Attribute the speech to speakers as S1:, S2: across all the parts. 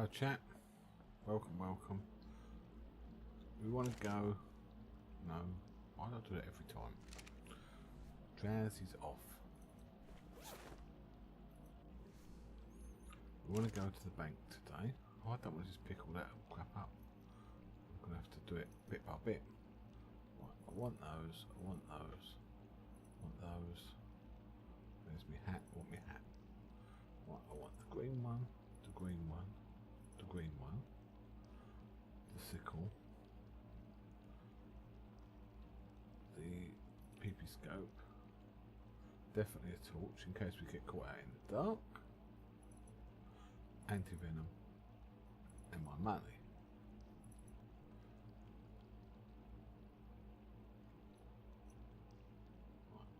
S1: Hello chat, welcome. We want to go, no, why do I do that every time? Drowse is off. We want to go to the bank today. Oh, I don't want to just pick all that crap up. I'm going to have to do it bit by bit. Right, I want those, I want those, I want those. There's my hat, I want my hat. Right, I want the green one, the green one, the green one, the sickle, the PP scope, definitely a torch in case we get caught out in the dark, anti-venom, and my money. Right.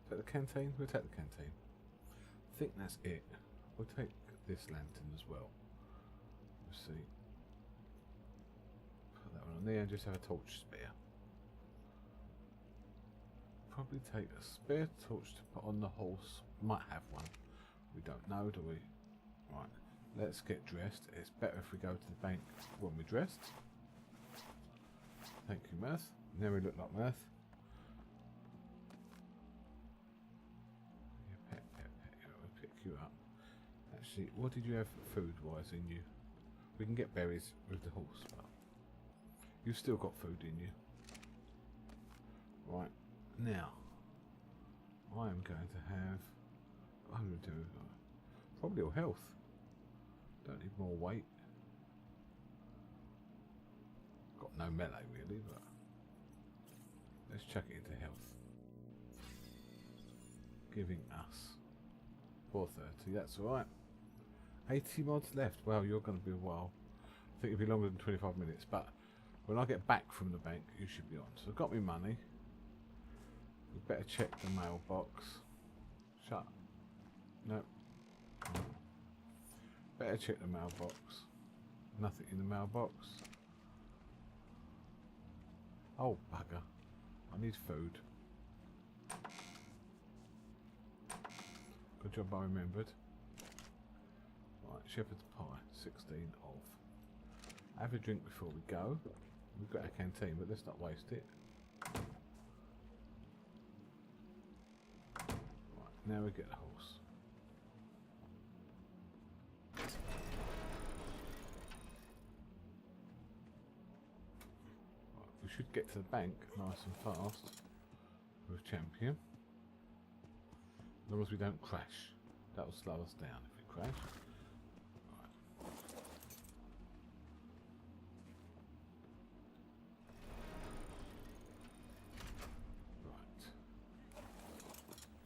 S1: Take the canteen? We'll take the canteen. I think that's it. We'll take this lantern as well. We'll see. Put that one on there and just have a torch spare. Probably take a spare torch to put on the horse. Might have one. We don't know, do we? Right. Let's get dressed. It's better if we go to the bank when we're dressed. Thank you, Mirth. Now we look like Mirth. Pet. We'll pick you up. Actually, what did you have food-wise in you? We can get berries with the horse, but you've still got food in you. Right, now, I am going to have 102, probably all health. Don't need more weight. Got no melee really, but let's chuck it into health. Giving us 430, that's alright. 80 mods left. Well, you're going to be a while. I think it'll be longer than 25 minutes, but when I get back from the bank, you should be on. So I've got my money. We better check the mailbox. Shut. No. Better check the mailbox. Nothing in the mailbox. Oh, bugger. I need food. Good job I remembered. Right, shepherd's pie, 16 of. Have a drink before we go. We've got a canteen, but let's not waste it. Right, now we get the horse. Right, we should get to the bank nice and fast with champion. As long as we don't crash. That will slow us down if we crash.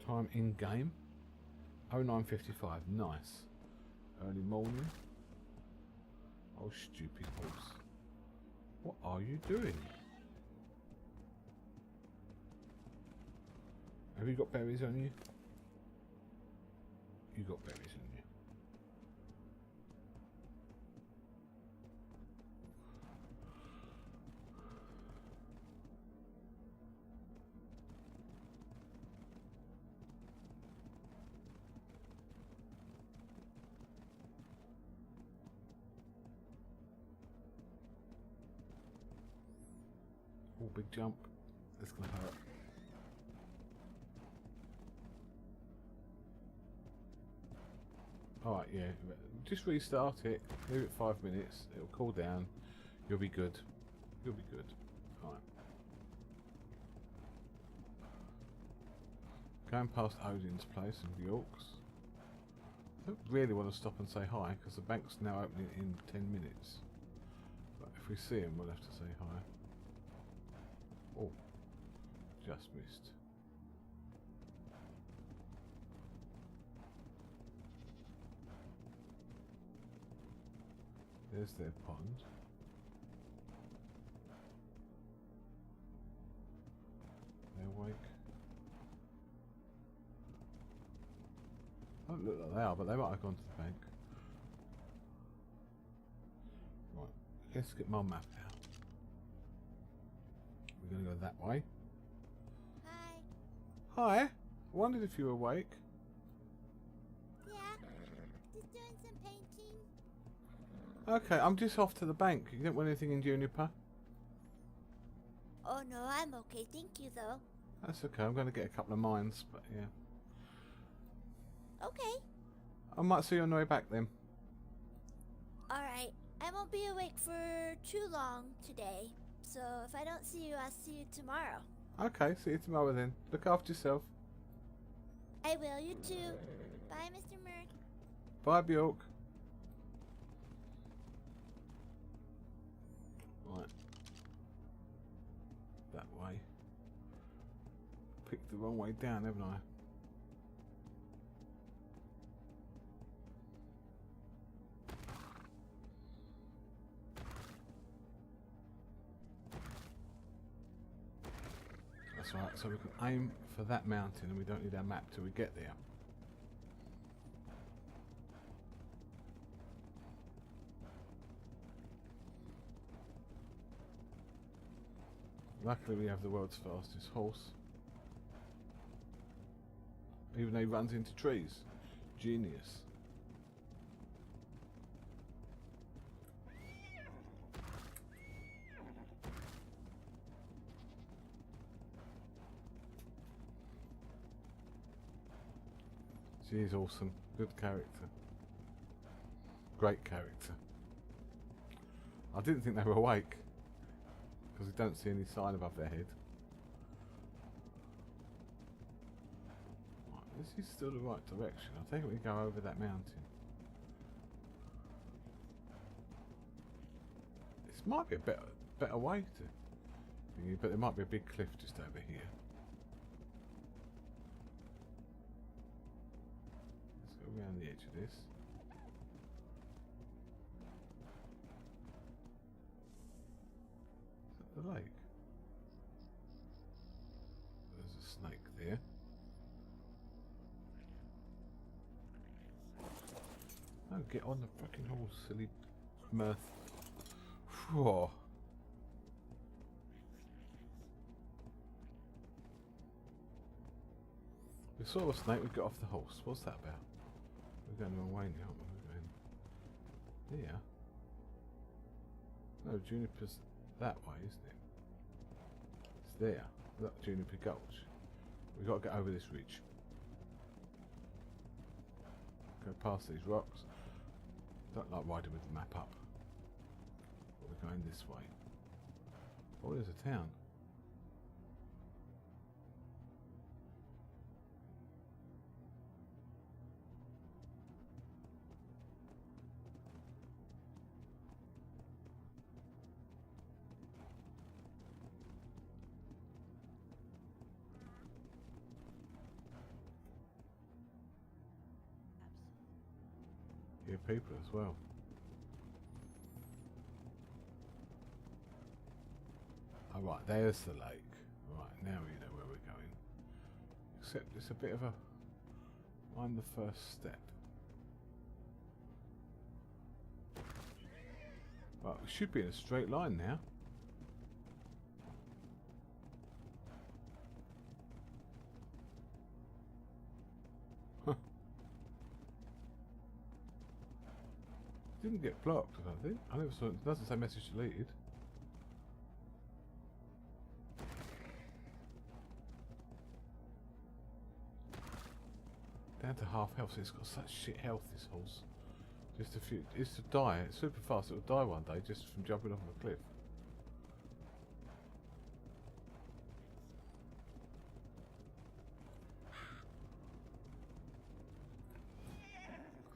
S1: Time in game 09:55. Nice. Early morning. Oh, stupid horse. What are you doing? Have you got berries on you? You got berries on you. Oh, big jump. That's gonna hurt. Alright, yeah. Just restart it. Leave it 5 minutes. It'll cool down. You'll be good. You'll be good. Alright. Going past Odin's place in the Orcs. I don't really want to stop and say hi because the bank's now opening in 10 minutes. But if we see him, we'll have to say hi. Oh, just missed. There's their pond. They're awake. Don't look like they are, but they might have gone to the bank. Right, let's get my map out. We're going to go that way.
S2: Hi.
S1: Hi. I wondered if you were awake.
S2: Yeah. Just doing some painting.
S1: Okay, I'm just off to the bank. You don't want anything in Juniper?
S2: Oh no, I'm okay. Thank you though.
S1: That's okay. I'm going to get a couple of mines, but yeah.
S2: Okay.
S1: I might see you on the way back then.
S2: Alright. I won't be awake for too long today. So if I don't see you, I'll see you tomorrow.
S1: Okay, see you tomorrow then. Look after yourself.
S2: I will. You too. Bye, Mr. Mirth.
S1: Bye, Bjork. Right. That way. Picked the wrong way down, haven't I? That's right, so we can aim for that mountain and we don't need our map till we get there. Luckily we have the world's fastest horse. Even though he runs into trees. Genius. She's awesome. Good character. Great character. I didn't think they were awake. Because we don't see any sign above their head. Right, this is still the right direction. I think we go over that mountain. This might be a better way to... But there might be a big cliff just over here. Let's go around the edge of this. Is that the lake? There's a snake there. Oh, get on the fucking horse, silly Mirth. Whew. We saw a snake, we got off the horse. What's that about? We're going the wrong way now, aren't we? We're going here. No, Juniper's that way, isn't it? It's there. Look, Juniper Gulch. We've got to get over this ridge. Go past these rocks. Don't like riding with the map up. But we're going this way. Oh, there's a town. Here, people as well. Oh, right, there's the lake. Right, now we know where we're going. Except it's a bit of a... I'm the first step. Right, we should be in a straight line now. Didn't get blocked, I don't think. I never saw it. It doesn't say message deleted. Down to half health. So it's got such shit health, this horse. Just a few. It's to die. It's super fast. It'll die one day just from jumping off of a cliff.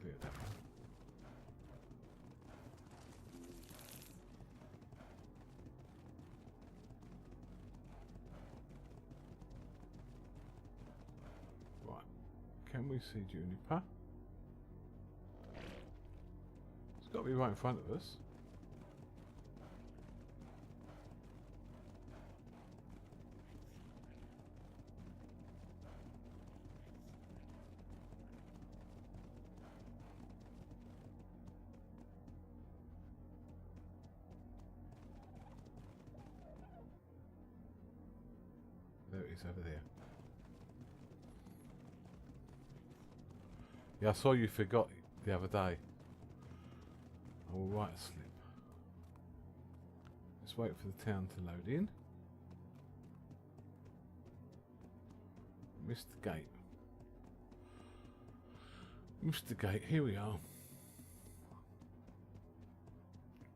S1: Clear that one. Can we see Juniper? It's got to be right in front of us. There it is over there. Yeah, I saw you forgot the other day. I will write a slip. Let's wait for the town to load in. Missed the gate. Missed the gate. Here we are.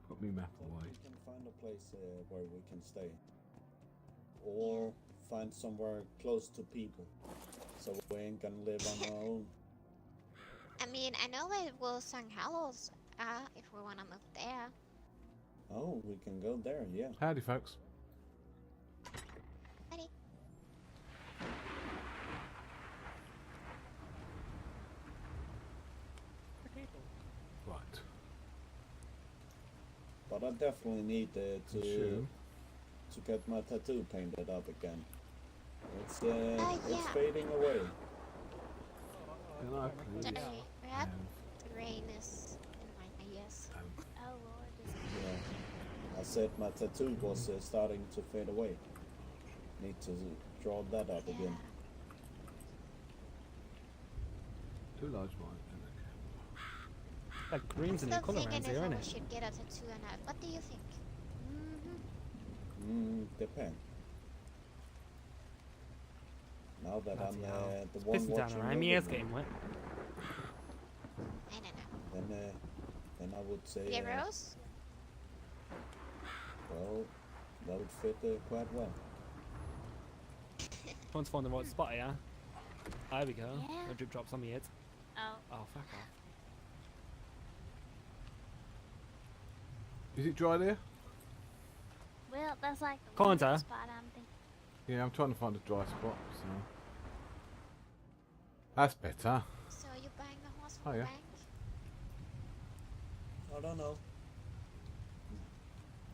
S1: Got me map away.
S3: We can find a place where we can stay, or find somewhere close to people, so we ain't gonna live on our own.
S4: I mean, I know where Wilson Hallows are if we want to move there.
S3: Oh, we can go there, yeah.
S1: Howdy, folks.
S4: Ready?
S1: Right.
S3: But I definitely need
S1: Sure.
S3: to get my tattoo painted up again. It's
S4: yeah.
S3: fading away.
S1: Can I please
S4: Sorry,
S1: have,
S4: the rain is in my ears.
S2: Oh lord.
S3: Yeah. I said my tattoo was starting to fade away. Need to draw that up
S4: Yeah.
S3: again.
S1: two large wine and a
S5: That green's a new
S4: Still
S5: colour around
S4: thinking
S5: here,
S4: if
S5: isn't
S4: we
S5: it?
S4: should get a tattoo or not. What do you think?
S3: Depends. Now that
S5: Bloody
S3: I'm
S5: hell.
S3: the
S5: It's
S3: one
S5: pissing down
S3: watching
S5: around. My ears
S3: over
S5: getting wet.
S4: I don't know.
S3: then I would say,
S4: Yeah, Rose?
S3: well, that would fit quite well.
S5: Trying to find the right spot here. There we go.
S2: Yeah.
S5: No drip drops on my head.
S2: Oh.
S5: Oh, fuck off.
S1: Is it dry there?
S2: Well, that's like the
S5: Come on,
S2: one
S5: Tara.
S2: spot I'm thinking.
S1: Yeah, I'm trying to find a dry spot, so... That's better.
S4: So are you buying the horse
S1: Oh,
S4: from the
S1: yeah.
S4: bank?
S3: I don't know.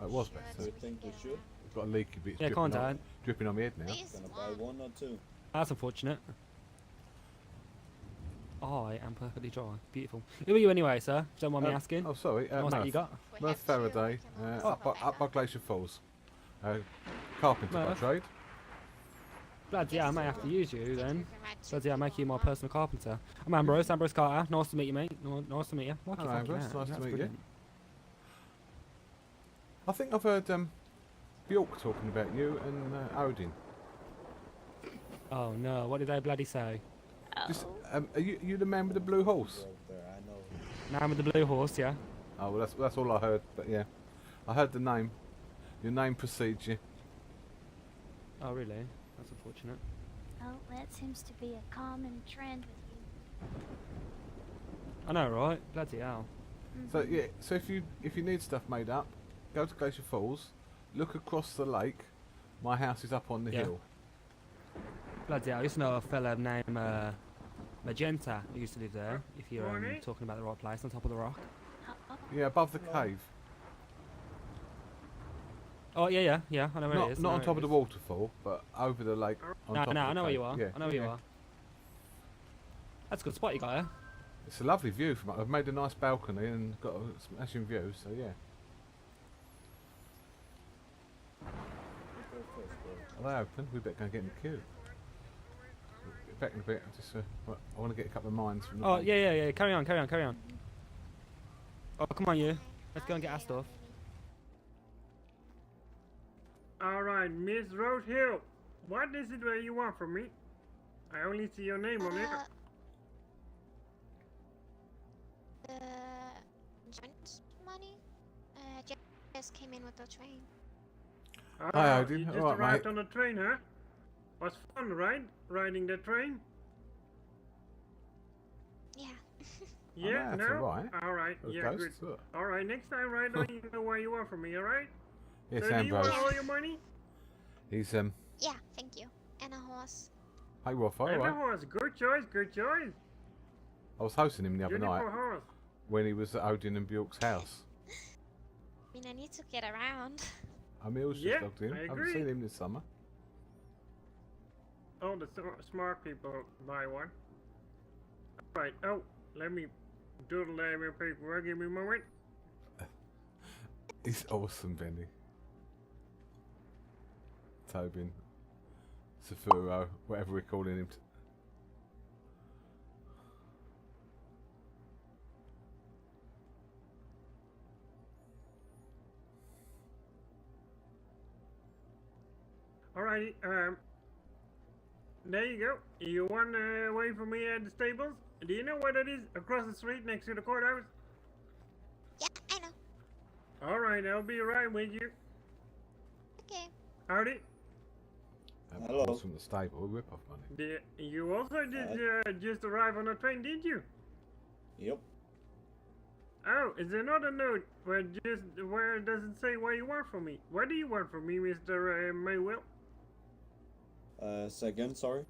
S1: Oh, it was
S4: Should,
S1: better.
S4: so
S3: You
S4: can
S3: think we
S4: get
S3: should?
S4: around.
S1: Got a leaky bit
S5: Yeah, come on, Dad.
S1: dripping on my head now.
S4: Please,
S3: Gonna buy
S4: one.
S3: one or two.
S5: That's unfortunate. Oh, I am perfectly dry. Beautiful. Who are you anyway, sir? Don't mind me asking.
S1: Oh, sorry.
S5: What's that you got?
S4: We
S1: Mirth
S4: have two, we
S1: Faraday,
S4: can always
S1: up,
S4: have a
S1: up by
S4: backup.
S1: Glacier Falls. Carpenter by
S5: Mirth.
S1: trade.
S5: Bloody yeah, I may have to use you
S4: Think
S5: then.
S4: we can ride two
S5: Bloody yeah, I'll make
S4: people
S5: you my
S4: on one.
S5: personal carpenter. I'm Ambrose, Ambrose Carter. Nice to meet you, mate. Nice to meet you. Like
S1: Hello,
S5: your fucking
S1: Ambrose.
S5: hat.
S1: Nice to
S5: That's
S1: meet you.
S5: brilliant.
S1: I think I've heard Bjork talking about you and Odin.
S5: Oh no, what did they bloody say?
S1: Just, are you the man with the blue horse?
S3: Broke there, I know.
S5: Man with the blue horse, yeah.
S1: Oh, well, that's all I heard. But yeah, I heard the name. Your name precedes you.
S5: Oh really? That's unfortunate.
S2: Oh, that seems to be a common trend with you.
S5: I know, right? Bloody hell.
S1: So yeah, so if you need stuff made up, go to Glacier Falls, look across the lake. My house is up on the
S5: Yeah.
S1: hill.
S5: Bloody hell. I used to know a fella named Magenta who used to live there. If you're talking about the right place, on top of the rock.
S2: Oh,
S1: Yeah, above the cave.
S5: Oh yeah, I know where it
S1: Not
S5: is.
S1: not
S5: I
S1: on
S5: know
S1: top
S5: where
S1: of
S5: it
S1: the
S5: is.
S1: waterfall, but over the lake. On
S5: No,
S1: top
S5: no,
S1: of the
S5: I know where
S1: cave.
S5: you are.
S1: Yeah,
S5: I know where you
S1: yeah.
S5: are. That's a good spot you got here.
S1: It's a lovely view from it. I've made a nice balcony and got a smashing view. So yeah.
S3: You go first, bro.
S1: Are they open? We better go and get in the queue. Back in a bit. Just I want to get a couple of mines from. The
S5: Oh
S1: bank.
S5: yeah. Carry on. Oh come on you. Let's go and get our stuff.
S6: Alright, Miss Rosehill, what is it that you want from me? I only see your name on it.
S4: The joint money just came in with the train.
S1: Hi, Odin.
S6: You just
S1: Alright,
S6: arrived
S1: mate.
S6: on the train, huh? Was fun, right? Riding the train?
S4: Yeah.
S6: Yeah,
S1: that's
S6: no?
S1: alright.
S6: Alright,
S1: Those
S6: yeah,
S1: ghosts,
S6: good.
S1: look.
S6: Alright, next time ride on, you know what you want from me, alright?
S1: Yes,
S6: So do you want
S1: Ambrose.
S6: all your money?
S1: He's
S4: Yeah, thank you. And a horse.
S1: Hey Rolf,
S6: And a
S1: alright.
S6: horse. Good choice, good choice.
S1: I was hosting him the other night
S6: Beautiful horse.
S1: when he was at Odin and Bjork's house.
S4: I mean, I need to get around.
S1: Emil's just
S6: Yeah,
S1: logged in.
S6: I
S1: Haven't
S6: agree.
S1: seen him this summer.
S6: Oh, the smart people buy one. Alright, oh, let me doodle that real paperwork. Give me a moment.
S1: He's awesome, Benny. Tobin. Safuro, whatever we're calling him.
S6: Alrighty, there you go. You want to wait for me at the stables? Do you know where that is? Across the street next to the courthouse?
S4: Yeah, I know.
S6: Alright, I'll be right with you.
S4: Okay.
S6: Howdy.
S3: Hello.
S1: Calls from the stable, rip-off money.
S6: You also just arrived on the train, did you?
S3: Yep.
S6: Oh, is there not a note where it doesn't say what you want from me? What do you want from me, Mr. Maywell?
S3: Say again, sorry.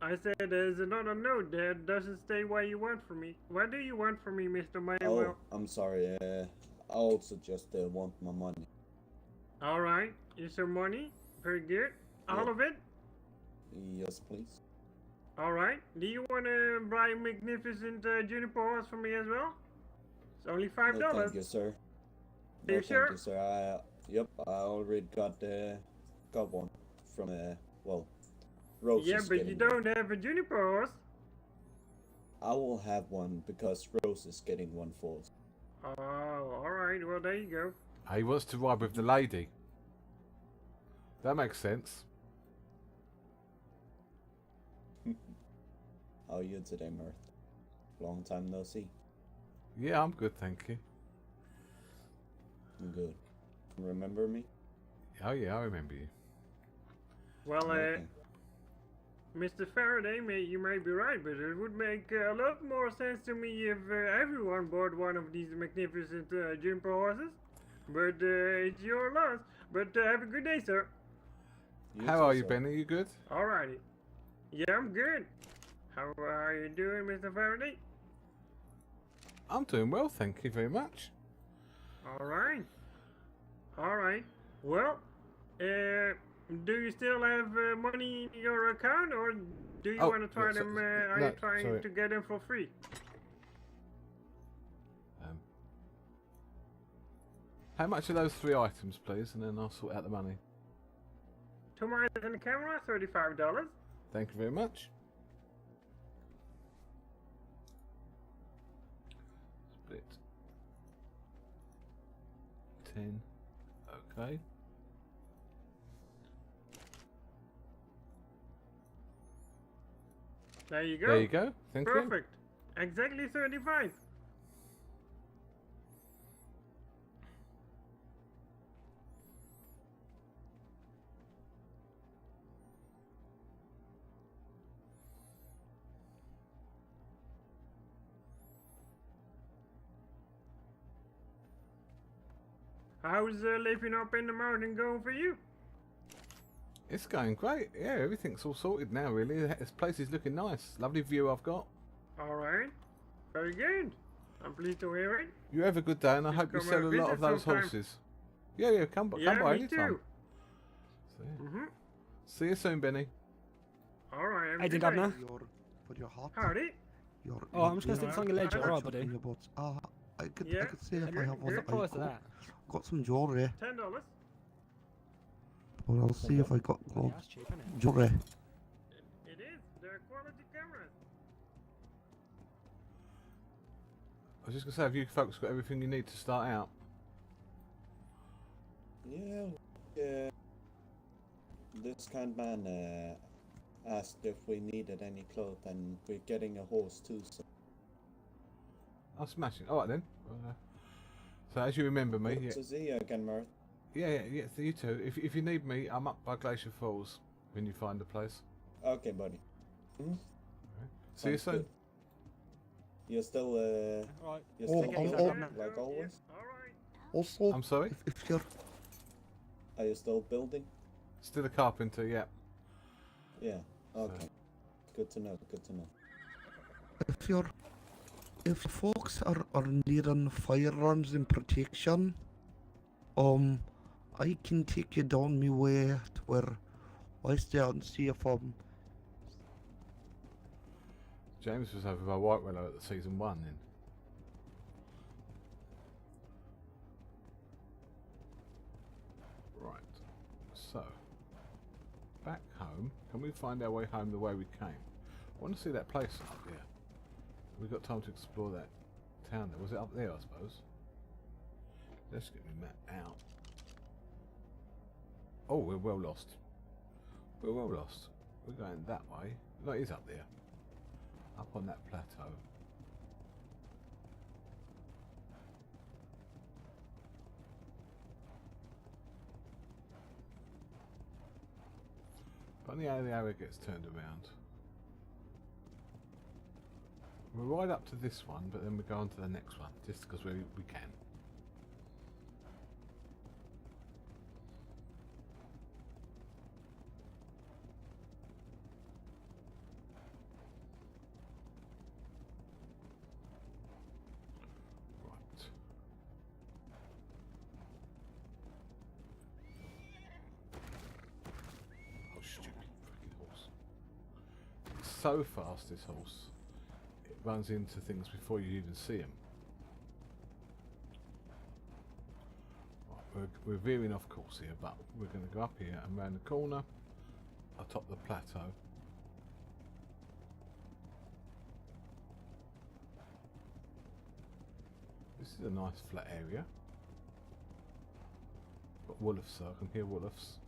S6: I said there's another note that doesn't say what you want from me. What do you want from me, Mr. Maywell?
S3: Oh, I'm sorry. I also just want my money.
S6: Alright, is your money? Very good. All
S3: Yeah.
S6: of it?
S3: Yes, please.
S6: Alright. Do you want to buy magnificent juniper horse for me as well? It's only $5.
S3: No, thank you, sir.
S6: Are you
S3: No,
S6: sure?
S3: Thank you, sir. Yep, I already got one from well, Rose.
S6: Yeah,
S3: is
S6: but you
S3: getting
S6: don't have a juniper horse.
S3: I will have one because Rose is getting one for us.
S6: Oh, alright. Well, there you go.
S1: He wants to ride with the lady. That makes sense.
S3: How are you today, Mirth? Long time no see.
S1: Yeah, I'm good, thank you.
S3: I'm good. Remember me?
S1: Oh yeah, I remember you.
S6: Well,
S3: Okay.
S6: Mr. Faraday, you may be right, but it would make a lot more sense to me if everyone bought one of these magnificent jumper horses. But it's your loss. But have a good day, sir.
S1: How
S3: too,
S1: are you,
S3: sir.
S1: Benny? You good?
S6: Alrighty. Yeah, I'm good. How are you doing, Mr. Faraday?
S1: I'm doing well, thank you very much.
S6: Alright. Alright. Well, do you still have money in your account, or do you
S1: Oh,
S6: want to try
S1: no, so-
S6: them? Are
S1: no,
S6: you trying
S1: sorry.
S6: to get them for free?
S1: How much are those 3 items, please, and then I'll sort out the money.
S6: 2 miles and a camera, $35.
S1: Thank you very much. Split. 10. Okay.
S6: There you go.
S1: There you go. Thank you.
S6: Perfect. Exactly 35. How's living up in the mountain going for you?
S1: It's going great. Yeah, everything's all sorted now, really. This place is looking nice. Lovely view I've got.
S6: Alright. Very good. I'm pleased to hear it.
S1: You have a good day, and I
S6: Just
S1: hope you
S6: come
S1: sell a
S6: and
S1: lot
S6: visit
S1: of those
S6: sometime.
S1: horses. Yeah, come by
S6: Yeah, me
S1: anytime.
S6: too.
S1: So, yeah.
S6: Mm-hmm.
S1: See you soon, Benny.
S6: Alright, have a
S5: Hey,
S6: good
S5: Governor.
S6: day.
S7: For your heart.
S6: Howdy.
S5: Oh, I'm just going to stick something in your ledger, alright, buddy?
S7: Your boots. I could
S6: Yeah,
S7: say if I
S6: good,
S7: have one
S6: good.
S7: that I
S5: Price of that.
S7: got some jewelry,
S6: $10.
S7: but I'll see if I got
S5: Yeah,
S7: gloves.
S5: that's cheap, isn't it?
S7: Jewelry.
S6: It is. They're quality cameras.
S1: I was just going to say, have you folks got everything you need to start out?
S3: Yeah. This kind man asked if we needed any clothes, and we're getting a horse too. So
S1: I'm smashing. Alright then. So as you remember me,
S3: good
S1: yeah,
S3: to see you again, Mirth.
S1: yeah, so you too. If you need me, I'm up by Glacier Falls when you find a place.
S3: Okay, buddy.
S1: See you
S3: Sounds
S1: soon.
S3: good. You're still
S5: Alright.
S3: you're
S7: Oh,
S3: still
S7: oh,
S3: building,
S7: oh.
S3: like always.
S6: Alright.
S7: Also,
S1: I'm sorry?
S7: if you're
S3: Are you still building?
S1: Still a carpenter, yeah.
S3: Yeah. Okay. Good to know. Good to know.
S7: if folks are needing firearms and protection, I can take you down my way to where I stay and see if
S1: James was over by White Willow at season 1 then. Right. So, back home. Can we find our way home the way we came? I want to see that place up there. We got time to explore that town there. Was it up there, I suppose? Let's get my map out. Oh, we're well lost. We're well lost. We're going that way. No, it is up there. Up on that plateau. Funny how the arrow gets turned around. We're right up to this one, but then we go on to the next one, just because we can. Right. Oh, stupid freaking horse. It's so fast, this horse. It runs into things before you even see them. Right, we're veering off course here, but we're going to go up here and round the corner, atop the plateau. This is a nice flat area. Got wolves, so I can hear wolves.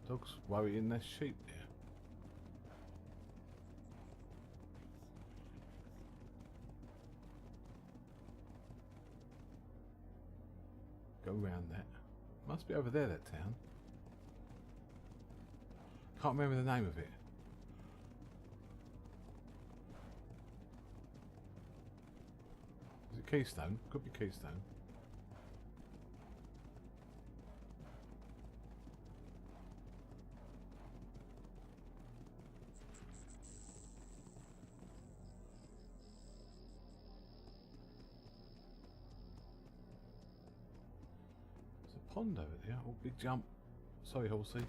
S1: Dogs worrying their sheep there. Go round that. Must be over there, that town. Can't remember the name of it. Is it Keystone? Could be Keystone. Pond over there. Oh, big jump. Sorry, horsey.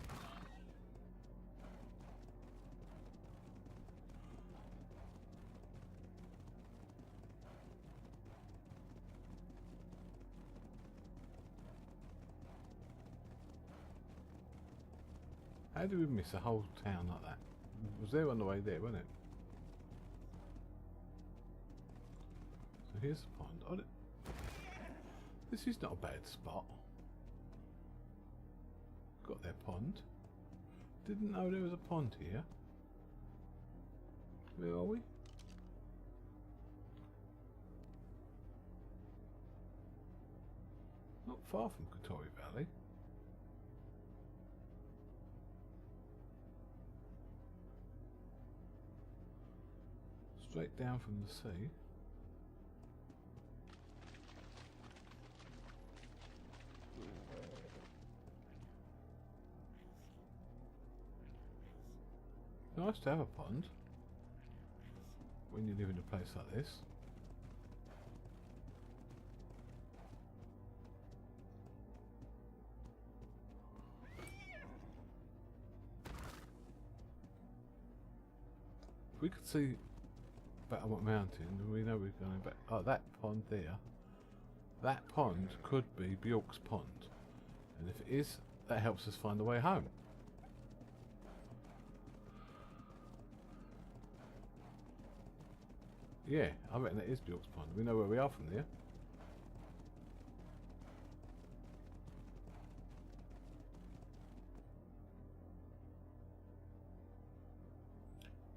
S1: How did we miss a whole town like that? It was there on the way there, wasn't it? So here's the pond. Oh, this is not a bad spot. Got their pond. Didn't know there was a pond here. Where are we? Not far from Katori Valley. Straight down from the sea. Nice to have a pond when you live in a place like this. If we could see Battlemont Mountain, we know we're going back. Oh, that pond there. That pond could be Bjork's pond, and if it is, that helps us find the way home. Yeah, I reckon that is Bjork's pond. We know where we are from there.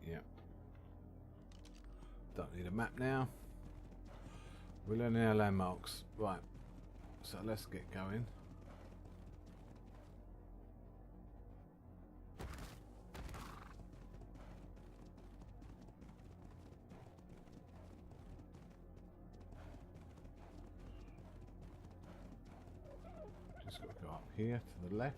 S1: Yeah. Don't need a map now. We're learning our landmarks. Right. So let's get going. Just got to go up here to the left.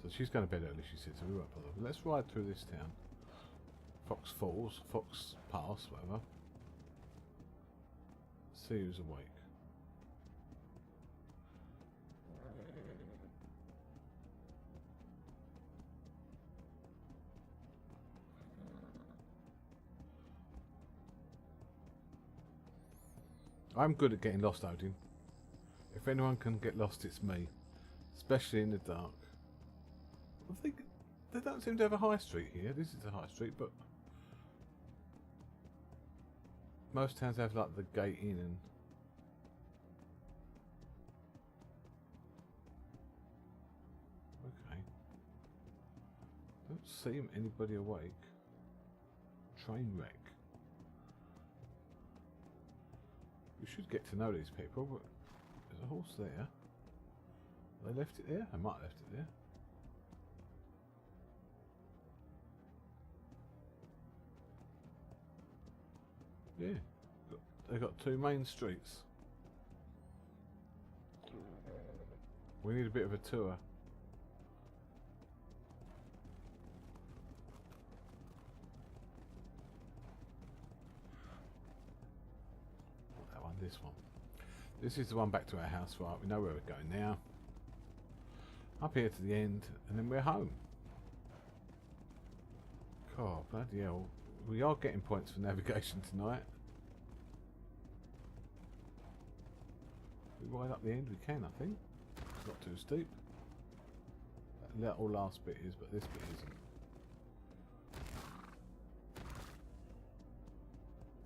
S1: So But she's going to bed early, she said, so we won't bother. But let's ride through this town. Fox Falls, Fox Pass, whatever. See who's awake. I'm good at getting lost, Odin. If anyone can get lost, it's me. Especially in the dark. I think they don't seem to have a high street here. This is a high street, but most towns have like the gate in and okay. Don't seem anybody awake. Train wreck. We should get to know these people, but there's a horse there. They left it there? I might have left it there. Yeah, they've got two main streets. We need a bit of a tour. Not that one, this one. This is the one back to our house, right? We know where we're going now. Up here to the end, and then we're home. God, bloody hell. We are getting points for navigation tonight. We ride up the end, we can, I think. It's not too steep. That little last bit is, but this bit isn't.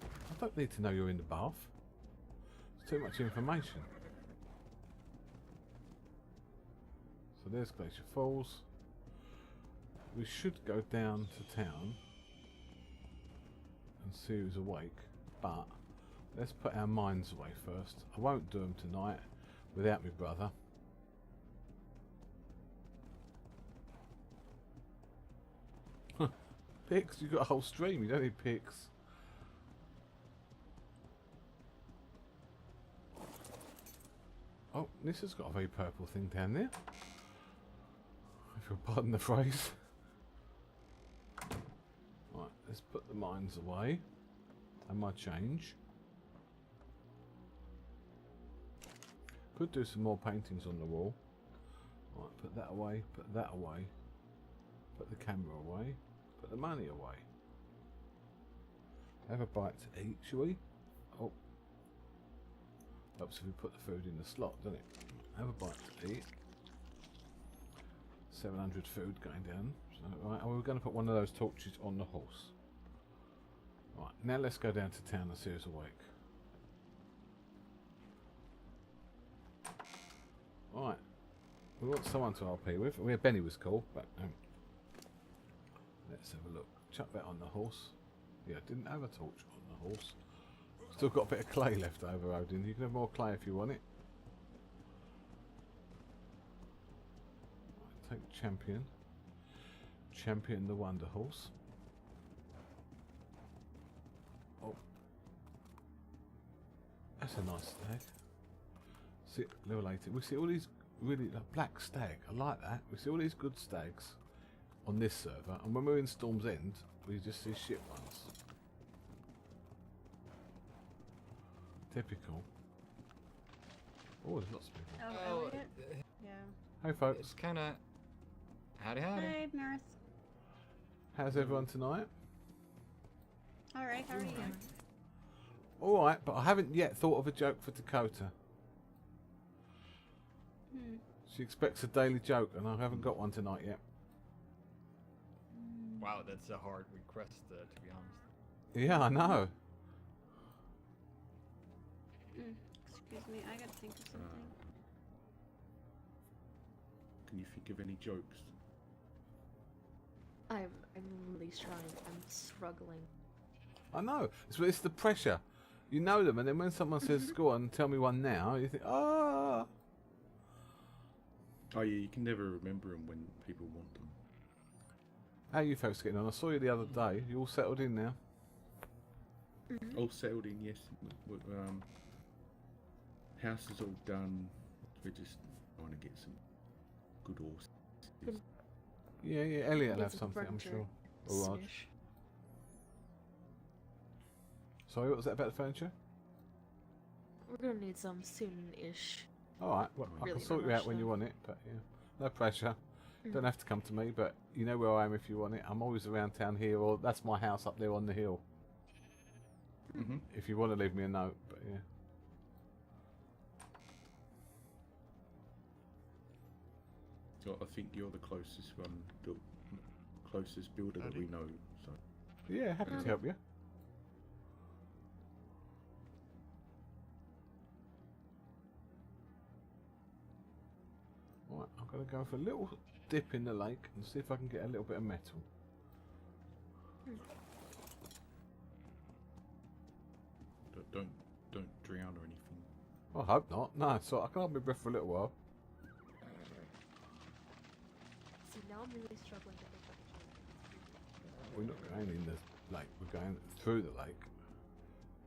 S1: I don't need to know you're in the bath. It's too much information. So there's Glacier Falls. We should go down to town and see who's awake, but let's put our minds away first. I won't do them tonight without my brother. Pics? You've got a whole stream, you don't need pics. Oh, this has got a very purple thing down there. If you'll pardon the phrase. Right, let's put the mines away. And my change. Could do some more paintings on the wall. Right, put that away, put that away. Put the camera away. Put the money away. Have a bite to eat, shall we? Oh. Helps if we put the food in the slot, doesn't it? Have a bite to eat. 700 food going down. So, right, and we're going to put one of those torches on the horse. Right, now let's go down to town and see who's awake. Right, we want someone to RP with. We had Benny was cool, but let's have a look. Chuck that on the horse. Yeah, didn't have a torch on the horse. Still got a bit of clay left over, Odin. You can have more clay if you want it. Right, take champion. Champion the Wonder Horse. Oh, that's a nice stag. See, level 80. We see all these really like black stag. I like that. We see all these good stags on this server, and when we're in Storm's End, we just see shit ones. Typical. Oh, there's lots of people.
S8: Oh, I read it? Yeah.
S1: Hey, folks.
S9: It's kind of... Howdy, howdy.
S8: Hi, Mirth.
S1: How's everyone tonight?
S8: Alright, how are you?
S1: Alright, but I haven't yet thought of a joke for Dakota. She expects a daily joke, and I haven't got one tonight yet.
S9: Wow, that's a hard request, to be honest.
S1: Yeah, I know.
S8: Excuse me, I gotta think of something.
S10: Can you think of any jokes?
S11: I'm really trying. I'm struggling.
S1: I know. It's the pressure. You know them, and then when someone says, go on, tell me one now, you think, ah.
S10: Oh yeah, you can never remember them when people want them.
S1: How are you folks getting on? I saw you the other day. You all settled in now?
S10: All settled in, yes. House is all done. We're just trying to get some good horses.
S1: Yeah, Elliot will
S11: Need
S1: have
S11: some
S1: something, I'm
S11: furniture
S1: sure. Or Raj.
S11: soonish.
S1: Sorry, what was that about the furniture?
S11: We're gonna need some soon-ish.
S1: Alright, well, I
S11: Really
S1: can sort you
S11: rush
S1: out when you
S11: them.
S1: want it, but yeah. No pressure. Don't have to come to me, but you know where I am if you want it. I'm always around town here, or that's my house up there on the hill. If you want to leave me a note, but yeah.
S10: So I think you're the closest one, the closest builder that we know. So
S1: Yeah, happy to help you. Right, I'm going to go for a little dip in the lake and see if I can get a little bit of metal.
S10: don't drown or anything.
S1: I hope not. No, so I can hold my breath for a little while.
S11: See, now I'm really struggling to pick up.
S1: We're not going in the lake, we're going through the lake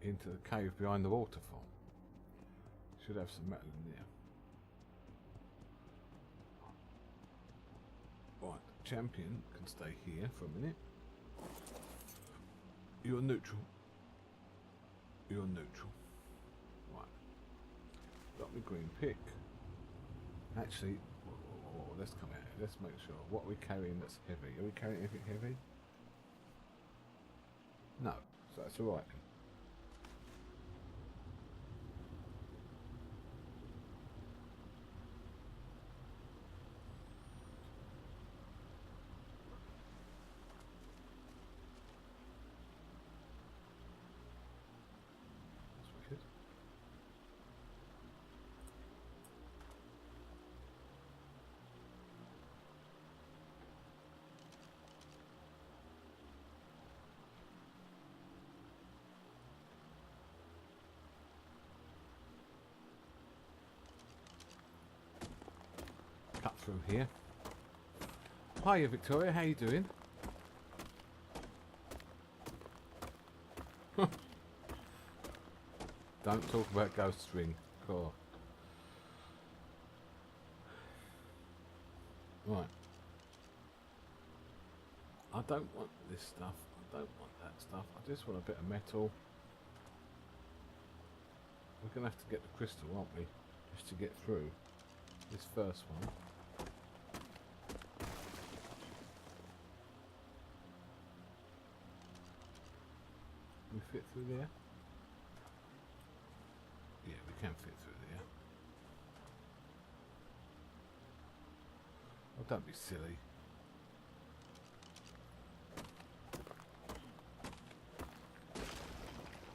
S1: into the cave behind the waterfall. Should have some metal in there. Right, the champion can stay here for a minute. You're neutral. You're neutral. Right. Got me green pick. Actually, let's come out. Let's make sure. What are we carrying that's heavy? Are we carrying anything heavy? No. So that's alright then. That's wicked. Cut through here. Hiya Victoria, how you doing? Don't talk about ghost string. Cool. Right. I don't want this stuff. I don't want that stuff. I just want a bit of metal. We're going to have to get the crystal, aren't we? Just to get through this first one. We fit through there? Yeah, we can fit through there. Oh, don't be silly.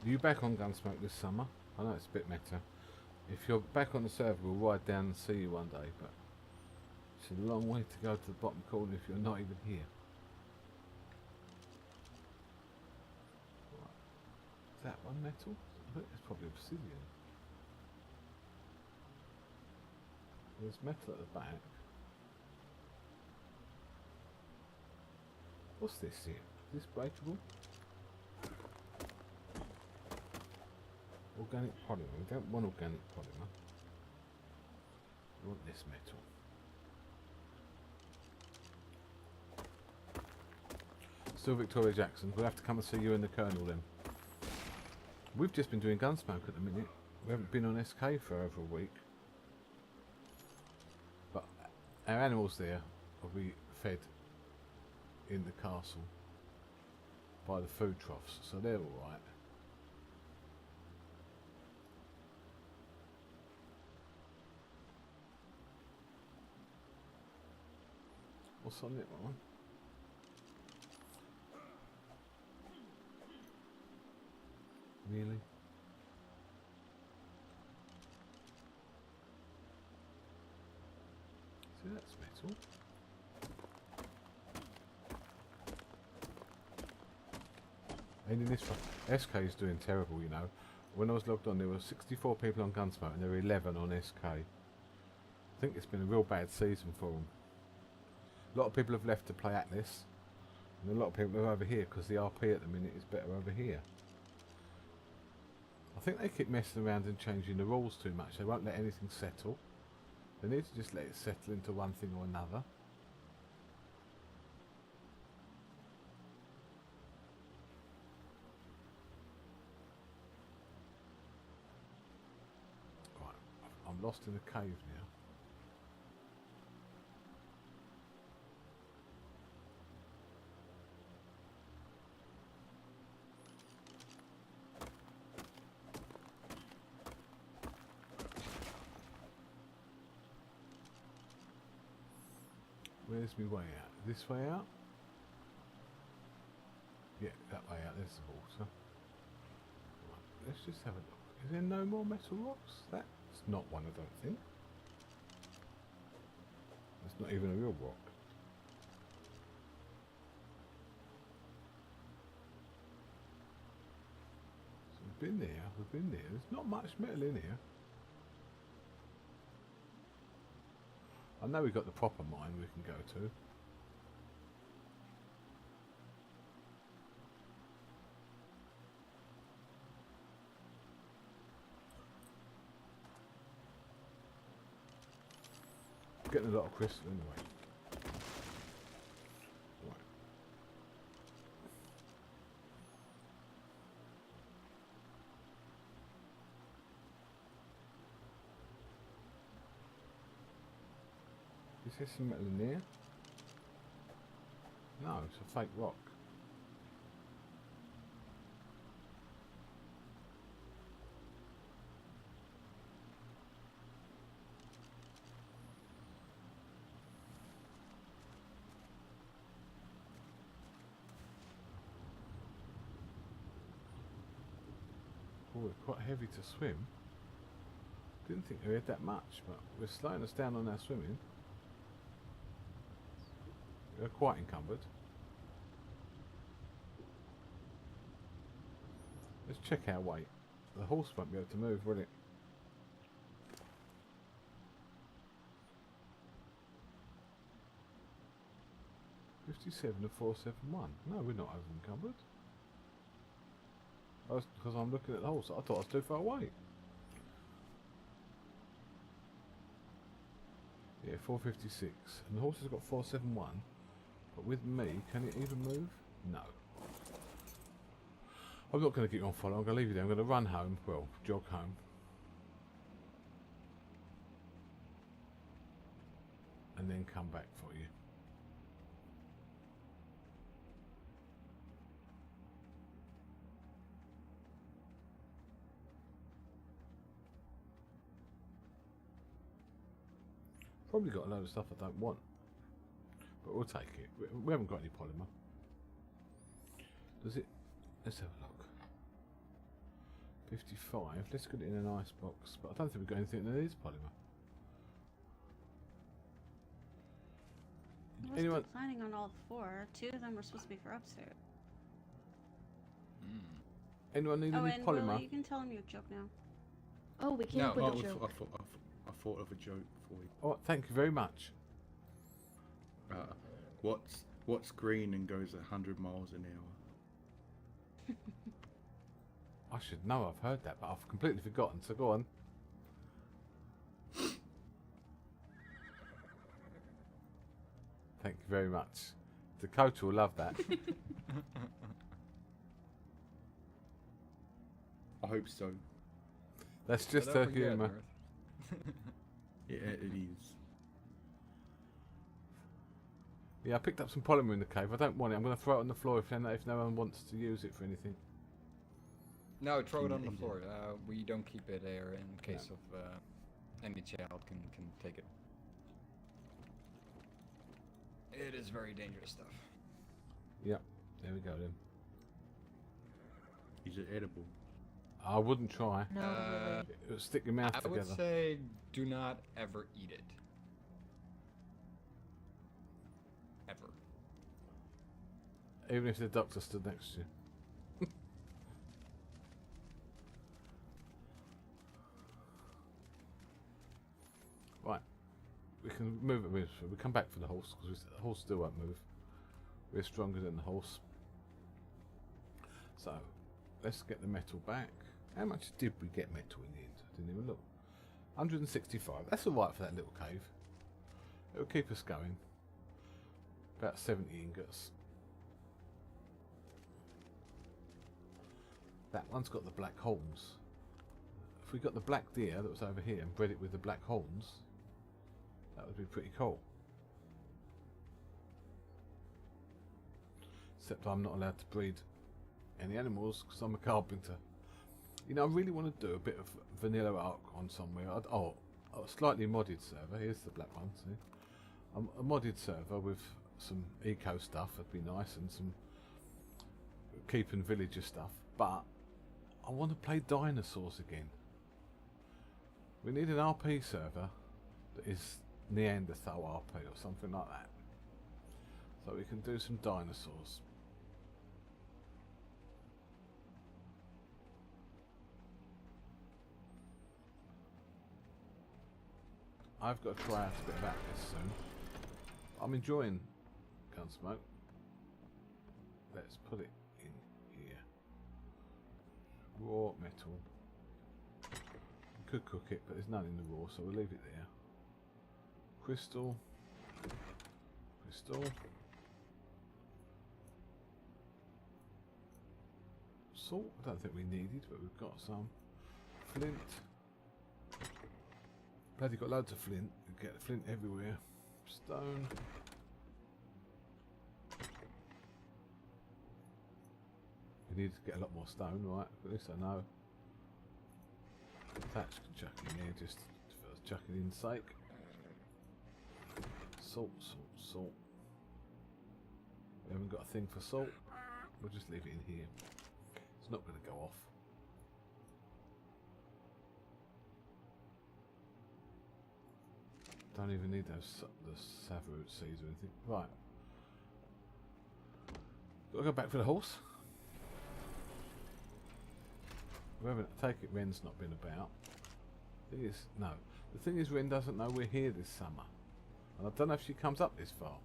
S1: Are you back on Gunsmoke this summer? I know it's a bit meta. If you're back on the server, we'll ride down and see you one day, but it's a long way to go to the bottom corner if you're not even here. Right. Is that one metal? I think it's probably obsidian. There's metal at the back. What's this here? Is this breakable? Organic polymer. We don't want organic polymer. We want this metal. Still Victoria Jackson. We'll have to come and see you and the Colonel then. We've just been doing Gunsmoke at the minute. We haven't been on SK for over a week. But our animals there will be fed in the castle by the food troughs, so they're alright. What's on it, one? Really? See, that's metal. And in this one, SK is doing terrible, you know. When I was logged on, there were 64 people on Gunsmoke and there were 11 on SK. I think it's been a real bad season for them. A lot of people have left to play Atlas, and a lot of people are over here because the RP at the minute is better over here. I think they keep messing around and changing the rules too much. They won't let anything settle. They need to just let it settle into one thing or another. lost in a cave now. Where's my way out? This way out? Yeah, that way out. There's the water. Right, let's just have a look. Is there no more metal rocks? That's not one, I don't think. That's not even a real rock. So we've been there, we've been there. There's not much metal in here. I know we've got the proper mine we can go to. Getting a lot of crystal anyway. Right. Is there some metal in there? No, it's a fake rock. Oh, we're quite heavy to swim. Didn't think we had that much, but we're slowing us down on our swimming. We're quite encumbered. Let's check our weight. The horse won't be able to move, will it? $57 and $471. No, we're not over encumbered. Because I'm looking at the horse. I thought I was too far away. Yeah, 456. And the horse has got 471. But with me, can it even move? No. I'm not going to get you on follow. I'm going to leave you there. I'm going to run home. Well, jog home. And then come back for you. Probably got a load of stuff I don't want. But we'll take it. We haven't got any polymer. Does it? Let's have a look. 55. Let's get it in an ice box. But I don't think we've got anything that is polymer.
S8: I was
S1: Anyone?
S8: planning on all four. Two of them were supposed to be for upstairs.
S1: Anyone need
S8: Oh,
S1: any
S8: and
S1: polymer?
S8: Willie, you can tell him your joke now.
S11: Oh, we can't
S10: No,
S11: put a
S10: I
S11: joke.
S10: thought of a joke for you.
S1: Oh, thank you very much.
S10: What's green and goes 100 miles an hour?
S1: I should know I've heard that, but I've completely forgotten, so go on. Thank you very much. Dakota will love that.
S10: I hope so.
S1: That's just
S9: Don't
S1: her
S9: forget,
S1: humour.
S9: Mirth.
S10: Yeah, it is.
S1: Yeah, I picked up some polymer in the cave. I don't want it. I'm going to throw it on the floor if no one wants to use it for anything.
S9: No, throw it on the floor. We don't keep it there in case of any child can take it. It is very dangerous stuff.
S1: Yep, there we go then.
S10: Is it edible?
S1: I wouldn't try.
S11: No, really.
S1: It would stick your mouth
S9: I
S1: together.
S9: would say do not ever eat it. Ever.
S1: Even if the doctor stood next to you. Right. We can move it. We come back for the horse because the horse still won't move. We're stronger than the horse. So, let's get the metal back. How much did we get metal in the end? I didn't even look. 165. That's alright for that little cave. It'll keep us going. About 70 ingots. That one's got the black holes if we got the black deer that was over here and bred it with the black horns, that would be pretty cool. Except I'm not allowed to breed any animals because I'm a carpenter. You know, I really want to do a bit of vanilla arc on somewhere. Oh, a slightly modded server. Here's the black one, see? A modded server with some eco stuff would be nice, and some keeping villager stuff. But I want to play dinosaurs again. We need an RP server that is Neanderthal RP or something like that, so we can do some dinosaurs. I've got to try out a bit of Atlas soon. I'm enjoying Gunsmoke. Let's put it in here. Raw metal. Could cook it, but there's none in the raw, so we'll leave it there. Crystal. Crystal. Salt, I don't think we needed, but we've got some. Flint. Bloody got loads of flint. You get flint everywhere. Stone. We need to get a lot more stone, right? At least I know. Thatch can chuck in there just for chucking in sake. Salt, salt, salt. We haven't got a thing for salt. We'll just leave it in here. It's not going to go off. Don't even need those the saffroot seeds or anything. Right. Gotta go back for the horse. We haven't, take it Ren's not been about. Thing is, no. The thing is, Ren doesn't know we're here this summer. And I don't know if she comes up this far.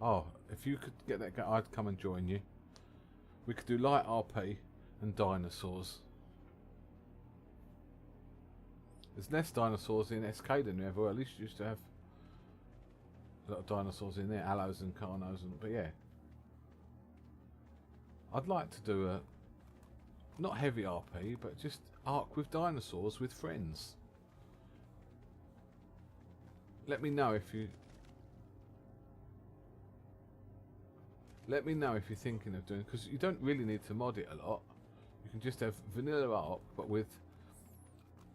S1: Oh, if you could get that guy, I'd come and join you. We could do light RP and dinosaurs. There's less dinosaurs in SK than ever. Well, at least you used to have a lot of dinosaurs in there, Allos and Carnos, and but yeah. I'd like to do a not heavy RP, but just arc with dinosaurs with friends. Let me know if you. Let me know if you're thinking of doing, because you don't really need to mod it a lot. You can just have vanilla arc, but with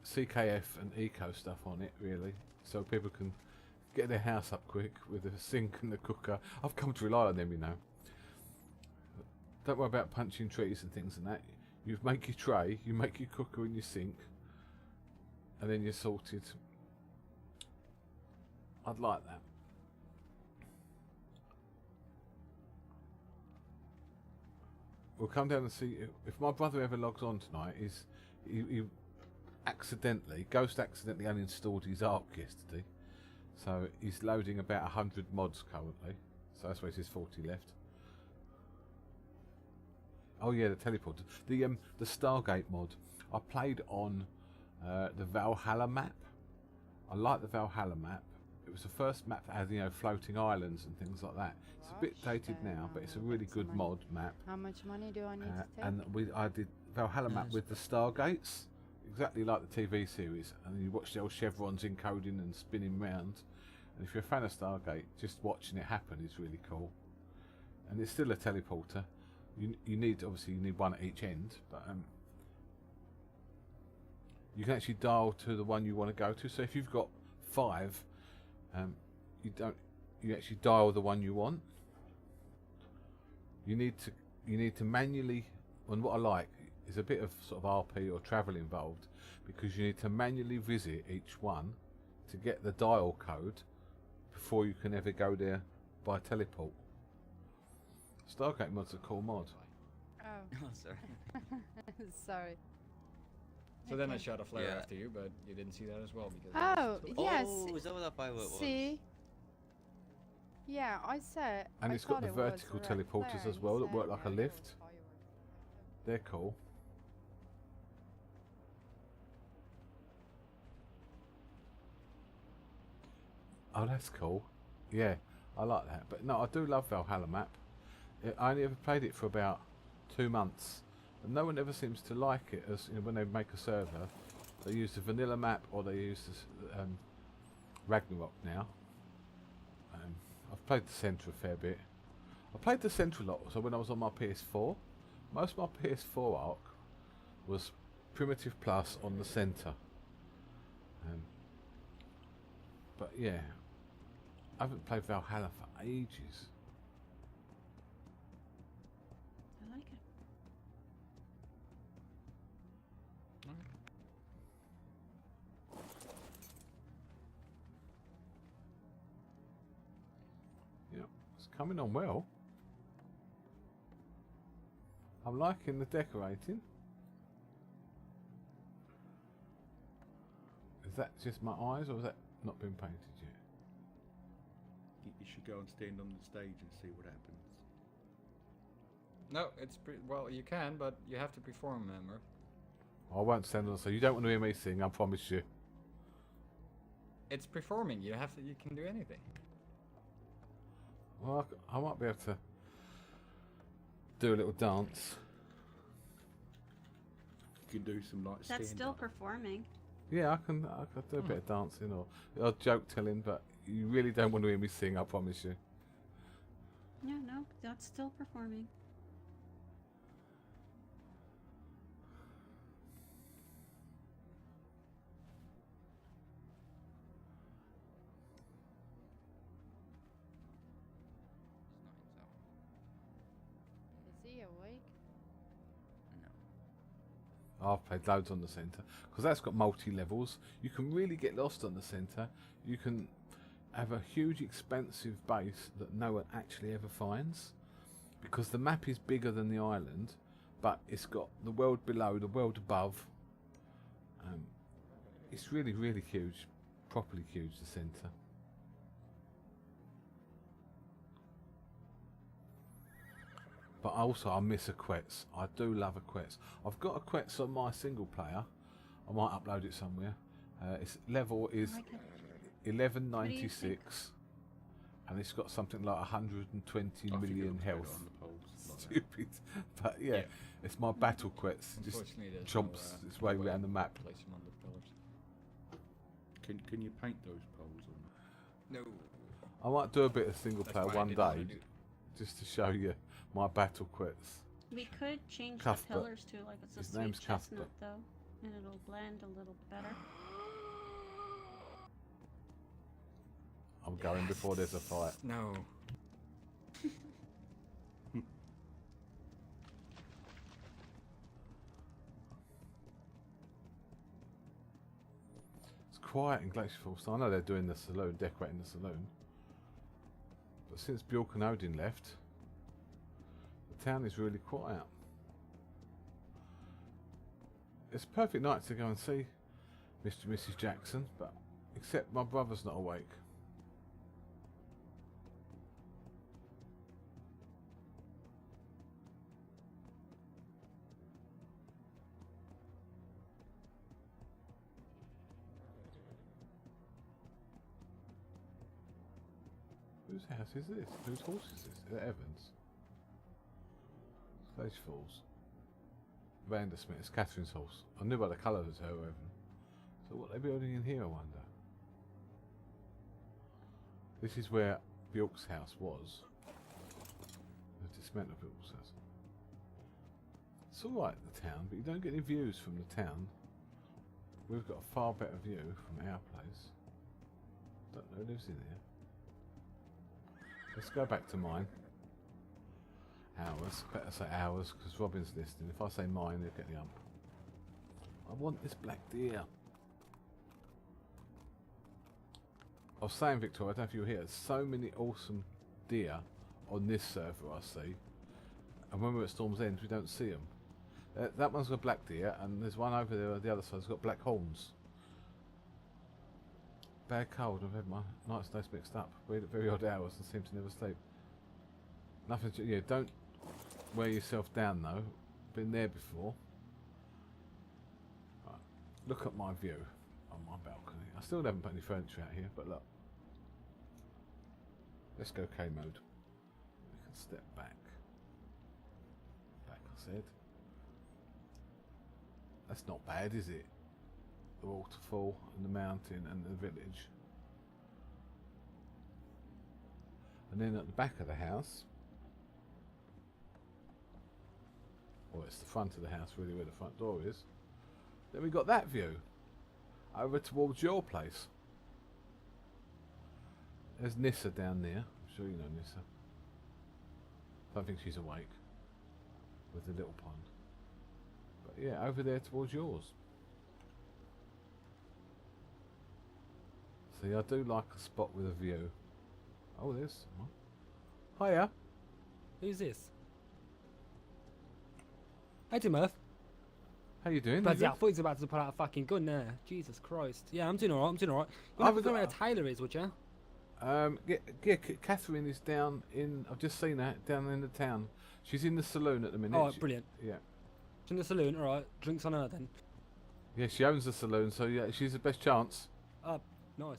S1: CKF and eco stuff on it, really, so people can get their house up quick with a sink and a cooker. I've come to rely on them, you know. Don't worry about punching trees and things and that. You make your tray, you make your cooker and your sink, and then you're sorted. I'd like that. We'll come down and see if my brother ever logs on tonight. He accidentally, Ghost accidentally uninstalled his Arc yesterday, so he's loading about 100 mods currently. So that's why it says 40 left. Oh yeah, the teleporter, the Stargate mod. I played on the Valhalla map. I like the Valhalla map. It was the first map that had, you know, floating islands and things like that. It's a bit dated now, but it's a really good mod map.
S8: How much money do I need to take?
S1: And I did Valhalla map with the Stargates, exactly like the TV series. And you watch the old chevrons encoding and spinning round. And if you're a fan of Stargate, just watching it happen is really cool. And it's still a teleporter. You need, obviously, you need one at each end, but you can actually dial to the one you want to go to. So if you've got 5, you actually dial the one you want. You need to manually, and what I like is a bit of sort of RP or travel involved, because you need to manually visit each one to get the dial code before you can ever go there by teleport. Stargate mod's a cool mod.
S8: Oh.
S9: Oh, sorry.
S8: Sorry.
S9: So then I shot a flare after you, but you didn't see that as well because.
S8: Oh, yes.
S12: Oh, is that what that firework was?
S8: See? Yeah, I said.
S1: And
S8: I
S1: it's got the
S8: thought it was
S1: vertical
S8: a red
S1: teleporters
S8: flare,
S1: as well that
S8: and
S1: work
S8: you
S1: like a
S8: said,
S1: lift. They're cool. Oh, that's cool. Yeah, I like that. But no, I do love Valhalla map. I only ever played it for about 2 months, and no one ever seems to like it. As you know, when they make a server, they use the vanilla map or they use this, Ragnarok now. I've played the Centre a fair bit. I played the Centre a lot, so when I was on my PS4, most of my PS4 arc was Primitive Plus on the Centre. But yeah, I haven't played Valhalla for ages.
S8: I like it.
S1: Yeah, it's coming on well. I'm liking the decorating. Is that just my eyes, or has that not been painted yet?
S10: You should go and stand on the stage and see what happens.
S9: No, it's well. You can, but you have to perform, Mirth.
S1: I won't stand on, so you don't want to hear me sing, I promise you.
S9: It's performing. You have to. You can do anything.
S1: Well, I might be able to do a little dance.
S10: You can do some like stand
S8: That's still performing.
S1: Yeah, I can do a bit of dancing or joke telling, but you really don't want to hear me sing, I promise you.
S8: Yeah, no, that's still performing.
S12: Is he awake?
S1: I've played loads on the Centre because that's got multi-levels. You can really get lost on the Centre. You can have a huge expansive base that no one actually ever finds because the map is bigger than the island, but it's got the world below, the world above. It's really, really huge, properly huge, the Centre. But also I miss a Quetz. I do love a Quetz. I've got a Quetz on my single player. I might upload it somewhere. Its level is 1196 and it's got something like 120 million health. Stupid. But yeah, it's my battle Quetz. Just chomps its way around the map.
S9: Place him on the pillars.
S10: Can you paint those poles or
S9: No.
S1: I might do a bit of single player one day just to show you my battle Quetz.
S8: We could change
S1: Cuthbert.
S8: the pillars to like it's a
S1: His
S8: sweet
S1: name's
S8: chestnut
S1: Cuthbert.
S8: though, and it'll blend a little better.
S1: I'm going before there's a fight.
S9: No.
S1: It's quiet in Glacier Falls. I know they're doing the saloon, decorating the saloon. But since Bjork and Odin left, the town is really quiet. It's a perfect night to go and see Mr. and Mrs. Jackson, but except my brother's not awake. Whose house is this? Whose horse is this? Is it Evans? Glacier Falls. Vandersmith. It's Catherine's horse. I knew by the colour it was her, Evan. So what are they building in here, I wonder? This is where Bjork's house was. They've dismantled Bjork's house. It's alright, the town, but you don't get any views from the town. We've got a far better view from our place. Don't know who lives in here. Let's go back to mine. Ours. Better say ours, because Robin's listening. If I say mine, he'll get the ump. I want this black deer. I was saying, Victoria, I don't know if you were here, there's so many awesome deer on this server I see. And when we're at Storm's End, we don't see them. That one's got black deer, and there's one over there on the other side that's got black horns. Bad cold, I've had my nights and days mixed up. Read at very odd hours and seem to never sleep. Nothing to, yeah, don't wear yourself down though. Been there before. Right, look at my view on my balcony. I still haven't put any furniture out here, but look. Let's go K mode. We can step back. Back, I said. That's not bad, is it? The waterfall and the mountain and the village. And then at the back of the house, or it's the front of the house really where the front door is, then we got that view over towards your place. There's Nissa down there. I'm sure you know Nissa. I don't think she's awake with the little pond. But yeah, over there towards yours. See, I do like a spot with a view. Oh, there's someone. Hiya.
S5: Who's this? Hey, Mirth.
S1: How you doing?
S5: Bloody hell, I thought he was about to pull out a fucking gun there. Jesus Christ. Yeah, I'm doing alright, You know where a tailor is, would you?
S1: Yeah, Catherine is down in, I've just seen her, down in the town. She's in the saloon at the minute.
S5: Oh, brilliant.
S1: Yeah.
S5: She's in the saloon, alright. Drinks on her then.
S1: Yeah, she owns the saloon, so yeah, she's the best chance.
S5: Oh, nice.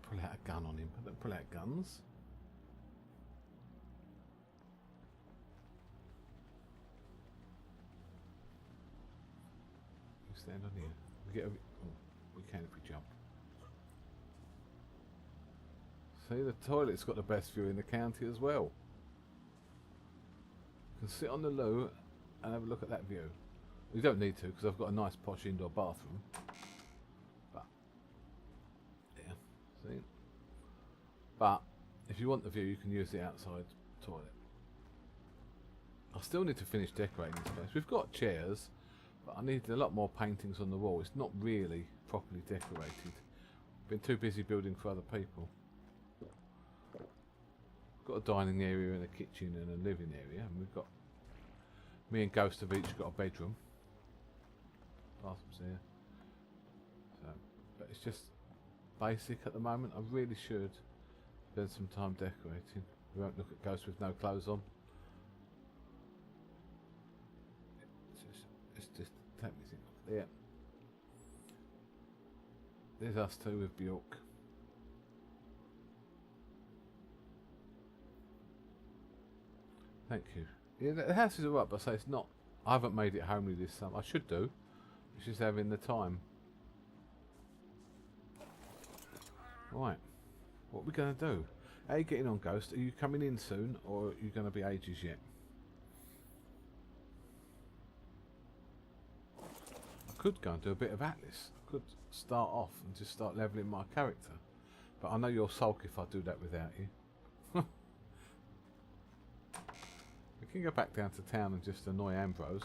S1: Pull out a gun on him, but don't pull out guns. You stand on here. We get we can if we jump. See, the toilet's got the best view in the county as well. You can sit on the loo and have a look at that view. You don't need to because I've got a nice posh indoor bathroom. But if you want the view, you can use the outside toilet. I still need to finish decorating this place. We've got chairs, but I need a lot more paintings on the wall. It's not really properly decorated. Been too busy building for other people. Got a dining area and a kitchen and a living area, and we've got me and Ghost have each got a bedroom. Bathroom's here. So, but it's just basic at the moment. I really should spend some time decorating. We won't look at Ghost with no clothes on. It's just take me think. Yeah. There's us two with Bjork. Thank you. Yeah, the house is alright, but I say it's not. I haven't made it homely this summer. I should do. It's just having the time. Right. What are we going to do? How are you getting on, Ghost? Are you coming in soon, or are you going to be ages yet? I could go and do a bit of Atlas. I could start off and just start levelling my character. But I know you'll sulk if I do that without you. We can go back down to town and just annoy Ambrose.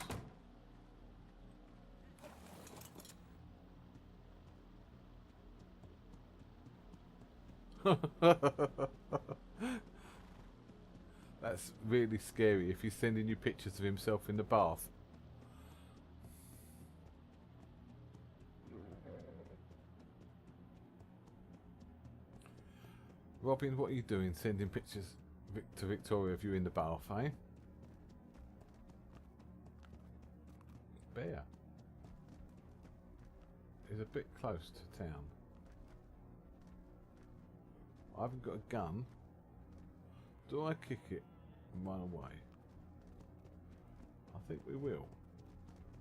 S1: That's really scary if he's sending you pictures of himself in the bath. Robin, what are you doing? Sending pictures to Victoria of you in the bath, eh? Bear is a bit close to town. I haven't got a gun. Do I kick it and run away? I think we will.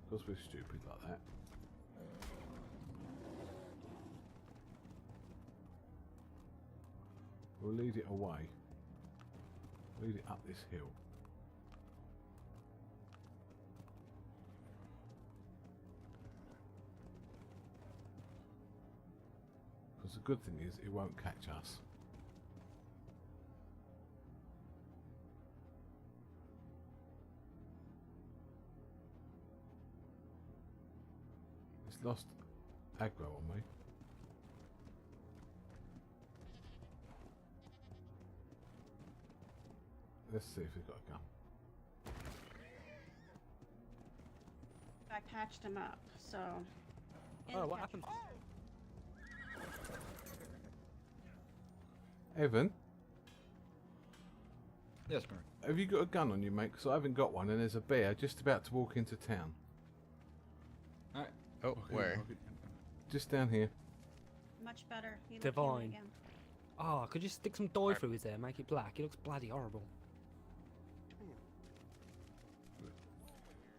S1: Because we're stupid like that. We'll lead it away. Lead it up this hill. Because the good thing is it won't catch us. It's lost aggro on me. Let's see if we've got a gun.
S8: I patched him up, so.
S5: Oh, what happened?
S1: Evan?
S9: Yes, Mirth.
S1: Have you got a gun on you, mate? Because I haven't got one, and there's a bear just about to walk into town.
S9: Alright.
S13: Oh, where?
S1: Just down here.
S8: much better. You look
S5: Divine.
S8: human again.
S5: Oh, could you stick some dye through his hair, make it black? It looks bloody horrible.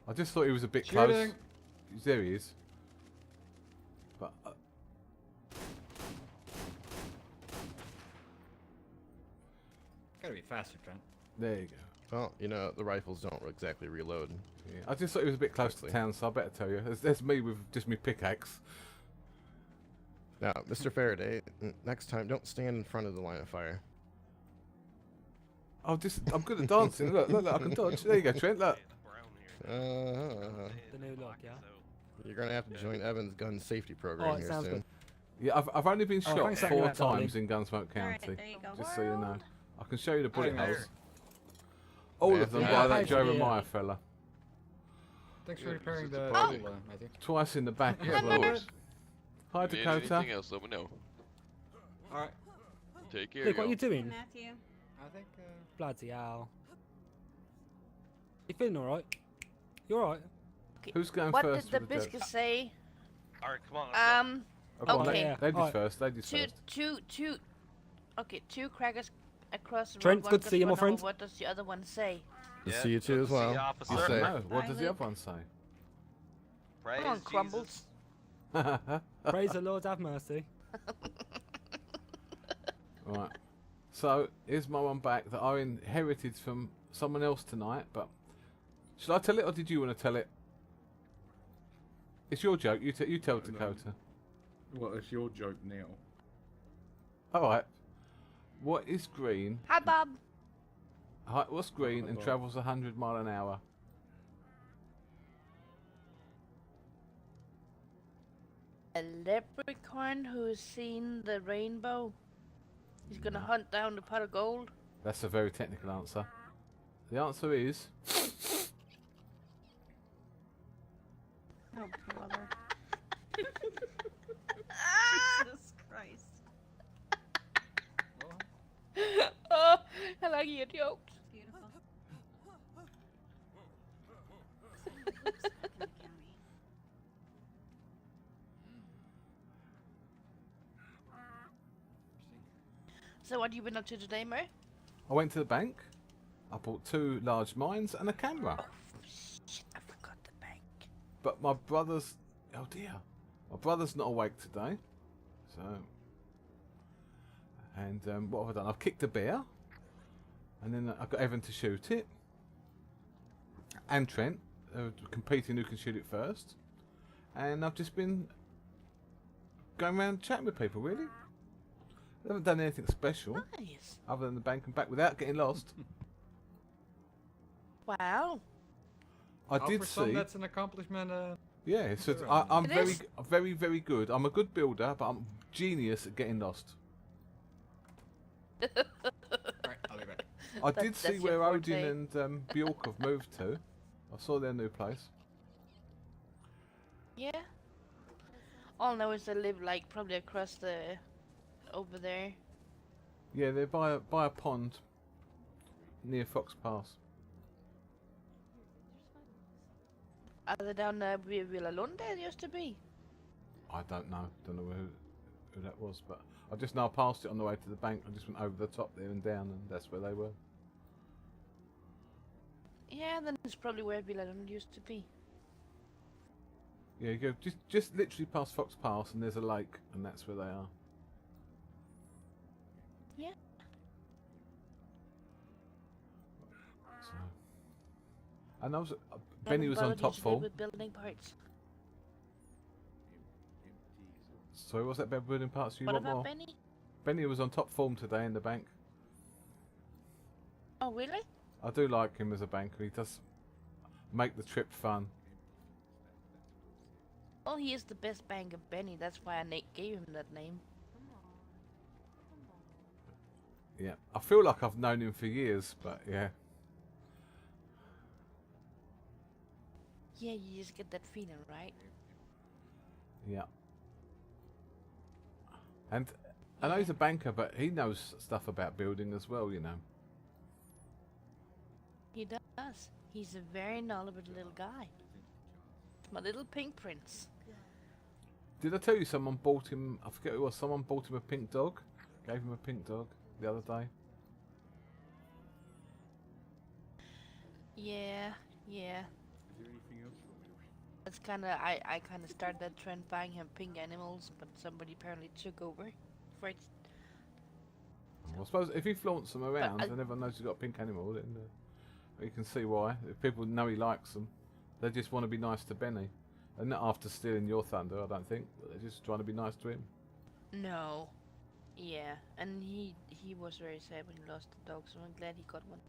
S1: I just thought he was a bit
S9: Shooting.
S1: close. There he is. But
S9: Gotta be faster, Trent.
S1: there you go.
S13: Well, you know, the rifles don't exactly reload.
S1: Yeah, I just thought he was a bit close to town, so I better tell you. There's me with just my pickaxe.
S13: Now, Mr. Faraday, next time, don't stand in front of the line of fire.
S1: I'm good at dancing. Look, I can dodge. There you go, Trent. Look.
S5: The new look, yeah.
S13: You're gonna have to join Evan's gun safety program
S5: Oh, it
S13: here
S5: sounds
S13: soon.
S5: good.
S1: Yeah, I've only been shot
S5: thanks for
S1: 4
S5: that, darling.
S1: times in Gunsmoke County.
S8: Alright, there you go.
S1: Just so you know. I can show you the bullet
S9: Nice.
S1: holes. All of them
S13: Yeah,
S1: by that
S5: thanks for the,
S1: Jeremiah fella.
S9: Thanks for repairing the
S10: Oh.
S9: tool, Matthew.
S1: Twice in the back
S10: Yeah,
S1: as well.
S10: course.
S1: Hi,
S10: If you need
S1: Dakota.
S10: anything else, let me know.
S9: Alright.
S10: Take care,
S5: Look, what are
S10: y'all.
S5: you doing?
S8: Matthew.
S9: I think,
S5: Bloody hell. You feeling alright? You alright?
S1: Who's going
S14: What
S1: first?
S14: did the
S1: with joke?
S14: biscuit say?
S15: Alright, come on.
S1: Oh, come on,
S14: okay.
S1: Ladies
S5: Alright.
S1: first. Ladies first.
S14: Two crackers across the
S5: Trent,
S14: road.
S5: good to see you, my friend.
S14: What does the other one say?
S13: We'll
S15: Yeah,
S13: see you
S15: good
S13: too
S15: to
S13: as
S15: see you,
S13: well.
S15: officer.
S13: You
S1: I
S13: say.
S1: don't know. What does the
S8: Bye,
S1: other one say?
S15: Praise
S14: Come on,
S15: Jesus.
S14: Crumbles.
S5: Praise the Lord, have mercy.
S1: Right. So here's my one back that I inherited from someone else tonight. But should I tell it or did you want to tell it? It's your joke. You tell Dakota.
S10: Well, it's your joke now.
S1: All right. What is green?
S14: Hi, Bob.
S1: What's green and travels 100 miles an hour?
S14: A leprechaun who's seen the rainbow. He's gonna hunt down the pot of gold.
S1: That's a very technical answer. The answer is
S8: Oh, brother. Jesus Christ.
S14: Oh, I like your jokes.
S8: Beautiful.
S14: So what have you been up to today, Mo?
S1: I went to the bank. I bought 2 large mines and a camera.
S14: Oh, shit, I forgot the bank.
S1: But my brother's... Oh dear. My brother's not awake today. So... And what have I done? I've kicked a bear. And then I got Evan to shoot it. And Trent. Competing who can shoot it first. And I've just been... going around chatting with people, really. I haven't done anything special.
S14: Nice.
S1: Other than the bank and back without getting lost.
S14: Wow.
S1: I
S9: Oh,
S1: did
S9: for some,
S1: see...
S9: that's an accomplishment.
S1: Yeah, so
S9: Sure.
S1: I'm
S14: It
S1: very,
S14: is.
S1: very, very good. I'm a good builder, but I'm genius at getting lost.
S9: Alright, I'll be back.
S1: I did see
S14: that's
S1: where
S14: your
S1: Odin
S14: forte.
S1: and Bjork have moved to. I saw their new place.
S14: Yeah. All I know is they live like probably across the over there.
S1: Yeah, they're by a pond near Fox Pass.
S14: Are they down there where Villa Lunde used to be?
S1: I don't know. Don't know who that was, but I just know I passed it on the way to the bank. I just went over the top there and down, and that's where they were.
S14: Yeah, then it's probably where Villa Lunde used to be.
S1: Yeah, you go just literally past Fox Pass, and there's a lake, and that's where they are.
S14: Yeah.
S1: So, and I was Benny was on
S14: Brother
S1: top
S14: used to live
S1: form.
S14: with building parts.
S1: Sorry, what's that about building parts? You
S14: What
S1: want
S14: about
S1: more?
S14: Benny?
S1: Benny was on top form today in the bank.
S14: Oh, really?
S1: I do like him as a banker. He does make the trip fun.
S14: Oh, he is the best banker, Benny. That's why Nate gave him that name.
S1: Yeah, I feel like I've known him for years, but yeah.
S14: Yeah, you just get that feeling, right?
S1: Yeah. And I know he's a banker, but he knows stuff about building as well, you know.
S14: He does. He's a very knowledgeable little guy. My little pink prince.
S1: Did I tell you someone bought him? I forget who it was. Someone bought him a pink dog. Gave him a pink dog the other day.
S14: Yeah, yeah.
S10: Is there anything else from you?
S14: That's kind of I kind of started that trend buying him pink animals, but somebody apparently took over for it.
S1: Well, I suppose if he flaunts them around
S14: I-
S1: and everyone knows he's got a pink animal, then you can see why. If people know he likes them, they just want to be nice to Benny. And not after stealing your thunder, I don't think. But they're just trying to be nice to him.
S14: No. Yeah, and he was very sad when he lost the dog, so I'm glad he got one.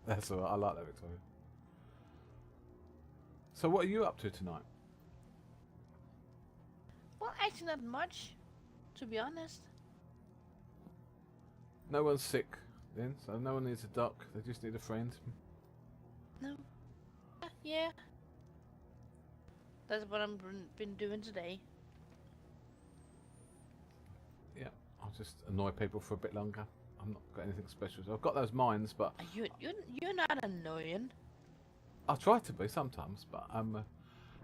S1: That's all right. I like that, Victoria. So what are you up to tonight?
S14: Well, actually not much, to be honest.
S1: No one's sick then, so no one needs a duck. They just need a friend.
S14: No. Yeah. That's what I've been doing today.
S1: Yeah, I'll just annoy people for a bit longer. I've not got anything special. So I've got those mines, but
S14: You're not annoying.
S1: I try to be sometimes. But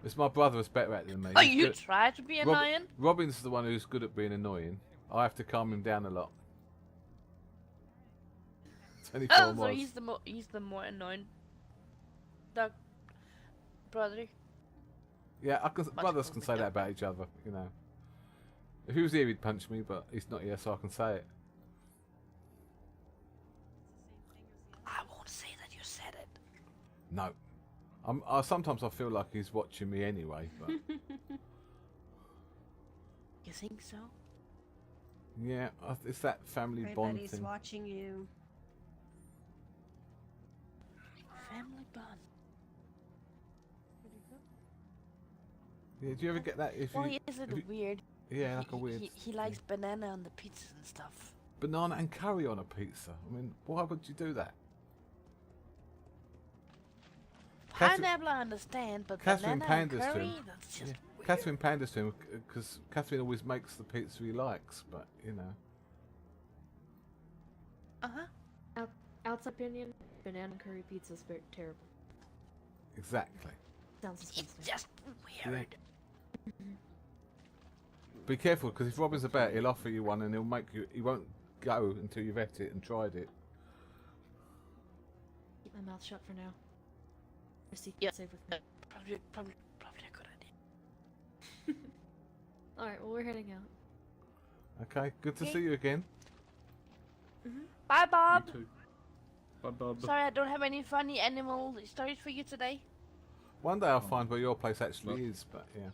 S1: it's my brother who's better at it than me.
S14: Oh,
S1: He's
S14: you
S1: good-
S14: try to be annoying?
S1: Robin's the one who's good at being annoying. I have to calm him down a lot. 24
S14: Oh, so
S1: was.
S14: he's the more annoying dog brother.
S1: Yeah, brothers
S14: more
S1: can say that about each other, you know. If he was here, he'd punch me, but he's not here, so I can say it.
S14: I won't say that you said it.
S1: No. Sometimes I feel like he's watching me anyway, but
S14: You think so?
S1: yeah, it's that family bond
S8: Everybody's
S1: thing.
S8: watching you.
S14: Family bond.
S1: Yeah, do you ever get that? If
S14: Well,
S1: you,
S14: he is a
S1: if
S14: little
S1: you-
S14: weird.
S1: Yeah, like a weird.
S14: He likes banana on the pizzas and stuff.
S1: Banana and curry on a pizza. I mean, why would you do that?
S14: Pineapple I understand, but
S1: Catherine
S14: banana and
S1: panders to
S14: curry?
S1: him.
S14: That's just
S1: Yeah. Catherine panders to him because Catherine always makes the pizza he likes, but you know.
S12: Outside opinion, banana curry pizza's very terrible.
S1: Exactly.
S12: Sounds
S14: It's
S12: disgusting.
S14: just weird.
S1: Be careful, because if Robin's about, he'll offer you one and he'll make you. He won't go until you've ate it and tried it.
S12: Keep my mouth shut for now. Receipt
S14: Yeah.
S12: save with me.
S14: Probably a good idea.
S12: Alright, well, we're heading out.
S1: Okay, good to
S14: Okay.
S1: see you again.
S14: Bye, Bob.
S10: You too. Bye, Bob.
S14: Sorry, I don't have any funny animal stories for you today.
S1: One day I'll find where your place actually is, but yeah.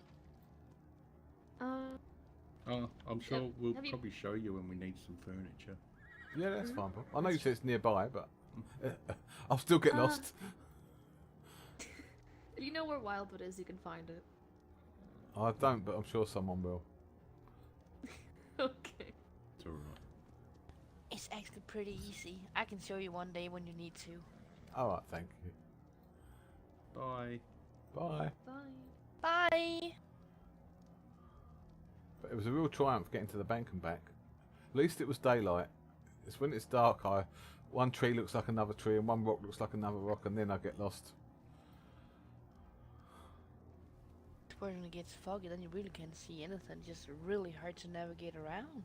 S10: I'm sure we'll
S12: have you-
S10: probably show you when we need some furniture.
S1: Yeah, that's fine. Bob. I know you said it's nearby, but I'll still get lost.
S12: If you know where Wildwood is, you can find it.
S1: I don't, but I'm sure someone will.
S12: Okay.
S10: It's alright.
S14: It's actually pretty easy. I can show you one day when you need to.
S1: Alright, thank you.
S10: Bye.
S1: Bye.
S12: Bye.
S14: Bye.
S1: But it was a real triumph getting to the bank and back. At least it was daylight. It's when it's dark, one tree looks like another tree and one rock looks like another rock, and then I get lost.
S14: When it gets foggy, then you really can't see anything. It's just really hard to navigate around.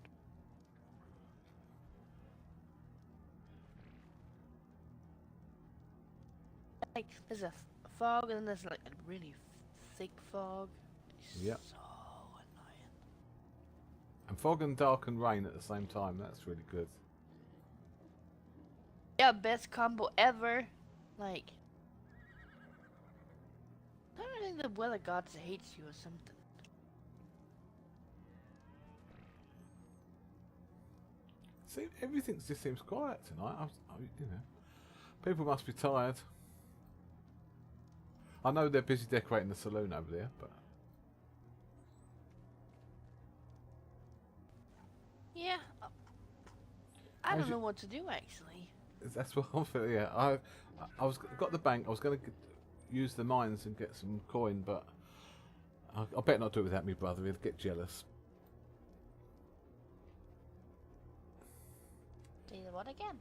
S14: Like, there's a fog, and then there's like a really thick fog. It's
S1: Yep.
S14: so annoying.
S1: And fog and dark and rain at the same time, that's really good.
S14: Yeah, best combo ever. Like, I don't think the weather gods hates you or something.
S1: See, everything just seems quiet tonight. You know, people must be tired. I know they're busy decorating the saloon over there, but
S14: Yeah, I
S1: How's
S14: don't
S1: your-
S14: know what to do actually.
S1: that's what I'm feeling. Yeah, I got the bank. I was going to use the mines and get some coin, but I better not do it without me brother. He'll get jealous.
S14: Say the what again?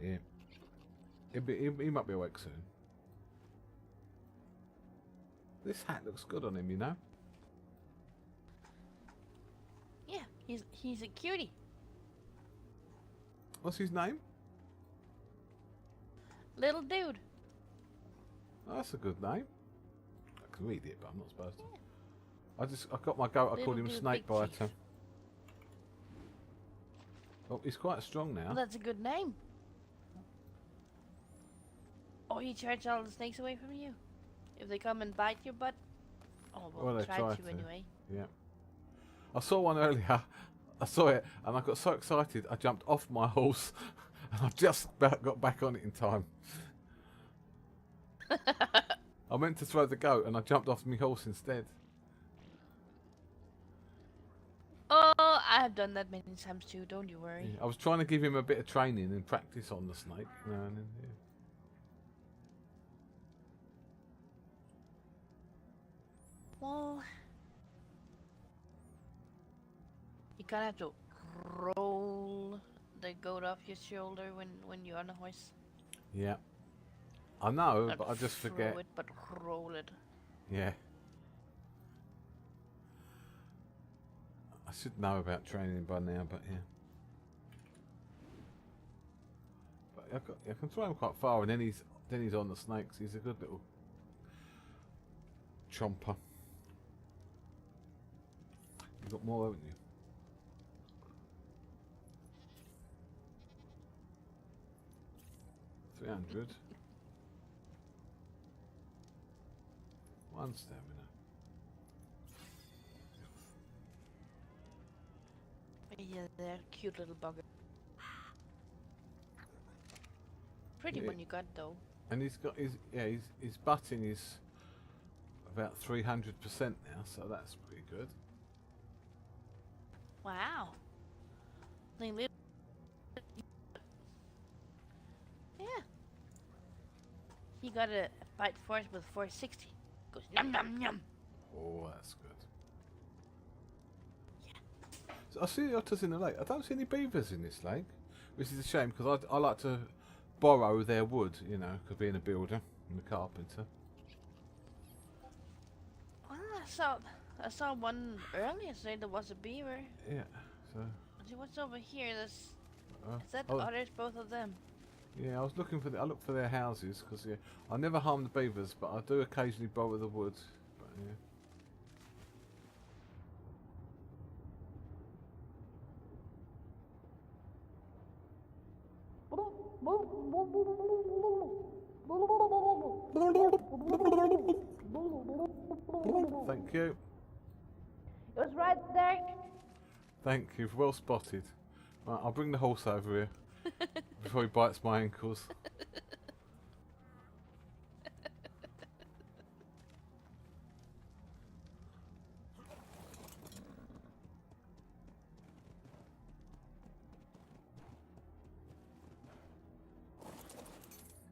S1: Yeah, he might be awake soon. This hat looks good on him, you know.
S14: Yeah, he's a cutie.
S1: What's his name?
S14: Little dude.
S1: Oh, that's a good name. I can read it, but I'm not supposed to. I got my goat. I called him
S14: Little dude,
S1: Snakebiter.
S14: big
S1: Oh, he's quite strong now.
S14: Well, that's a good name. Oh, he charged all the snakes away from you. If they come and bite your butt. Oh, well,
S1: They
S14: try to anyway.
S1: Yeah. I saw one earlier. I saw it and I got so excited I jumped off my horse and I just about got back on it in time. I meant to throw the goat and I jumped off my horse instead.
S14: Oh, I have done that many times too, don't you worry.
S1: Yeah, I was trying to give him a bit of training and practice on the snake. You know, and then, yeah.
S14: Well, you kind of have to roll the goat off your shoulder when you're on a horse.
S1: Yeah. I know,
S14: Not
S1: but I just forget.
S14: throw it, but roll it.
S1: Yeah. I should know about training by now, but yeah. But I can throw him quite far, and then he's on the snakes. He's a good little chomper. You've got more, haven't you? $300. 1 stamina.
S14: Yeah, they're cute little bugger. Pretty
S1: Yeah.
S14: one you got though.
S1: And he's got his butting is about 300% now, so that's pretty good.
S14: Wow. They live. Yeah. He got a bite force with 460. Goes yum yum yum.
S1: Oh, that's good. So I see the otters in the lake. I don't see any beavers in this lake, which is a shame because I like to borrow their wood, you know, could being a builder and a carpenter.
S14: Well, I saw one earlier say there was a beaver.
S1: Yeah, so.
S14: See what's over here? Is that
S1: oh,
S14: otters, both of them?
S1: Yeah, I was looking for I look for their houses because yeah, I never harm the beavers, but I do occasionally borrow the wood. But yeah. Thank you.
S14: It was right there.
S1: Thank you. Well spotted. Right, I'll bring the horse over here before he bites my ankles.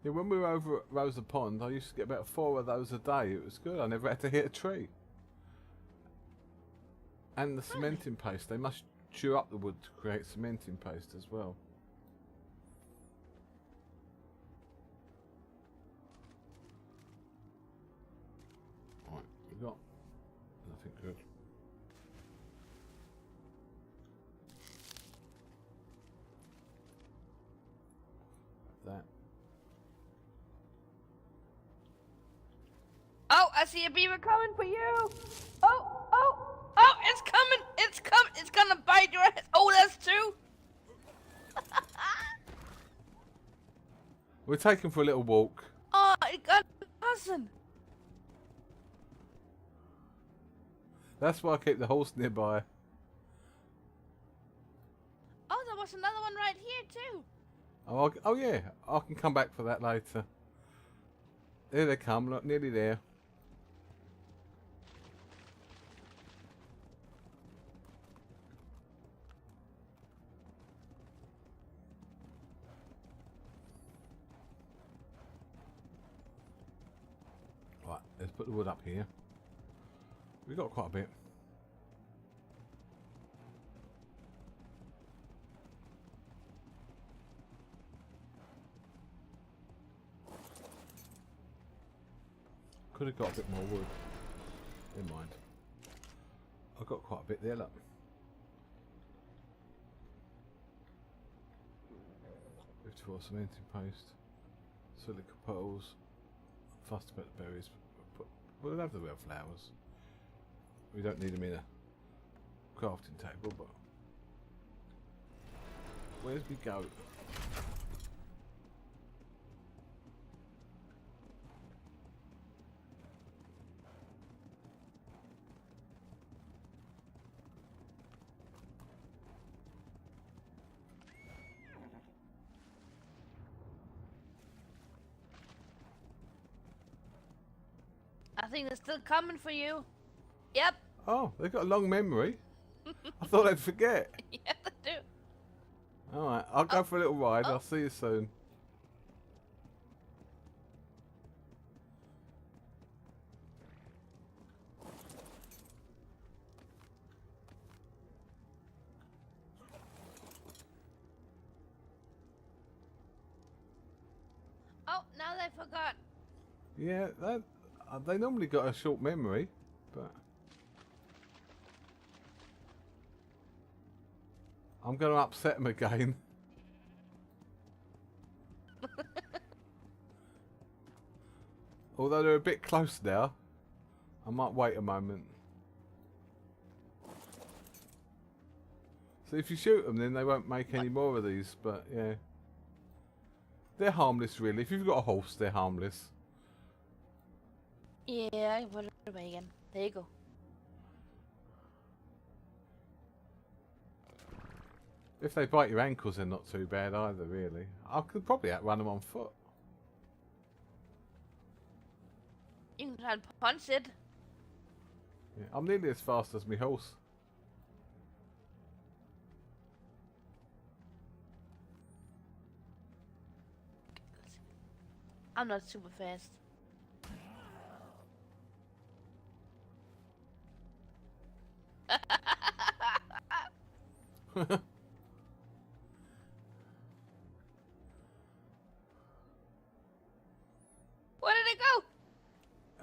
S1: Yeah, when we were over at Rosa Pond, I used to get about 4 of those a day. It was good. I never had to hit a tree. And the cementing paste. They must chew up the wood to create cementing paste as well. Right, we got nothing good. That.
S14: Oh, I see a beaver coming for you. Oh, it's coming. It's coming. It's gonna bite your ass. Oh, that's 2.
S1: We're taking for a little walk.
S14: Oh, it got a cousin.
S1: That's why I keep the horse nearby.
S14: Oh, there was another one right here too.
S1: Oh yeah, I can come back for that later. There they come, look, nearly there. Right, let's put the wood up here. We've got quite a bit. Could have got a bit more wood. Never mind. I've got quite a bit there, look. For cementing paste, silica petals, fussed about the berries, but we'll have the real flowers. We don't need them in a crafting table, but where's we go?
S14: I think they're still coming for you. Yep.
S1: Oh, they've got a long memory. I thought they'd forget.
S14: Yeah, they do.
S1: Alright, I'll go for a little ride. I'll see you soon.
S14: Oh, now they forgot.
S1: Yeah, they normally got a short memory, but I'm going to upset them again. Although they're a bit close now, I might wait a moment. So if you shoot them, then they won't make any more of these, but yeah. They're harmless, really. If you've got a horse, they're harmless.
S14: Yeah, I put it away again. There you go.
S1: If they bite your ankles, they're not too bad either, really. I could probably outrun them on foot.
S14: You can try and punch it.
S1: Yeah, I'm nearly as fast as my horse.
S14: I'm not super fast. Where did it go?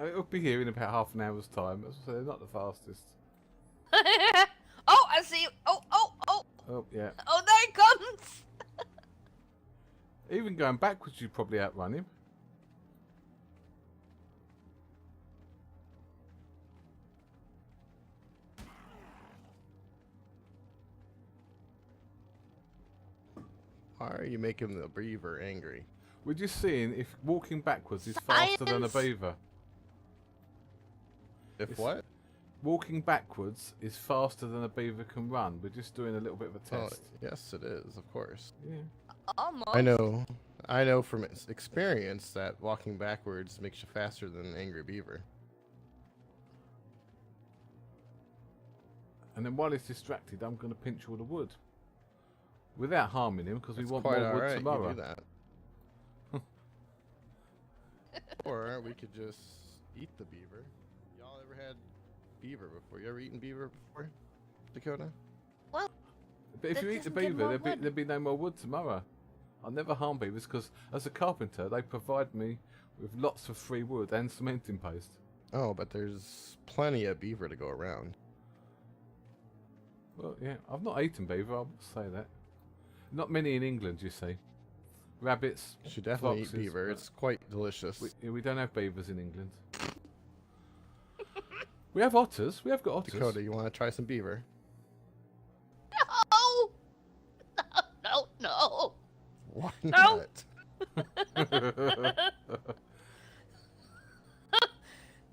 S1: It'll be here in about half an hour's time. As I say, they're not the fastest.
S14: Oh, I see. Oh.
S1: Oh, yeah.
S14: Oh, there it comes.
S1: Even going backwards, you'd probably outrun him.
S13: Why are you making the beaver angry?
S1: We're just seeing if walking backwards is faster than a beaver.
S13: If what?
S1: Walking backwards is faster than a beaver can run. We're just doing a little bit of a test.
S13: Oh, yes, it is, of course.
S1: Yeah.
S14: Almost.
S13: I know from experience that walking backwards makes you faster than an angry beaver.
S1: And then while he's distracted, I'm going to pinch all the wood. Without harming him, because we want
S13: quite
S1: more wood
S13: alright,
S1: tomorrow.
S13: you do that. Or we could just eat the beaver. Y'all ever had beaver before? You ever eaten beaver before, Dakota?
S14: Well,
S1: but if you eat the beaver, there'd be no more wood tomorrow. I never harm beavers because, as a carpenter, they provide me with lots of free wood and cementing paste.
S13: Oh, but there's plenty of beaver to go around.
S1: Well, yeah, I've not eaten beaver, I'll say that. Not many in England, you see. Rabbits,
S13: You should definitely
S1: foxes,
S13: eat beaver. It's quite delicious.
S1: We don't have beavers in England. We have otters. We have got otters.
S13: Dakota, you want to try some beaver?
S14: No! No!
S13: Why
S14: No!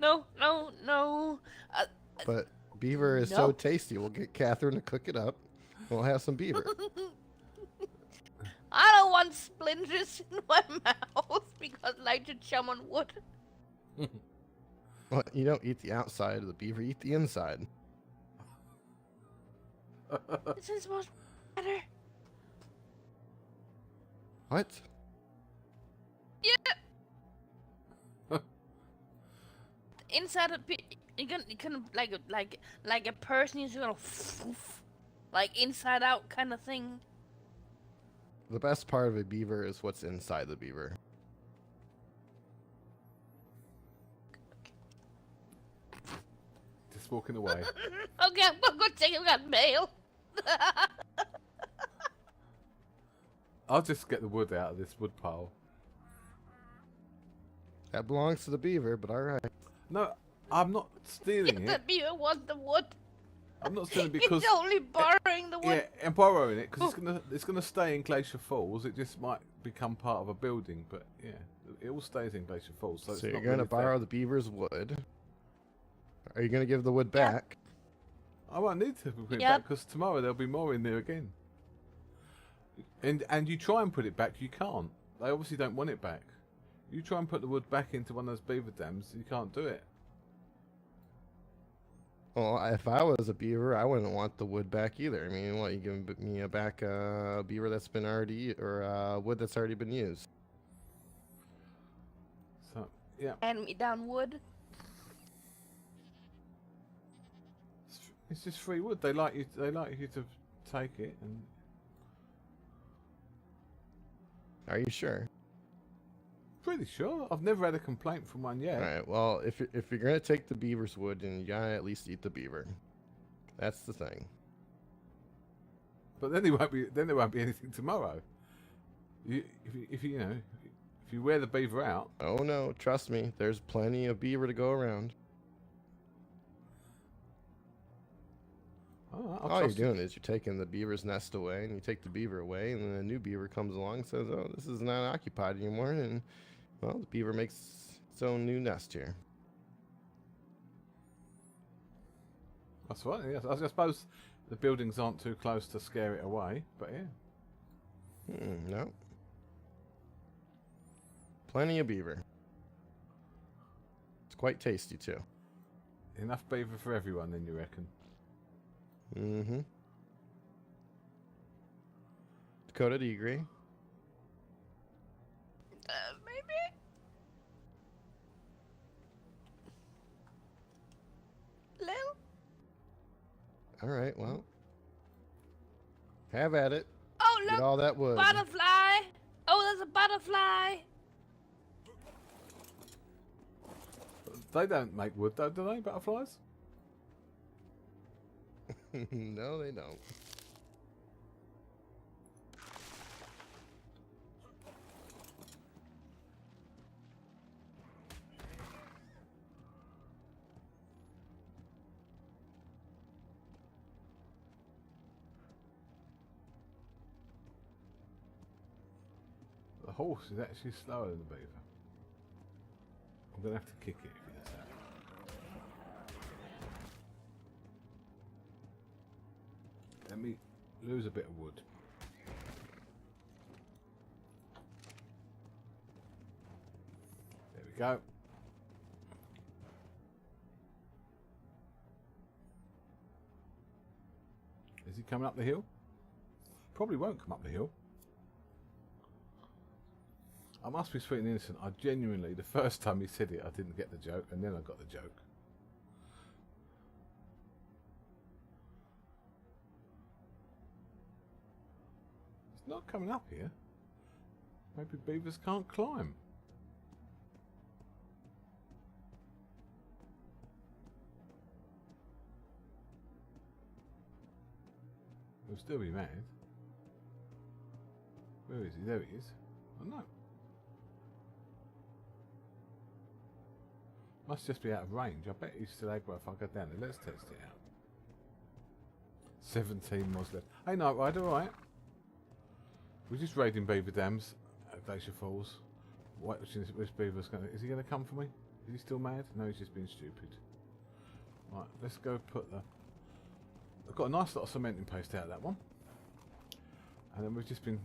S13: not?
S14: No.
S13: But beaver is so tasty. We'll get Catherine to cook it up. We'll have some beaver.
S14: I don't want splinters in my mouth because I like to chum on wood.
S13: Well, you don't eat the outside of the beaver, you eat the inside.
S14: This is much better.
S13: What?
S14: Yeah. The inside of you can like a person is gonna like inside out kind of thing.
S13: The best part of a beaver is what's inside the beaver.
S1: just walking away.
S14: Okay, I'm gonna take him that mail.
S1: I'll just get the wood out of this wood pile.
S13: That belongs to the beaver, but alright.
S1: No, I'm not stealing
S14: The
S1: it.
S14: beaver wants the wood.
S1: I'm not stealing because
S14: He's only borrowing the wood.
S1: yeah, I'm borrowing it because it's gonna stay in Glacier Falls. It just might become part of a building, but yeah, it all stays in Glacier Falls. So,
S13: So
S1: it's
S13: you're
S1: not
S13: gonna
S1: really
S13: borrow the beaver's wood. Are you gonna give the wood back?
S1: I won't need to put it
S14: Yep.
S1: back because tomorrow there'll be more in there again. And you try and put it back, you can't. They obviously don't want it back. You try and put the wood back into one of those beaver dams, you can't do it.
S13: Well, if I was a beaver, I wouldn't want the wood back either. I mean, what, you giving me back a beaver that's been already, or wood that's already been used?
S1: So, yeah.
S14: Hand me down wood.
S1: It's just free wood. They like you to take it. And
S13: Are you sure?
S1: pretty sure. I've never had a complaint from one yet.
S13: All right. Well, if you're gonna take the beaver's wood, then you gotta at least eat the beaver. That's the thing.
S1: But then there won't be anything tomorrow. If you wear the beaver out.
S13: Oh no, trust me. There's plenty of beaver to go around. All you're doing is you're taking the beaver's nest away, and you take the beaver away, and then a new beaver comes along and says, "Oh, this is not occupied anymore," and well, the beaver makes its own new nest here.
S1: That's right. Yes, I suppose the buildings aren't too close to scare it away, but yeah.
S13: No. Plenty of beaver. It's quite tasty too.
S1: Enough beaver for everyone, then you reckon?
S13: Mm-hmm. Dakota, do you agree?
S14: Maybe. Lil?
S13: All right, well. Have at it.
S14: Oh, look!
S13: Get all that wood.
S14: Butterfly! Oh, there's a butterfly!
S1: They don't make wood, though, do they, butterflies?
S13: No, they don't.
S1: The horse is actually slower than the beaver. I'm going to have to kick it if he does that. Let me lose a bit of wood. There we go. Is he coming up the hill? Probably won't come up the hill. I must be sweet and innocent. I genuinely, the first time he said it, I didn't get the joke, and then I got the joke. It's not coming up here. Maybe beavers can't climb. He'll still be mad. Where is he? There he is. Oh no. Must just be out of range. I bet he's still aggro if I go down there. Let's test it out. 17 mods left. Hey, Night Rider, alright. We're just raiding beaver dams at Glacier Falls. Which beaver's going to... Is he going to come for me? Is he still mad? No, he's just being stupid. Right, let's go put the... I've got a nice lot of cementing paste out of that one. And then we've just been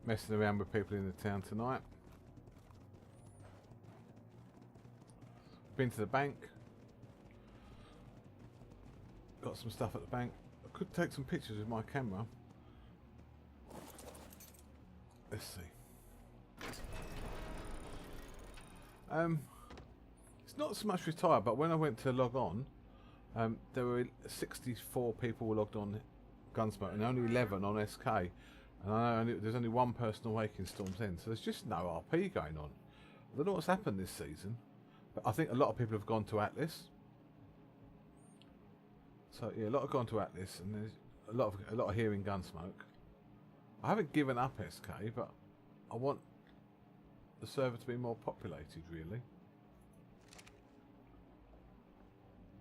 S1: messing around with people in the town tonight. Been to the bank. Got some stuff at the bank. I could take some pictures with my camera. Let's see. It's not so much retired, but when I went to log on, there were 64 people were logged on Gunsmoke and only 11 on SK. And I know there's only one person awake in Storm's End, so there's just no RP going on. I don't know what's happened this season, but I think a lot of people have gone to Atlas. So yeah, a lot have gone to Atlas, and there's a lot of here in Gunsmoke. I haven't given up SK, but I want the server to be more populated, really.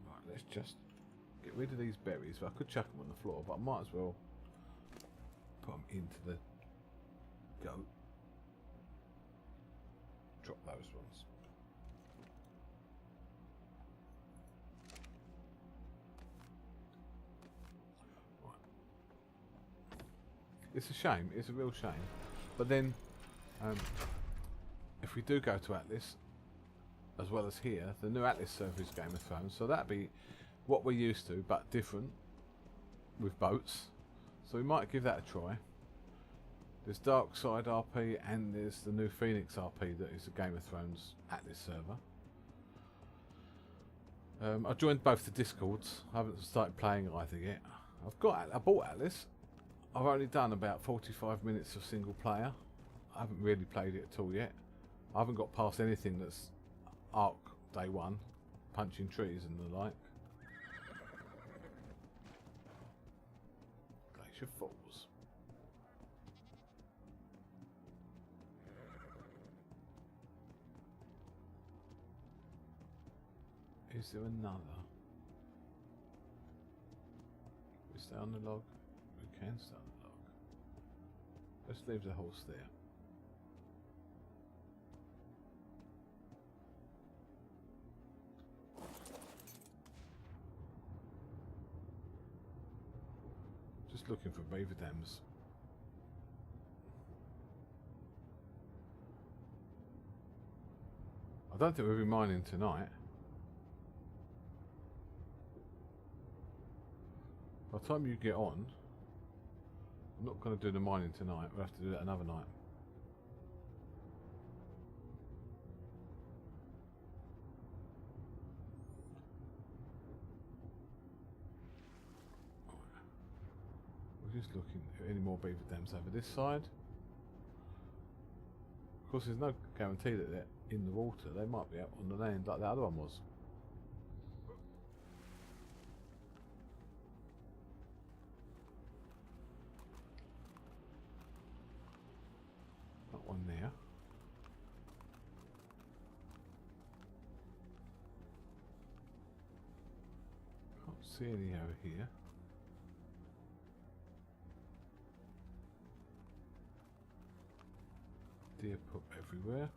S1: Right, let's just get rid of these berries. I could chuck them on the floor, but I might as well put them into the goat. Drop those ones. Right. It's a shame. It's a real shame. But then, if we do go to Atlas, as well as here, the new Atlas server is Game of Thrones, so that'd be what we're used to, but different, with boats. So we might give that a try. There's Dark Side RP and there's the new Phoenix RP that is a Game of Thrones Atlas server. I joined both the Discords. I haven't started playing either yet. I bought Atlas. I've only done about 45 minutes of single player. I haven't really played it at all yet. I haven't got past anything that's Arc Day 1, punching trees and the like. Glacier Falls. Is there another? We stay on the log? We can stay on the log. Let's leave the horse there. Just looking for beaver dams. I don't think we'll be mining tonight. By the time you get on, I'm not going to do the mining tonight. We'll have to do that another night. We're just looking at any more beaver dams over this side. Of course, there's no guarantee that they're in the water. They might be out on the land like the other one was. One there. Can't see any over here. Deer poop everywhere.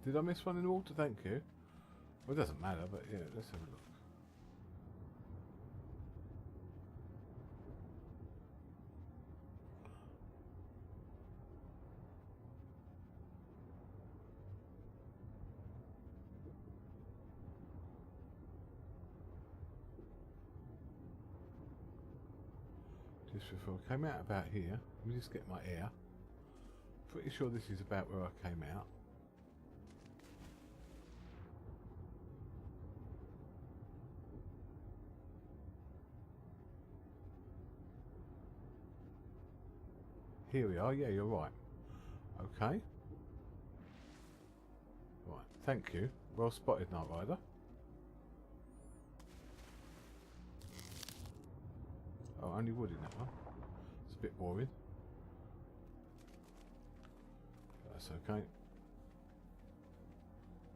S1: Did I miss one in the water? Thank you. Well, it doesn't matter, but yeah, let's have a look. Just before I came out about here, let me just get my air. Pretty sure this is about where I came out. Here we are, yeah, you're right. Okay. Right, thank you. Well spotted, Night Rider. Oh, only wood in that one. It's a bit boring. That's okay.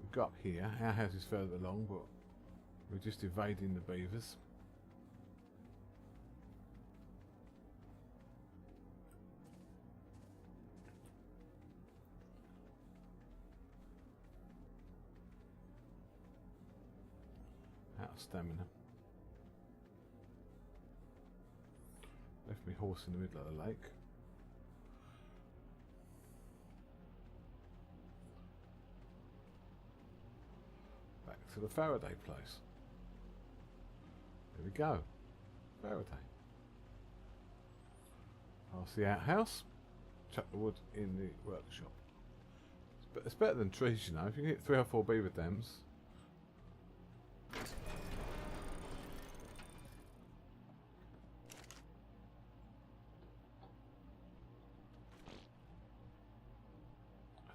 S1: We've got up here. Our house is further along, but we're just evading the beavers. Out of stamina. Left me horse in the middle of the lake. Back to the Faraday place. There we go. Faraday. Past the outhouse. Chuck the wood in the workshop. It's better than trees, you know. If you can get 3 or 4 beaver dams.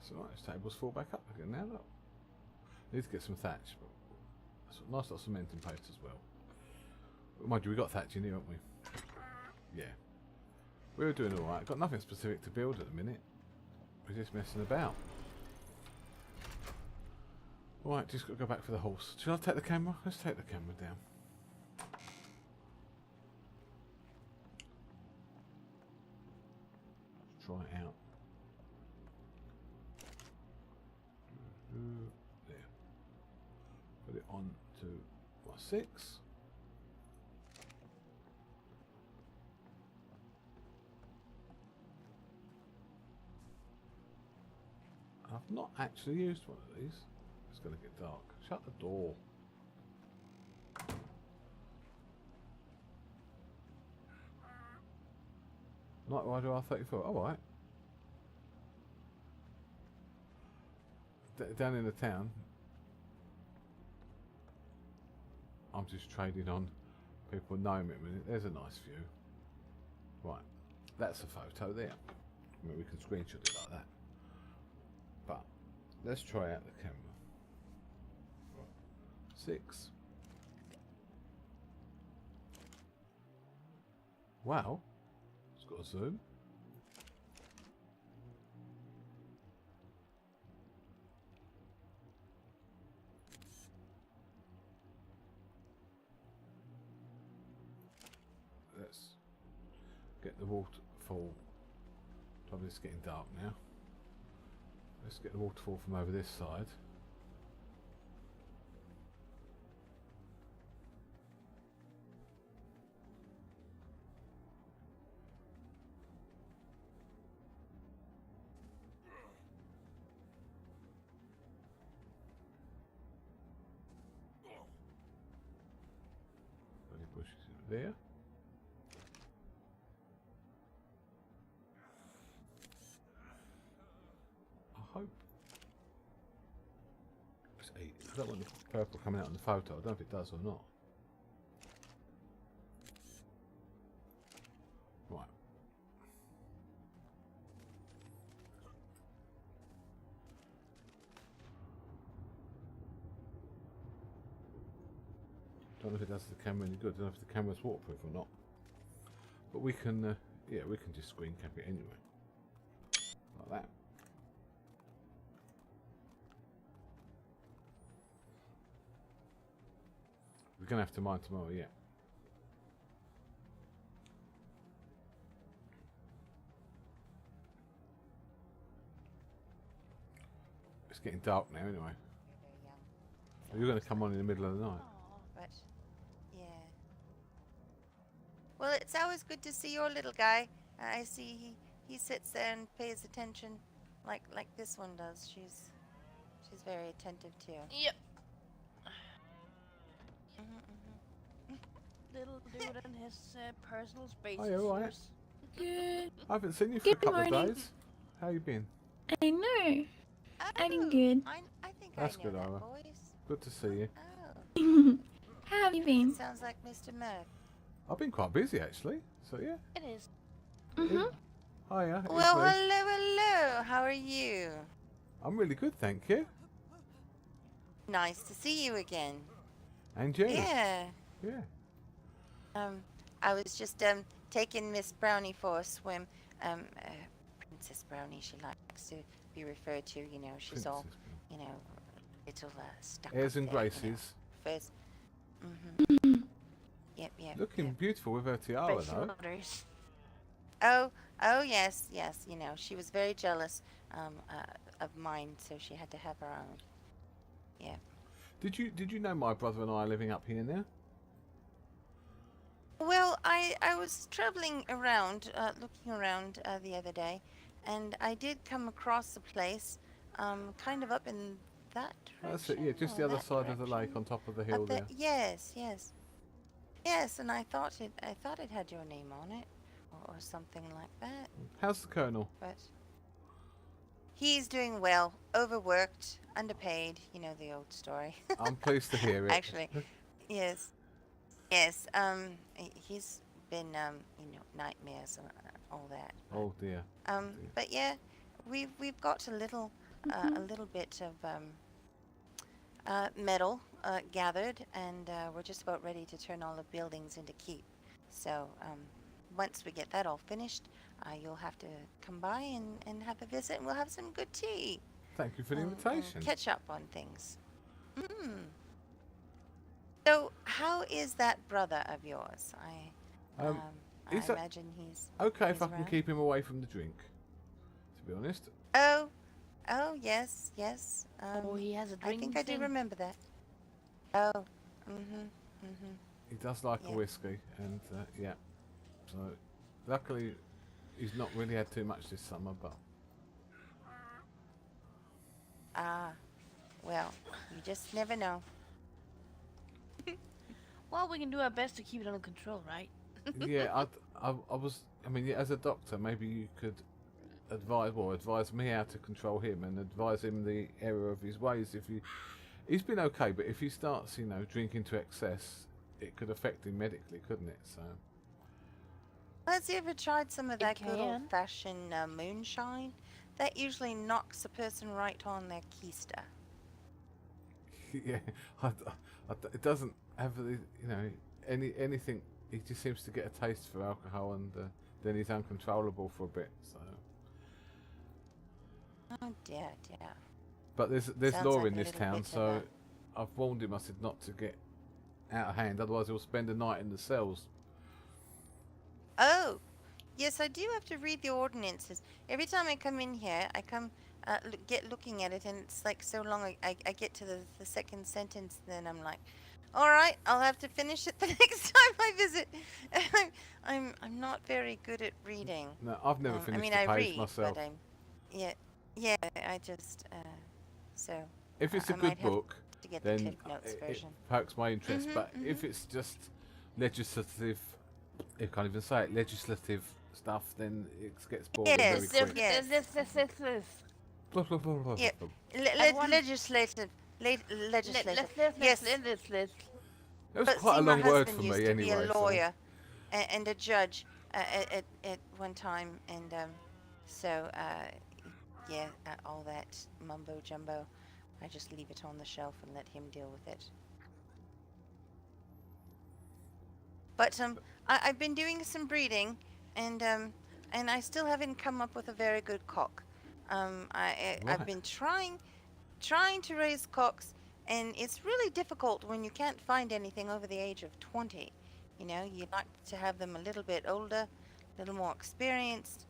S1: That's alright, this table's fall back up again now, look. Need to get some thatch, but that's a nice lot of cementing paste as well. But mind you, we got thatch in here, haven't we? Yeah. We were doing alright. Got nothing specific to build at the minute. We're just messing about. Alright, just got to go back for the horse. Shall I take the camera? Let's take the camera down. Let's try it out. There. Put it on to what, 6. I've not actually used one of these. It's going to get dark. Shut the door. Night Rider R34. Alright. Down in the town, I'm just trading on people knowing me a minute. There's a nice view. Right. That's a photo there. I mean, we can screenshot it like that. But let's try out the camera. Right. 6. Wow. It's got a zoom. Let's get the waterfall. Probably it's getting dark now. Let's get the waterfall from over this side. Bloody bushes there. I hope. I don't want the purple coming out in the photo. I don't know if it does or not. Right. Don't know if it does the camera any good. Don't know if the camera's waterproof or not. But we can, yeah, we can just screen cap it anyway. Like that. We're going to have to mine tomorrow, yeah. It's getting dark now anyway. You're going to come on in the middle of the night.
S16: But, yeah. Well, it's always good to see your little guy. I see he sits there and pays attention like this one does. She's very attentive too.
S14: Yep. Little dude in his personal space.
S1: Oh, you alright?
S17: Good.
S1: I haven't seen you for a
S17: Good
S1: couple
S17: morning.
S1: of days. How you been?
S17: I know. I'm good.
S16: I think
S1: That's
S16: I know
S1: good,
S16: that
S1: Ara.
S16: voice.
S1: Good to see you.
S16: Oh.
S17: How have you been?
S16: Sounds like Mr. Mirth.
S1: I've been quite busy actually, so yeah.
S14: It is.
S17: Mhm.
S1: Hiya. it's
S16: Well,
S1: me.
S16: hello. How are you?
S1: I'm really good, thank you.
S16: Nice to see you again.
S1: And you?
S16: Yeah.
S1: Yeah.
S16: I was just taking Miss Brownie for a swim. Princess Brownie, she likes to be referred to. You know, she's all, you know, little stuck.
S1: Airs
S16: up
S1: and
S16: there, you know.
S1: graces.
S16: First. Yep.
S1: Looking beautiful with her tiara though.
S16: Shoulders. Oh yes. You know, she was very jealous of mine, so she had to have her own. Yeah.
S1: Did you know my brother and I are living up here now?
S16: Well, I was traveling around, looking around the other day, and I did come across a place, kind of up in that direction.
S1: That's it, yeah, just the
S16: or
S1: other
S16: that
S1: side of the lake on top of the hill
S16: Up
S1: there.
S16: Yes, and I thought it had your name on it, or something like that.
S1: How's the Colonel?
S16: But he's doing well, overworked, underpaid. You know the old story.
S1: I'm pleased to hear it.
S16: Actually, yes. He's been, you know, nightmares and all that.
S1: Oh dear.
S16: But yeah, we've got a little a little bit of metal gathered, and we're just about ready to turn all the buildings into keep. So once we get that all finished, you'll have to come by and have a visit, and we'll have some good tea.
S1: Thank you for the invitation.
S16: Catch up on things. So, how is that brother of yours? I imagine he's
S1: okay if
S16: he's
S1: I can
S16: around.
S1: keep him away from the drink. To be honest.
S16: Oh, yes.
S14: Oh, he has a
S16: I
S14: drink
S16: think I do
S14: thing.
S16: remember that. Oh,
S1: He does like a
S16: Yeah.
S1: whiskey, and yeah. So, luckily, he's not really had too much this summer, but.
S16: Well, you just never know.
S14: Well, we can do our best to keep it under control, right?
S1: Yeah, I mean, yeah, as a doctor, maybe you could advise me how to control him and advise him the error of his ways. He's been okay, but if he starts, drinking to excess, it could affect him medically, couldn't it? So.
S16: Has he ever tried some of that good
S14: can.
S16: old-fashioned moonshine? That usually knocks a person right on their keister.
S1: Yeah, it doesn't have the, anything. He just seems to get a taste for alcohol, and then he's uncontrollable for a bit. So.
S16: Oh dear.
S1: But there's
S16: Sounds
S1: law
S16: like
S1: in
S16: a
S1: this
S16: little
S1: town,
S16: bit of
S1: so I've warned him. I said not to get out of hand, otherwise he'll spend the night in the cells.
S16: Oh, yes, I do have to read the ordinances. Every time I come in here, I come get looking at it, and it's like so long. I get to the second sentence, then I'm like, all right, I'll have to finish it the next time I visit. I'm not very good at reading.
S1: No, I've never finished
S16: I mean,
S1: the
S16: I
S1: page
S16: read,
S1: myself.
S16: but I just so.
S1: If it's a
S16: I might
S1: good
S16: have
S1: book,
S16: to get the
S1: then
S16: Cliff Notes
S1: it
S16: version.
S1: perks my interest.
S16: Mhm,
S1: But if it's just legislative, I can't even say it, legislative stuff, then it gets boring very quick.
S16: Yes.
S1: Blah, blah, blah, blah,
S16: Yeah.
S1: blah.
S16: Legislative. Legislative. Yes.
S1: That was
S16: But
S1: quite a
S16: see, my
S1: long word
S16: husband
S1: for
S16: used
S1: me
S16: to
S1: anyway.
S16: be a
S1: so-
S16: lawyer and a judge at one time, and all that mumbo jumbo, I just leave it on the shelf and let him deal with it. But I've been doing some breeding, and I still haven't come up with a very good cock. I've been trying to raise cocks, and it's really difficult when you can't find anything over the age of 20. You like to have them a little bit older, a little more experienced.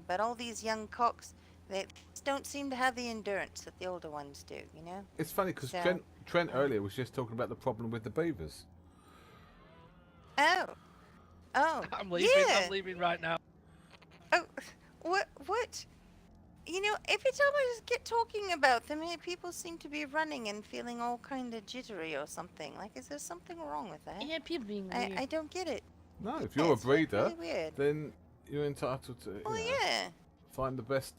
S16: But all these young cocks, they don't seem to have the endurance that the older ones do.
S1: It's funny because
S16: So,
S1: Trent earlier was just talking about the problem with the beavers.
S16: Oh.
S18: I'm leaving.
S16: Yeah.
S18: I'm leaving right now.
S16: Oh, what? Every time I just get talking about them, people seem to be running and feeling all kind of jittery or something. Like, is there something wrong with that?
S14: Yeah, people being weird.
S16: I don't get it.
S1: No, if you're a
S16: it's really
S1: breeder,
S16: weird.
S1: then you're entitled to find the best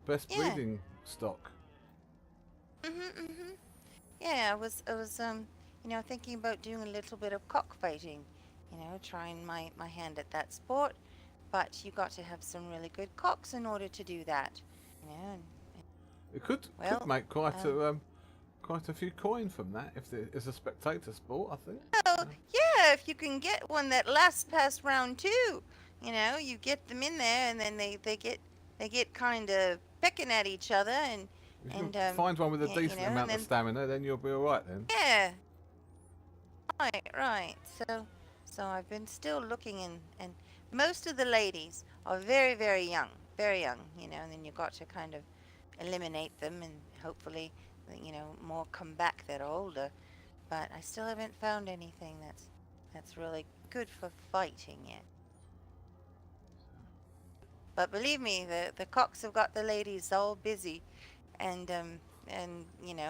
S16: Yeah.
S1: breeding stock.
S16: Yeah, I was thinking about doing a little bit of cockfighting. Trying my hand at that sport. But you got to have some really good cocks in order to do that.
S1: It could make quite a few coin from that if it's a spectator sport, I think.
S16: Well, yeah, if you can get one that lasts past round 2, you get them in there, and then they get kind of pecking at each other, and
S1: If you can find one with a decent amount of stamina, then you'll be all right then.
S16: yeah. Right. So I've been still looking, and most of the ladies are very, very young, and then you've got to kind of eliminate them, and hopefully, more come back that are older. But I still haven't found anything that's really good for fighting yet. But believe me, the cocks have got the ladies all busy, and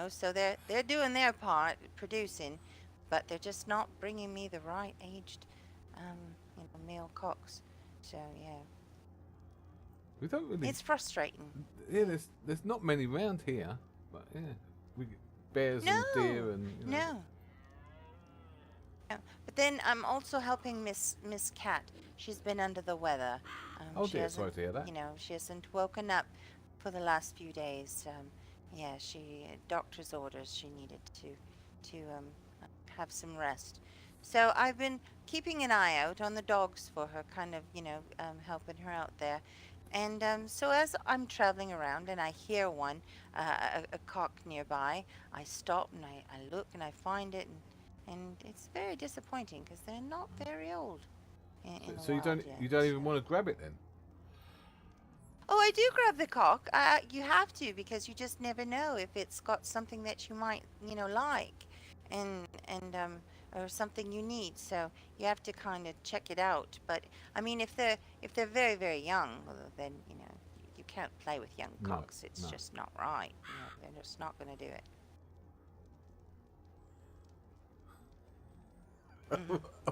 S16: so they're doing their part, producing, but they're just not bringing me the right aged, male cocks. So yeah.
S1: We don't really.
S16: It's frustrating.
S1: Yeah, there's not many round here, but yeah, we get bears and deer and.
S16: No. But then I'm also helping Miss Cat. She's been under the weather.
S1: Oh
S16: she
S1: dear,
S16: hasn't,
S1: sorry to hear that.
S16: She hasn't woken up for the last few days. Yeah, she doctor's orders. She needed to have some rest. So I've been keeping an eye out on the dogs for her, kind of, helping her out there. And so as I'm traveling around and I hear one, a cock nearby, I stop and I look and I find it, and it's very disappointing because they're not very old. In the
S1: So
S16: wild yet.
S1: you don't even want to grab it then?
S16: Oh, I do grab the cock. You have to, because you just never know if it's got something that you might, like, and or something you need. So you have to kind of check it out. But I mean, if they're very, very young, well, then you can't play with young cocks. It's just not right. They're just not going to do it.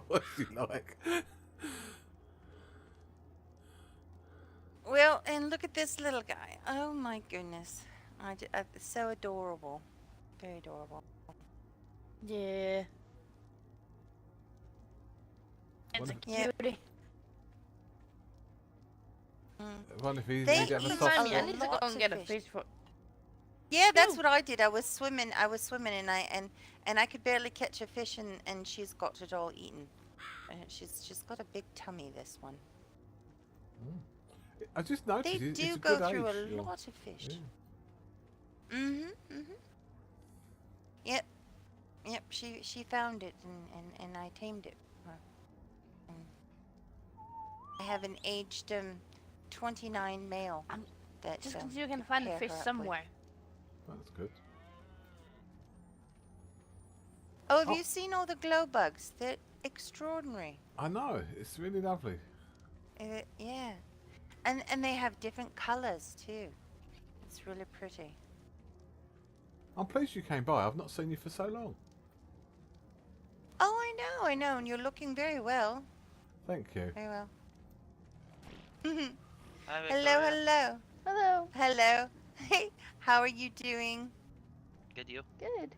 S1: What's he like?
S16: Well, and look at this little guy. Oh my goodness, so adorable, very adorable.
S14: Yeah. It's a
S16: Yep.
S14: cutie.
S1: I wonder if he's
S16: They
S1: need to have a
S16: eat
S1: soft
S14: I need to
S1: spot.
S14: go
S16: lots
S14: and
S16: of
S14: get a
S16: fish.
S14: fish for.
S16: Yeah, that's what I did. I was swimming and I could barely catch a fish, and she's got it all eaten. She's got a big tummy, this one.
S1: I just noticed
S16: They
S1: it's
S16: do
S1: a
S16: go
S1: good
S16: through
S1: age,
S16: a lot of fish.
S1: Yeah.
S16: Yep. She found it, and I tamed it. I have an aged 29 male. That
S14: Just because you can find the
S16: pair
S14: fish
S16: her up with.
S14: somewhere.
S1: That's good.
S16: Oh, have you seen all the glow bugs? They're extraordinary.
S1: I know, it's really lovely.
S16: Yeah, and they have different colors too. It's really pretty.
S1: I'm pleased you came by. I've not seen you for so long.
S16: Oh, I know, and you're looking very well.
S1: Thank you.
S16: Very well.
S15: Hi,
S16: Hello,
S15: Victoria.
S16: hello. Hey, how are you doing?
S15: Good, you?
S14: Good.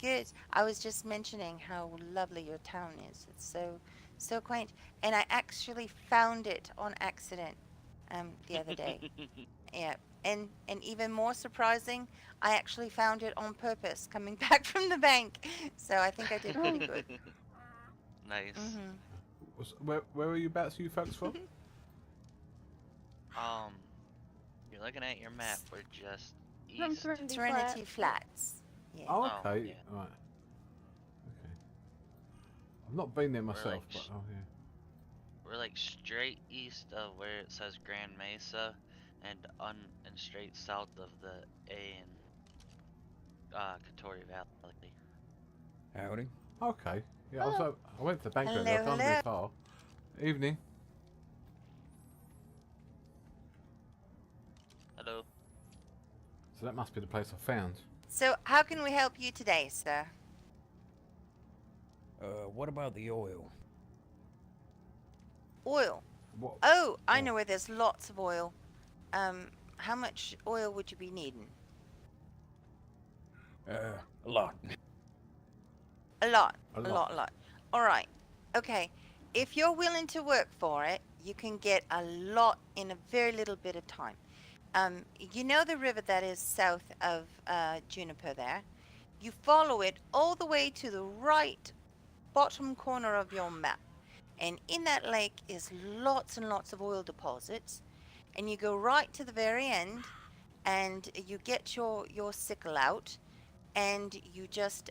S16: Good. I was just mentioning how lovely your town is. It's so quaint, and I actually found it on accident the other day. Yeah, and even more surprising, I actually found it on purpose coming back from the bank. So I think I did pretty good.
S15: Nice.
S1: Where are you about, you folks from?
S15: You're looking at your map. We're just
S14: From
S15: east.
S16: Serenity Flats. Yeah.
S1: Oh,
S15: Oh,
S1: okay.
S15: yeah.
S1: Right. Okay. I've not been there myself,
S15: like
S1: but oh yeah.
S15: We're like straight east of where it says Grand Mesa, and straight south of the A in Katori Valley.
S9: Howdy.
S1: Okay. Yeah, I went to the bank earlier.
S16: Hello,
S1: I've done
S16: hello.
S1: very far. Evening.
S15: Hello.
S1: So that must be the place I found.
S16: So how can we help you today, sir?
S18: What about the oil?
S16: Oil.
S1: What?
S16: Oh, I know where there's lots of oil. How much oil would you be needing?
S18: A lot.
S16: A lot.
S1: A
S16: A
S1: lot.
S16: lot. All right. Okay. If you're willing to work for it, you can get a lot in a very little bit of time. You know the river that is south of Juniper there? You follow it all the way to the right bottom corner of your map. And in that lake is lots and lots of oil deposits. And you go right to the very end, and you get your sickle out, and you just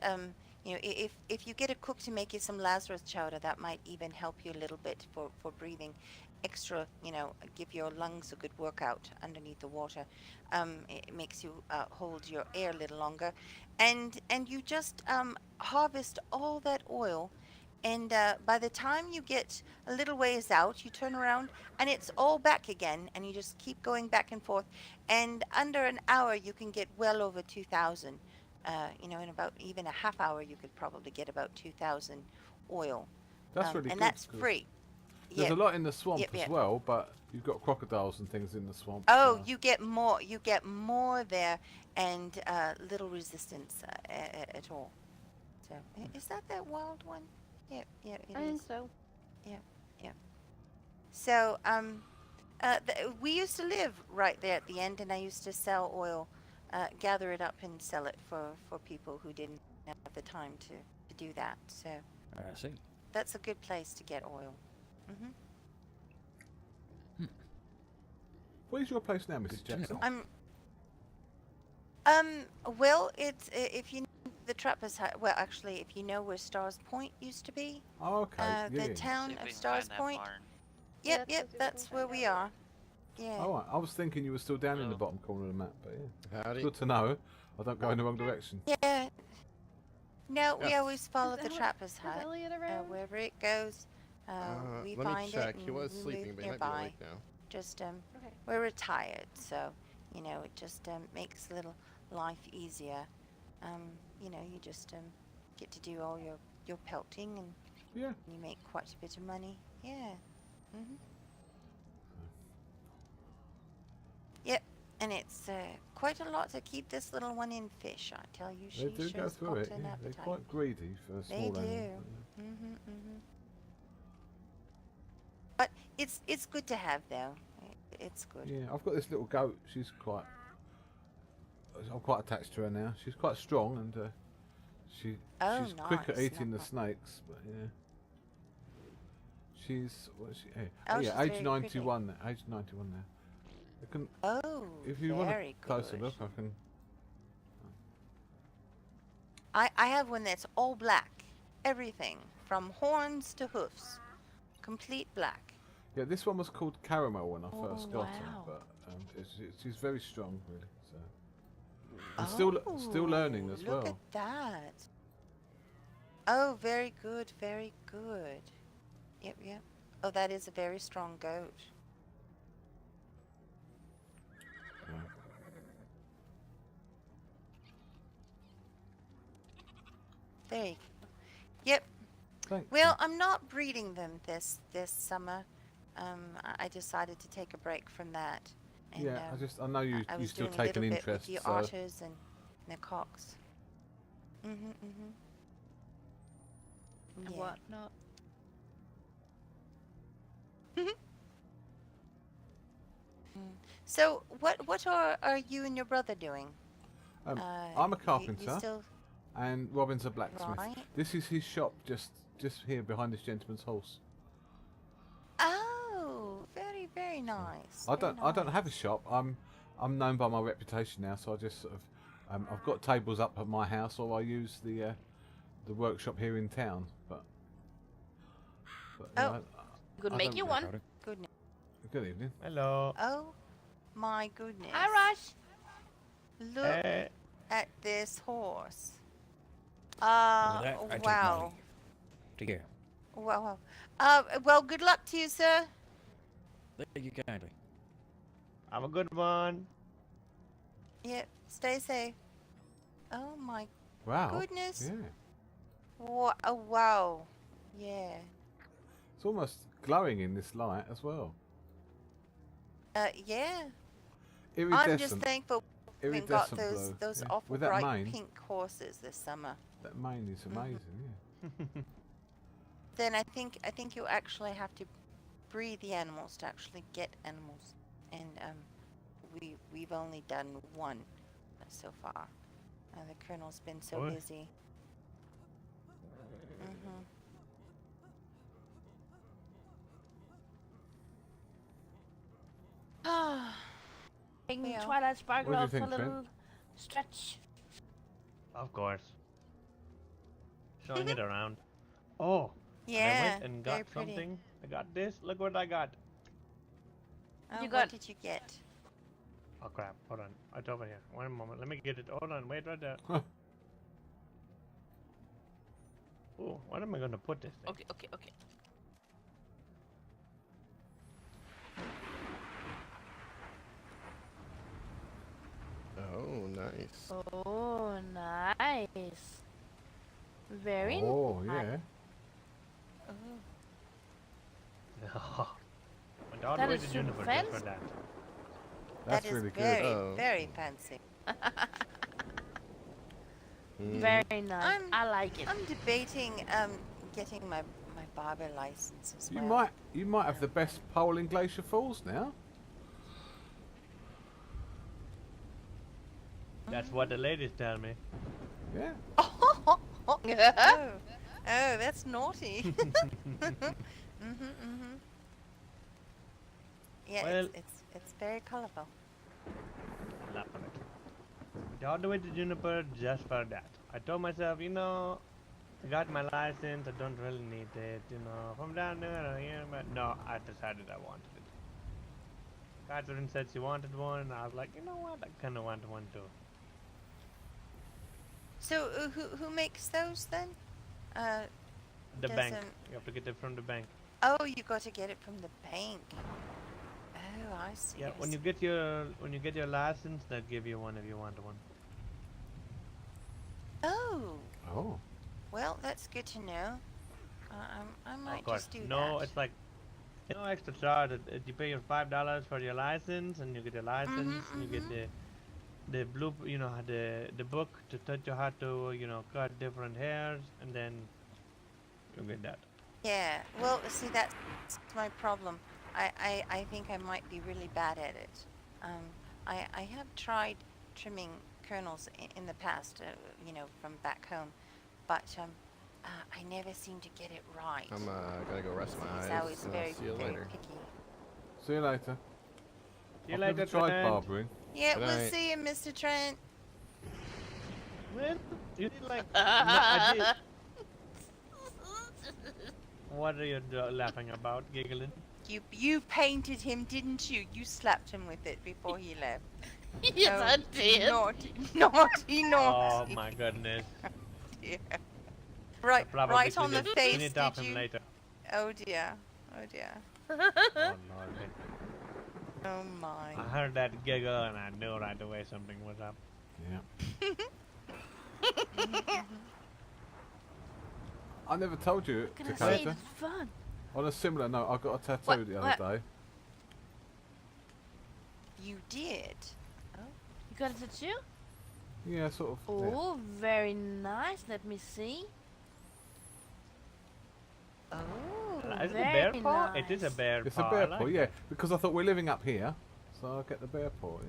S16: if you get a cook to make you some Lazarus chowder, that might even help you a little bit for breathing extra, give your lungs a good workout underneath the water. It makes you hold your air a little longer, and you just harvest all that oil. And by the time you get a little ways out, you turn around and it's all back again, and you just keep going back and forth. And under an hour, you can get well over 2,000. In about even a half hour, you could probably get about 2,000 oil.
S1: That's really good.
S16: And that's
S1: 'cause
S16: free.
S1: There's a lot in the swamp
S16: Yep,
S1: as
S16: yep.
S1: well, but you've got crocodiles and things in the swamp.
S16: Oh, you get more. You get more there, and little resistance at all. So, is that wild one? Yeah, it
S14: I think
S16: is.
S14: so.
S16: Yeah. So, We used to live right there at the end, and I used to sell oil, gather it up and sell it for people who didn't have the time to do that. So
S18: I see.
S16: that's a good place to get oil.
S1: Where's your place now, Mrs. Jackson?
S16: Well, it's if you know the Trapper's Hut. Well, actually, if you know where Stars Point used to be.
S1: Oh, okay.
S16: The town of Stars Point. Yep, that's where we are. Yeah.
S1: All right. I was thinking you were still down in the bottom corner of the map, but yeah.
S13: Howdy.
S1: Good to know. I don't go in the wrong direction.
S16: Yeah. No, we
S13: Yeah.
S16: always follow the
S8: Is
S16: Trapper's Hut.
S8: Elliot around?
S16: Wherever it goes, we
S13: let
S16: find
S13: me check.
S16: it
S13: He
S16: and
S13: was
S16: we
S13: sleeping,
S16: move
S13: but he might be
S16: nearby.
S13: awake now.
S16: Just we're retired, so you know it just makes a little life easier. You know, you just get to do all your pelting, and you make quite a bit of money. Yeah. Yep, and it's quite a lot to keep this little one in fish. I tell you, she
S1: They do go
S16: shows
S1: through
S16: quite
S1: it.
S16: an
S1: Yeah. They're
S16: appetite.
S1: quite greedy for a
S16: They
S1: small
S16: do.
S1: animal.
S16: But it's good to have though. It's good.
S1: Yeah, I've got this little goat. I'm quite attached to her now. She's quite strong, and she's quick at
S16: nice,
S1: eating the snakes. But yeah, she's what is she? Hey,
S16: Oh,
S1: yeah,
S16: she's
S1: age
S16: very
S1: 91 now. Age 91 now. I can.
S16: Oh,
S1: if you want a
S16: very
S1: closer
S16: good.
S1: look, I can.
S16: I have one that's all black, everything from horns to hoofs, complete black.
S1: Yeah, this one was called Caramel when I first got her,
S16: wow.
S1: but she's very strong, really. So. And still learning as well.
S16: Look at that. Oh, very good, very good. Yep. Oh, that is a very strong goat. Very cool. Yep. Well, I'm not breeding them this summer. I decided to take a break from that. And,
S1: Yeah, I know you
S16: was
S1: still
S16: doing
S1: take
S16: a
S1: an
S16: little
S1: interest.
S16: bit with the
S1: So.
S16: otters and the cocks.
S14: And
S16: Yeah.
S14: whatnot.
S16: So, what are you and your brother doing?
S1: I'm a
S16: you
S1: carpenter,
S16: still-
S1: and Robin's a blacksmith.
S16: Right.
S1: This is his shop, just here behind this gentleman's horse.
S16: Oh, very very nice.
S1: I don't have a shop. I'm known by my reputation now, so I just sort of I've got tables up at my house, or I use the workshop here in town. But
S14: Oh, could make you one.
S16: Goodness.
S1: Good evening.
S19: Hello.
S16: Oh, my goodness.
S14: Hi, Rush.
S16: Look at this horse.
S18: With that, I take
S16: Wow.
S18: money. Take care.
S16: Wow. Well, good luck to you, sir.
S18: Thank you kindly.
S19: Have a good one.
S16: Yep. Stay safe. Oh my
S1: Wow.
S16: goodness.
S1: Yeah.
S16: Oh, wow. Yeah.
S1: It's almost glowing in this light as well.
S16: Yeah.
S1: Iridescent.
S16: I'm just thankful we got
S1: Iridescent
S16: those
S1: blue, yeah.
S16: awful
S1: With that
S16: bright
S1: mane.
S16: pink horses this summer.
S1: That mane is amazing. Yeah.
S16: Then I think you actually have to breed the animals to actually get animals, and we've only done one so far. The Colonel's been so
S19: Boy.
S16: busy.
S14: Taking
S16: Yeah.
S14: Twilight Sparkle
S1: What do you
S14: out for a
S1: think, Trent?
S14: little stretch.
S19: Of course. Showing it around. Oh. and I
S16: Yeah,
S19: went and
S16: very
S19: got
S16: pretty.
S19: something. I got this. Look what I got.
S16: Oh,
S14: You
S16: what
S14: got-
S16: did you get?
S19: Oh crap. Hold on. It's over here. One moment. Let me get it. Hold on. Wait right there.
S1: Huh.
S19: Oh, what am I gonna put this thing?
S14: Okay.
S13: Oh, nice.
S14: Oh, nice. Very
S1: Oh
S14: nice.
S1: yeah.
S19: My daughter
S14: That
S19: went
S14: is
S19: to
S14: super
S19: Juniper just for
S14: fancy.
S19: that.
S1: That's
S16: that is
S1: really
S16: very,
S1: good.
S13: Oh.
S16: very fancy.
S14: Very nice. I like it.
S16: I'm debating getting my barber license as
S1: You
S16: well.
S1: might have the best pole in Glacier Falls now.
S6: That's what the ladies tell me.
S1: Yeah.
S16: Oh, that's naughty. Yeah,
S6: Well-
S16: it's very colorful.
S6: Love it. Got away to Juniper just for that. I told myself, you know, I got my license, I don't really need it, you know, from down there or here, but no, I decided I wanted it. Catherine said she wanted one, and I was like, you know what, I kind of want one too.
S16: So who makes those then?
S6: The bank.
S16: doesn't-
S6: You have to get it from the bank.
S16: Oh, you got to get it from the bank. Oh, I see.
S6: Yeah,
S16: I
S6: when you
S16: see.
S6: get your license, they'll give you one if you want one.
S16: Oh.
S1: Oh.
S16: Well, that's good to know. I might
S6: Of course,
S16: just do
S6: no,
S16: that.
S6: it's like no extra charge. You pay your $5 for your license, and you get your license. And you get the blue, you know, the book to teach you how to, you know, cut different hairs, and then you get that.
S16: Yeah. Well, see, that's my problem. I think I might be really bad at it. I have tried trimming kernels in the past, you know, from back home, but I never seem to get it right.
S13: I'm gonna go rest my
S16: He's
S13: eyes.
S16: always
S13: So
S16: very,
S13: see you
S16: very
S13: later.
S16: picky.
S1: See you later.
S6: See you
S1: I've
S6: later,
S1: never tried
S6: Trent.
S1: barbering.
S16: Yeah,
S13: Good
S16: we'll
S13: night.
S16: see you, Mr. Trent.
S6: Well, you did like. No, I did. What are you laughing about, giggling?
S16: You painted him, didn't you? You slapped him with it before he left.
S14: Yes,
S16: Oh,
S14: I did.
S16: Naughty, naughty,
S6: Oh
S16: naughty.
S6: my goodness.
S16: Yeah. Right,
S6: Probably
S16: right on the
S6: clean
S16: face,
S6: it off
S16: did
S6: him
S16: you?
S6: later.
S16: Oh dear, oh dear.
S6: Oh Lord.
S16: Oh my.
S6: I heard that giggle and I knew right away something was up.
S1: Yeah. I never told you,
S14: Can I say
S1: Takata.
S14: it's fun?
S1: On a similar note, I got a tattoo
S14: What-
S1: the
S14: what?
S1: other day.
S16: You did? Oh.
S14: You got a tattoo?
S1: Yeah, sort of.
S14: Oh, very nice. Let me see. Oh,
S6: Is it a
S14: very
S6: bear paw?
S14: nice.
S6: It is a bear
S1: It's
S6: paw.
S1: a bear
S6: I like
S1: paw,
S6: it.
S1: yeah. Because I thought we're living up here, so I'll get the bear paw,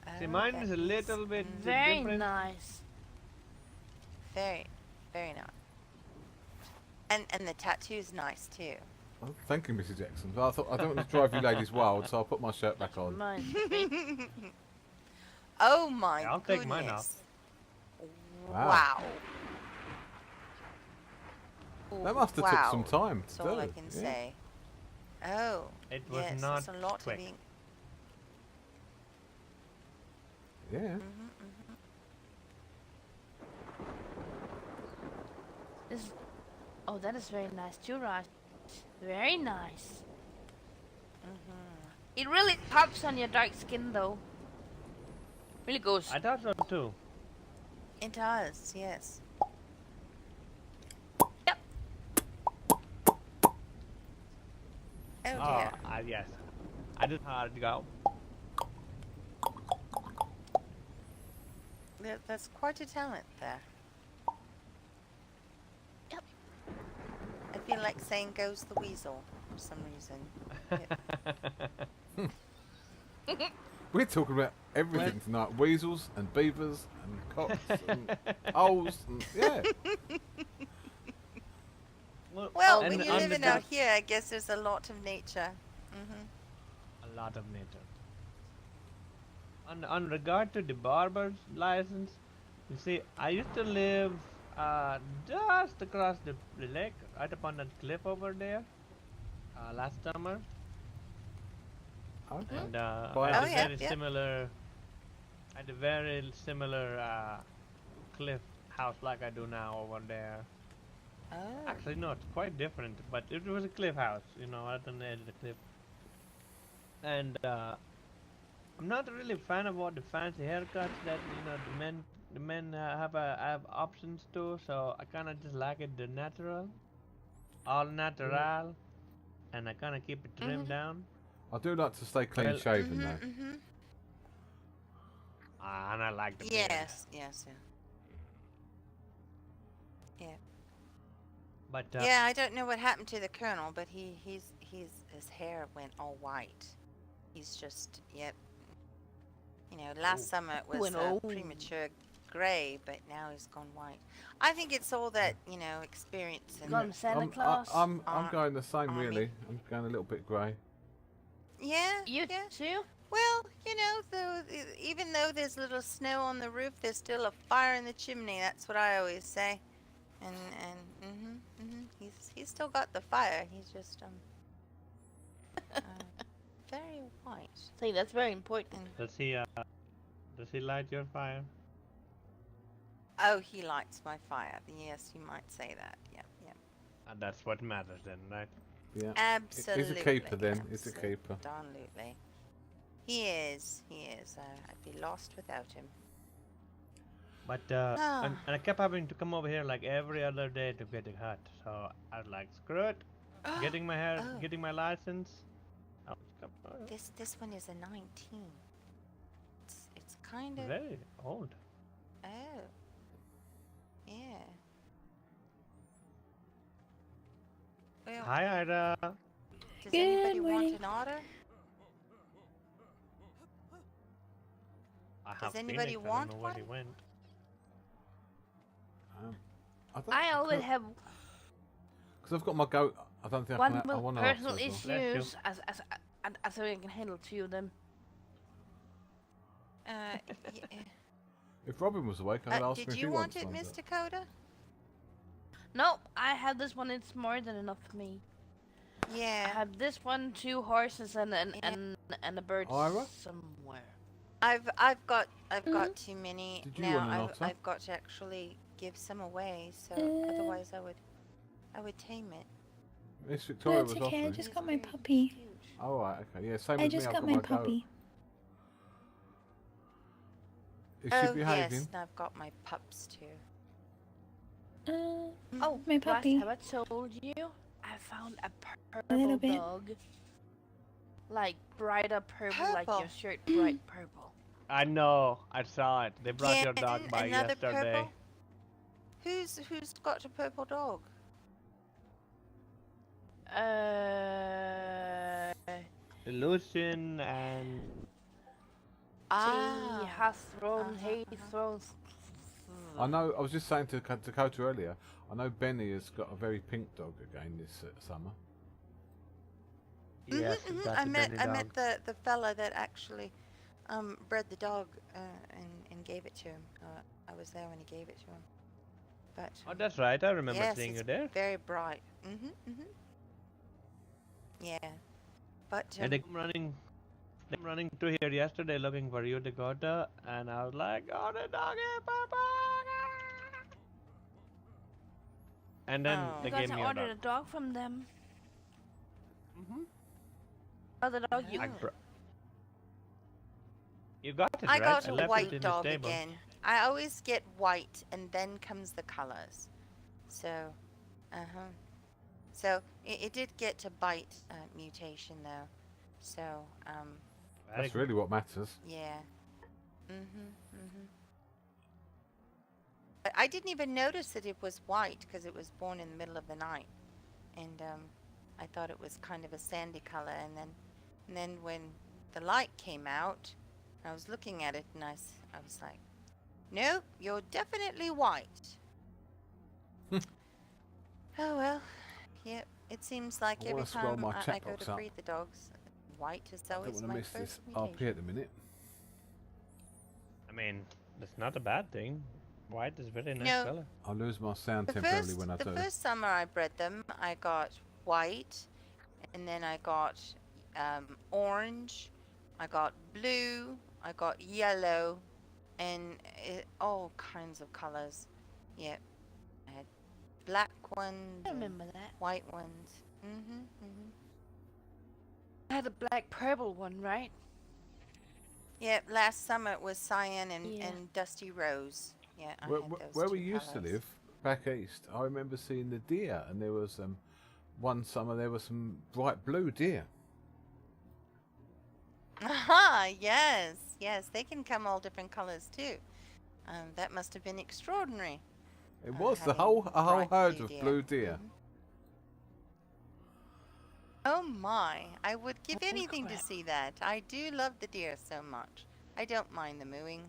S1: yeah.
S6: See, mine is a little bit
S14: Very
S6: different.
S14: nice.
S16: Very, very nice. And the tattoo's nice too.
S1: Oh, thank you, Mrs. Jackson. I thought I don't want to drive you ladies wild, so I'll put my shirt back on.
S14: Nice.
S16: Oh my
S6: Yeah, I'll
S16: goodness.
S6: take mine off.
S16: Wow.
S1: That must have took some time
S16: That's
S1: to
S16: all
S1: do.
S16: I can
S1: yeah.
S16: say. Oh.
S6: It was
S16: yes,
S6: not
S16: it's a lot
S6: quick.
S16: of ink.
S1: Yeah.
S14: This, oh, that is very nice too, Raj. Very nice. It really pops on your dark skin, though. Really goes.
S6: I thought so too.
S16: It does, yes.
S14: Yep.
S16: Oh dear.
S6: Yes. I just had to go.
S16: That's quite a talent there.
S14: Yep.
S16: I feel like saying goes the weasel for some reason.
S1: We're talking about everything tonight. Weasels and beavers and cocks and owls and yeah.
S16: Well,
S6: and
S16: when you're
S6: on
S16: living
S6: the
S16: out here, I guess there's a lot of nature.
S6: A lot of nature. On regard to the barber's license, you see, I used to live just across the lake, right up on that cliff over there, last summer.
S1: Okay.
S6: And
S1: Quite-
S6: I had
S1: Oh,
S6: a
S1: yeah,
S6: very
S1: yeah.
S6: similar, I had a very similar cliff house like I do now over there.
S16: Oh.
S6: Actually, no, it's quite different, but it was a cliff house, you know, right on the edge of the cliff. And I'm not really a fan of all the fancy haircuts that the men have options to. So I kind of just like it the natural, all natural, and I kind of keep it trimmed down.
S1: I do like to stay clean shaven though.
S6: And I like the beard.
S16: Yes, yes, yeah. Yeah.
S6: But
S16: Yeah, I don't know what happened to the colonel, but his hair went all white. He's just, yep. You know, last summer it was
S14: Went old.
S16: premature grey, but now it's gone white. I think it's all that, you know, experience and
S14: Gone Santa
S1: I'm,
S14: Claus.
S1: I'm going the same,
S16: army.
S1: really. I'm going a little bit grey.
S16: Yeah,
S14: You
S16: yeah.
S14: too?
S16: Well, you know, even though there's little snow on the roof, there's still a fire in the chimney. That's what I always say. And he's still got the fire. He's just very white.
S14: See, that's very important.
S19: Does he light your fire?
S16: Oh, he lights my fire. Yes, you might say that. Yep, yep.
S19: And that's what matters then, right?
S1: Yeah.
S16: Absolutely.
S1: He's a keeper then. He's a keeper.
S16: Absolutely. He is. He is. I'd be lost without him.
S19: But and I kept having to come over here like every other day to get a cut. So I was like, screw it. Getting my hair, getting my license.
S16: This one is a 19. It's kind of
S19: Very old.
S16: Oh. Yeah. Well,
S19: Hi, Ida.
S16: does anybody want an order?
S19: I
S16: Does
S19: have
S16: anybody
S19: Phoenix.
S16: want
S19: I don't know where he
S16: one?
S19: went.
S14: I always have
S1: Because I've got my goat. I don't think
S14: one
S1: I
S14: with
S1: want to
S14: personal
S1: answer as well.
S14: issues as I can handle two of them.
S16: Yeah.
S1: If Robin was awake, I'd ask him
S16: Did
S1: if
S16: you
S1: he
S16: want
S1: wants
S16: it,
S1: one,
S16: Miss
S1: but-
S16: Dakota?
S14: No, I have this one. It's more than enough for me.
S16: Yeah.
S14: I have this one, 2 horses, and a bird
S1: Ira?
S14: somewhere.
S16: I've got too many
S1: Did you
S16: now.
S1: want an otter?
S16: I've got to actually give some away, so otherwise I would tame it.
S1: Miss Victoria
S17: That's
S1: was
S17: okay, I
S1: offering.
S17: just got my puppy.
S1: Oh, right, okay. Yeah, same
S17: I
S1: with
S17: just
S1: me.
S17: got
S1: I've
S17: my
S1: got my
S17: puppy.
S1: Goat. Is
S16: Oh
S1: she behaving?
S16: yes, and I've got my pups too.
S14: Oh,
S17: my puppy.
S14: Last time I told you, I found a
S17: little
S14: purple
S17: bit.
S14: dog. Like brighter purple, like
S16: Purple?
S14: your shirt, bright purple.
S19: I know. I saw it. They brought
S16: Yeah,
S19: your dog by
S16: another
S19: yesterday.
S16: purple? Who's got a purple dog?
S19: Lucian and
S14: He has thrown, he throws.
S1: I know. I was just saying to Dakota earlier. I know Benny has got a very pink dog again this summer.
S19: yes, that's
S16: I
S19: a
S16: met
S19: Benny dog.
S16: the fella that actually bred the dog and gave it to him. I was there when he gave it to him. But
S19: Oh, that's right. I remember
S16: yes,
S19: seeing
S16: it's
S19: you there.
S16: very bright. Yeah, but
S19: And they come running to here yesterday looking for you, Dakota, and I was like, oh, the doggy, Papa! And then they
S14: Because
S19: gave me
S14: I
S19: a
S14: ordered
S19: dog.
S14: a dog from them. Oh, the dog you.
S19: You got it,
S16: I
S19: right?
S16: got
S19: I
S16: a
S19: left it
S16: white
S19: in
S16: dog
S19: the stable.
S16: again. I always get white and then comes the colors. So, So it did get to bite mutation though. So,
S1: That's really what matters.
S16: yeah. But I didn't even notice that it was white because it was born in the middle of the night, and I thought it was kind of a sandy color. And then when the light came out, I was looking at it and I was like, nope, you're definitely white. Oh well, yep. It seems like
S1: I
S16: every
S1: wanna scroll
S16: time
S1: my
S16: I
S1: chat
S16: go
S1: box
S16: to
S1: up.
S16: breed the dogs, white is
S1: I don't
S16: always
S1: want to
S16: my
S1: miss
S16: first
S1: this
S16: mutation.
S1: RP at the minute.
S19: I mean, that's not a bad thing. White is very nice
S16: No.
S19: color.
S1: I'll lose my sound
S16: The
S1: temporarily when I
S16: the
S1: do.
S16: first summer I bred them, I got white, and then I got orange, I got blue, I got yellow, and all kinds of colors. Yep. I had black ones.
S14: I
S16: and
S14: remember that.
S16: White ones.
S14: I had a black purple one, right?
S16: Yep. Last summer it was cyan and,
S14: Yeah.
S16: and dusty rose. Yeah. I
S1: Where,
S16: had those
S1: where
S16: two
S1: we used to
S16: colours.
S1: live, back east, I remember seeing the deer, and there was one summer there was some bright blue deer.
S16: Aha, yes, yes, they can come all different colors too. That must have been extraordinary.
S1: It was a
S16: having
S1: whole
S16: bright
S1: herd
S16: blue
S1: of
S16: deer.
S1: blue deer.
S16: Oh my, I would give anything to see that. I do love the deer so much. I don't mind the mooing.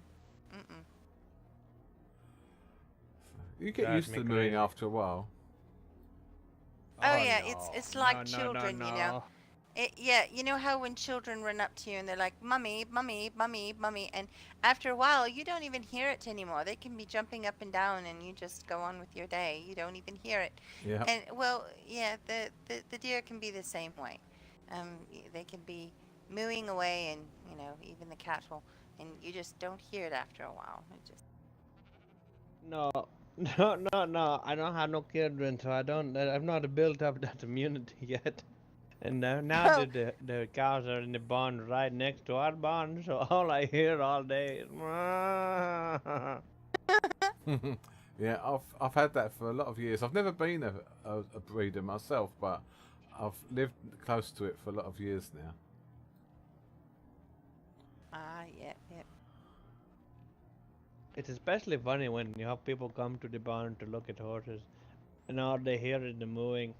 S16: Mm-mm.
S1: You get
S19: Drives
S1: used
S19: me
S1: to the mooing
S19: crazy.
S1: after a while.
S16: Oh,
S19: Oh,
S16: yeah,
S19: no.
S16: it's like
S19: No, no,
S16: children,
S19: no,
S16: you know.
S19: no.
S16: Yeah, you know how when children run up to you and they're like, "Mummy, mummy, mummy, mummy," and after a while, you don't even hear it anymore. They can be jumping up and down, and you just go on with your day. You don't even hear it.
S1: Yeah.
S16: And well, yeah, the deer can be the same way. They can be mooing away, and you know, even the cattle, and you just don't hear it after a while. It just
S19: No, no. I don't have no children, so I've not built up that immunity yet. And now the cows are in the barn right next to our barn, so all I hear all day is.
S1: Yeah, I've had that for a lot of years. I've never been a breeder myself, but I've lived close to it for a lot of years now.
S16: yeah.
S19: It's especially funny when you have people come to the barn to look at horses, and all they hear is the mooing.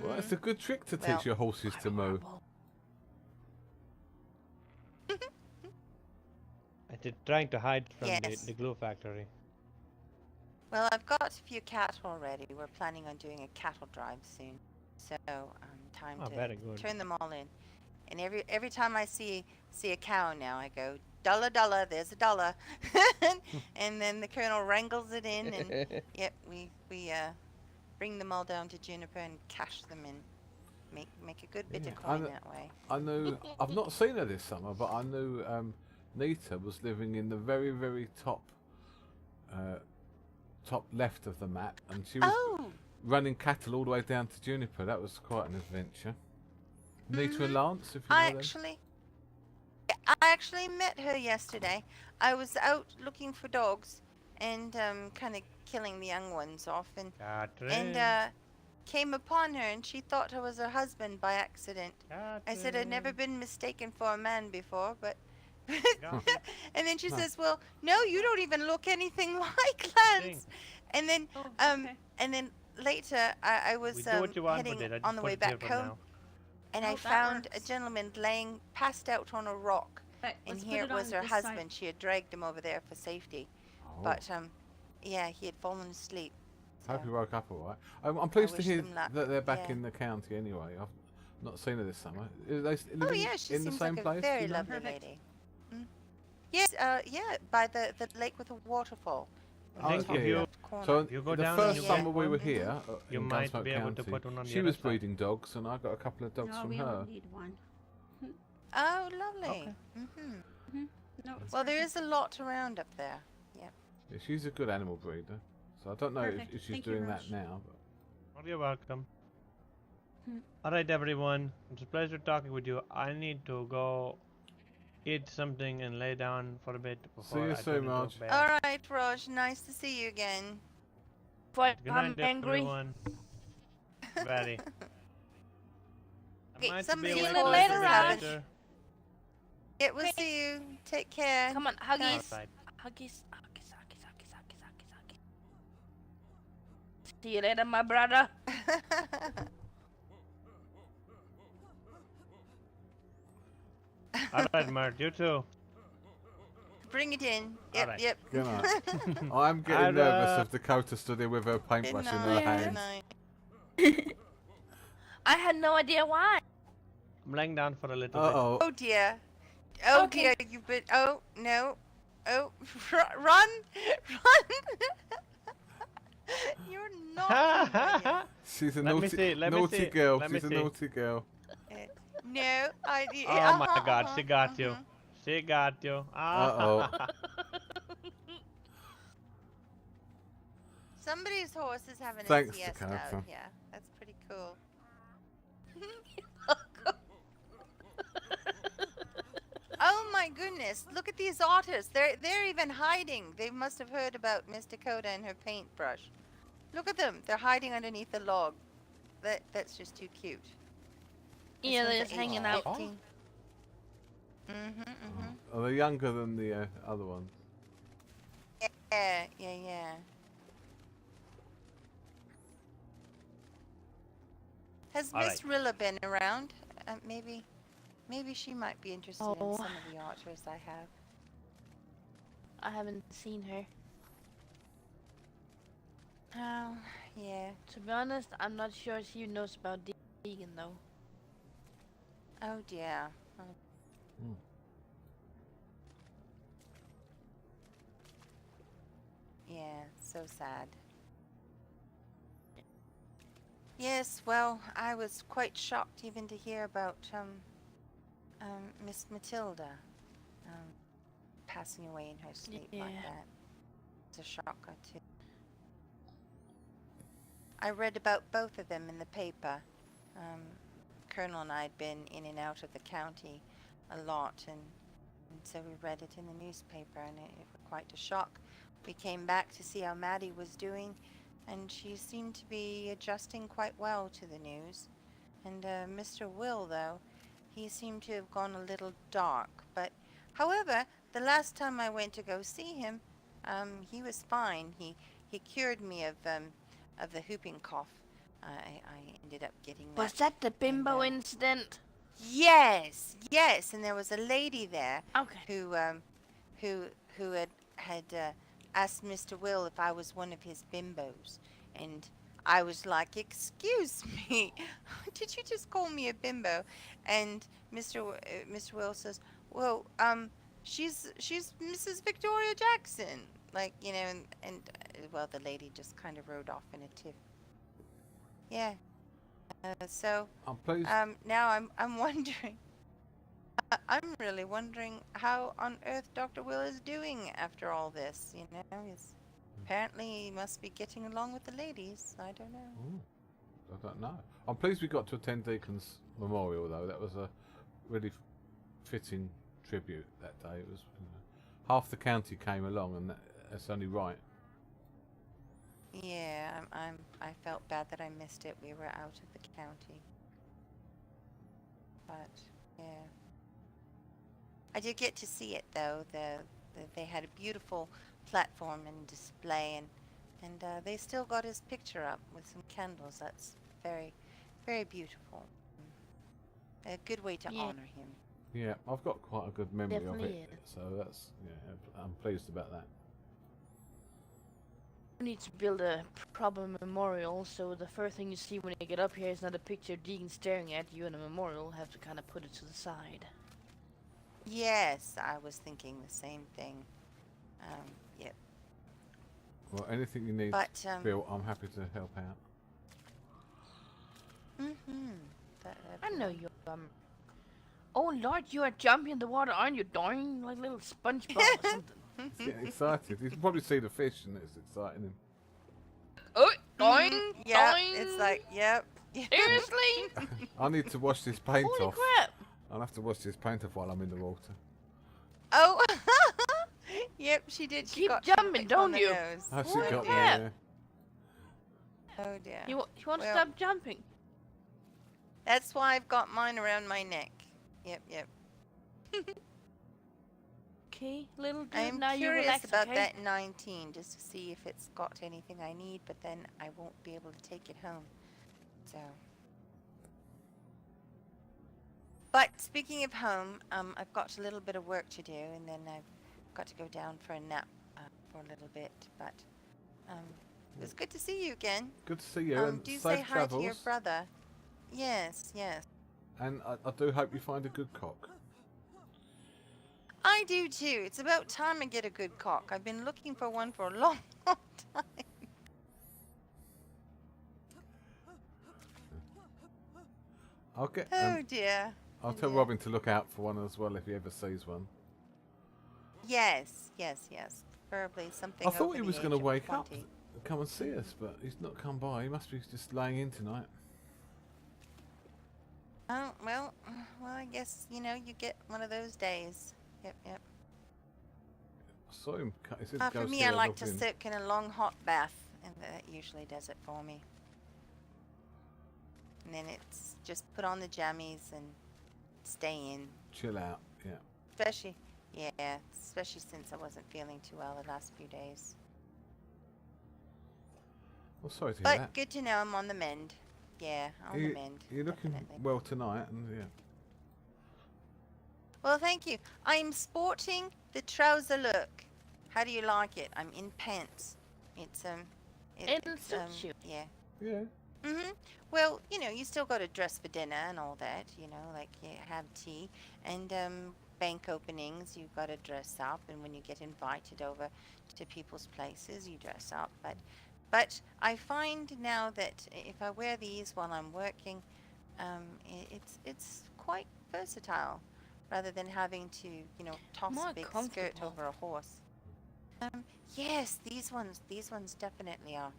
S1: Well, it's a good trick to
S16: Well,
S1: teach your horses to moo.
S19: It's trying to hide from
S16: Yes.
S19: the glue factory.
S16: Well, I've got a few cattle already. We're planning on doing a cattle drive soon, so time
S19: Oh,
S16: to
S19: very good.
S16: turn them all in. And every time I see a cow now, I go dollar dollar. There's a dollar, and then the colonel wrangles it in, and yep, we bring them all down to Juniper and cash them in. Make a good bit of coin that way.
S1: I knew. I've not seen her this summer, but I knew Nita was living in the very, very top left of the map, and she was running cattle all the way down to Juniper. That was quite an adventure. Nita and Lance, if you know them.
S16: I actually met her yesterday. I was out looking for dogs and kind of killing the young ones off, and came upon her, and she thought I was her husband by accident. I said I'd never been mistaken for a man before, but and then she says, "Well, no, you don't even look anything like Lance." And then and then later I was heading on the way back home, and I found a gentleman laying passed out on a rock, and here it was her husband. She had dragged him over there for safety, but yeah, he had fallen asleep.
S1: Hope you woke up all right. I'm pleased to
S16: wish
S1: hear
S16: them luck,
S1: that they're back
S16: yeah.
S1: in the county anyway. I've not seen her this summer. Are they
S16: Oh
S1: living
S16: yeah, she
S1: in the
S16: seems
S1: same
S16: like
S1: place?
S16: a
S1: do
S16: very
S1: you know?
S16: lovely lady. Yes, yeah, by the lake with a waterfall.
S19: I think if you
S1: So
S19: you go
S1: the
S19: down
S1: first
S19: and you
S1: summer
S19: get
S1: we were
S19: one,
S1: here,
S19: you
S1: in
S19: might
S1: Gunsmoke
S19: be able to
S1: County,
S19: put one on the
S1: she
S19: other
S1: was
S19: side.
S1: breeding dogs, and I got a couple of dogs
S8: No,
S1: from
S8: we
S1: her.
S8: only need one.
S16: Oh, lovely.
S19: Okay.
S8: No, it's
S16: Well, there
S8: perfect.
S16: is a lot around up there. Yep.
S1: Yeah, she's a good animal breeder. So I don't know
S8: Perfect.
S1: if she's
S8: Thank you,
S1: doing
S8: Raj.
S1: that now. But
S19: Oh, you're welcome. Alright, everyone. It's a pleasure talking with you. I need to go eat something and lay down for a bit before
S1: you
S19: I
S1: soon,
S19: turn into a
S1: Raj.
S19: bear.
S16: All right, Raj. Nice to see you again.
S14: But
S19: Good
S14: I'm
S19: night,
S14: angry.
S19: everyone. Very.
S16: Okay,
S19: might be
S16: somebody's
S19: awake
S16: horse
S19: later,
S16: is having.
S19: later.
S16: Yeah, we'll see you. Take care.
S14: Come on, huggies.
S19: Alright.
S14: Huggies. See you later, my brother.
S19: Alright, Mert, you too.
S16: Bring it in. Yep,
S19: Alright.
S16: yep.
S1: good night. I'm getting nervous if Dakota stood there with her paintbrush in her hand.
S14: I had no idea why.
S19: I'm laying down for a little
S1: Uh-oh.
S16: Oh dear. Oh
S14: Okay.
S16: dear, you've been. Oh no. Oh, run! You're not.
S1: She's a
S19: Let me
S1: naughty,
S19: see, let me
S1: naughty
S19: see,
S1: girl.
S19: let me
S1: She's a
S19: see.
S1: naughty girl.
S16: No, I.
S19: Oh my god, she got you. She got you.
S1: Uh-oh.
S16: Somebody's horse is having
S1: Thanks,
S16: a siesta
S1: Dakota.
S16: out here. That's pretty cool. Oh my goodness! Look at these otters. They're even hiding. They must have heard about Miss Dakota and her paintbrush. Look at them. They're hiding underneath the log. That's just too cute.
S14: Yeah, they're just hanging out.
S1: Are they younger than the other ones?
S16: Yeah. Has
S19: All
S16: Miss Rilla been around? Maybe. Maybe she might be interested in
S14: Oh.
S16: some of the otters I have.
S14: I haven't seen her.
S16: Oh, yeah.
S14: To be honest, I'm not sure she knows about Deegan though.
S16: Oh dear. Oh.
S1: Hmm.
S16: Yeah, so sad. Yes, well, I was quite shocked even to hear about Miss Matilda passing away in her sleep like
S14: Yeah.
S16: that. It's a shocker too. I read about both of them in the paper. Colonel and I had been in and out of the county a lot, and so we read it in the newspaper, and it was quite a shock. We came back to see how Maddie was doing, and she seemed to be adjusting quite well to the news. And Mr. Will, though, he seemed to have gone a little dark. But, however, the last time I went to go see him, he was fine. He cured me of the whooping cough. I ended up getting that.
S14: Was that the bimbo incident?
S16: Yes, yes, and there was a lady there
S14: Okay.
S16: who had asked Mr. Will if I was one of his bimbos, and I was like, "Excuse me, did you just call me a bimbo?" And Mr. Will says, "Well, she's Mrs. Victoria Jackson," like, you know, and well, the lady just kind of rode off in a tiff. Yeah. So
S1: please.
S16: now I'm wondering. I'm really wondering how on earth Dr. Will is doing after all this. You know, apparently he must be getting along with the ladies. I don't know.
S1: Ooh, I don't know. I'm pleased we got to attend Deacon's memorial, though. That was a really fitting tribute that day. It was half the county came along, and that's only right.
S16: Yeah, I felt bad that I missed it. We were out of the county. But yeah, I did get to see it though. They had a beautiful platform and display, and they still got his picture up with some candles. That's very, very beautiful. A good way to honor him.
S1: Yeah, I've got quite a good memory of
S14: Definitely
S1: it, so that's I'm pleased about that.
S14: We need to build a proper memorial, so the first thing you see when you get up here is not a picture of Deegan staring at you in a memorial. Have to kind of put it to the side.
S16: Yes, I was thinking the same thing. Yep.
S1: Well, anything you need,
S16: But,
S1: Bill, I'm happy to help out.
S14: I know you. Oh Lord, you are jumping in the water, aren't you? Dying like little SpongeBob or something.
S1: He's getting excited. You can probably see the fish, and it's exciting him.
S14: Oh, doing,
S16: Yeah,
S14: doing.
S16: it's like, yep.
S14: Seriously?
S1: I need to wash this paint
S14: Holy
S1: off.
S14: crap!
S1: I'll have to wash this paint off while I'm in the water.
S16: Oh, yep, she did. She
S14: Keep
S16: got
S14: jumping,
S16: on
S14: don't
S16: the
S14: you?
S16: nose.
S1: Oh, she
S14: Holy
S1: got
S14: crap.
S1: there.
S16: Oh dear.
S14: You want to
S16: Well,
S14: stop jumping?
S16: That's why I've got mine around my neck. Yep, yep.
S14: Okay, little dude,
S16: I'm
S14: now you
S16: curious
S14: relax,
S16: about
S14: okay?
S16: that 19, just to see if it's got anything I need, but then I won't be able to take it home. So. But speaking of home, I've got a little bit of work to do, and then I've got to go down for a nap for a little bit. But it was good to see you again.
S1: Good to see you, and
S16: do
S1: safe
S16: say hi
S1: travels.
S16: to your brother. Yes, yes.
S1: And I do hope you find a good cock.
S16: I do too. It's about time I get a good cock. I've been looking for one for a long, long time.
S1: I'll get.
S16: Oh dear.
S1: I'll tell Robin to look out for one as well if he ever sees one.
S16: Yes, yes, yes. Preferably something.
S1: I thought
S16: over
S1: he
S16: the
S1: was
S16: age
S1: going to
S16: of
S1: wake
S16: 20.
S1: up and come and see us, but he's not come by. He must be just laying in tonight.
S16: Oh well, I guess you get one of those days. Yep, yep.
S1: I saw him. He said
S16: For
S1: go
S16: me,
S1: see
S16: I
S1: her
S16: like to
S1: Robin.
S16: soak in a long hot bath, and that usually does it for me. And then it's just put on the jammies and stay in.
S1: Chill out. Yeah.
S16: Especially since I wasn't feeling too well the last few days.
S1: Well, sorry to hear
S16: But
S1: that.
S16: good to know I'm on the mend. Yeah, on the mend.
S1: You're looking
S16: definitely.
S1: well tonight, and yeah.
S16: Well, thank you. I'm sporting the trouser look. How do you like it? I'm in pants. It's
S14: It'll suit you.
S16: Yeah.
S1: Yeah.
S16: Mhm. Well, you know, you still got to dress for dinner and all that. You know, like you have tea and bank openings. You got to dress up, and when you get invited over to people's places, you dress up. But I find now that if I wear these while I'm working, it's quite versatile, rather than having to, you know, toss
S14: More
S16: a big skirt
S14: comfortable.
S16: over a horse. Yes, these ones definitely are.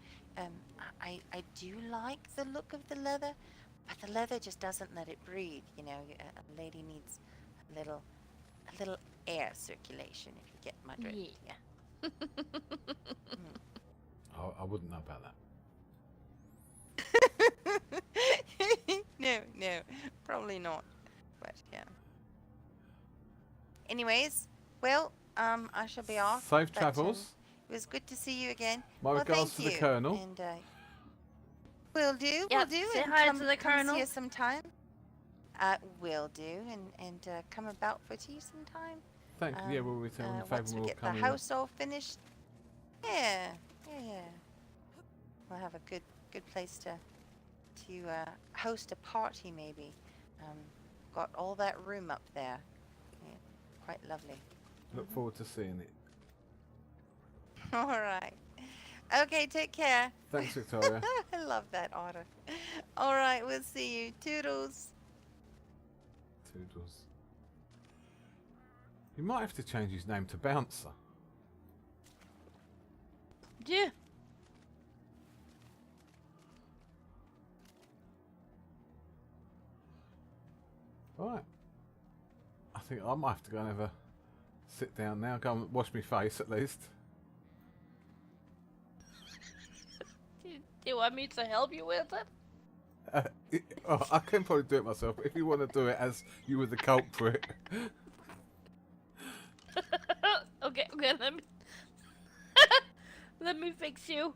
S16: I do like the look of the leather, but the leather just doesn't let it breathe. You know, a lady needs a little air circulation, if you get my drift.
S14: Yeah.
S1: I wouldn't know about that.
S16: No, probably not. But yeah. Anyways, well, I shall be off.
S1: Safe
S16: but,
S1: travels.
S16: It was good to see you again.
S1: My
S16: well,
S1: regards
S16: thank
S1: to the
S16: you.
S1: Colonel.
S16: And will do.
S14: Yep,
S16: Will do.
S14: say
S16: and
S14: hi
S16: come,
S14: to the
S16: come
S14: Colonel.
S16: see us sometime. Will do. And come about for tea sometime.
S1: Thank you. Yeah, we'll return the favour.
S16: Once we
S1: We'll
S16: get the
S1: come in.
S16: house all finished. Yeah. We'll have a good place to host a party maybe. Got all that room up there. Yeah, quite lovely.
S1: Look forward to seeing it.
S16: All right. Okay, take care.
S1: Thanks, Victoria.
S16: I love that order. All right, we'll see you. Toodles.
S1: Toodles. You might have to change his name to Bouncer.
S14: Yeah.
S1: Right. I think I might have to go and have a sit down now. Go and wash my face at least.
S14: Do you want me to help you with it?
S1: I can probably do it myself, but if you want to do it as you were the culprit.
S14: Okay, let me let me fix you.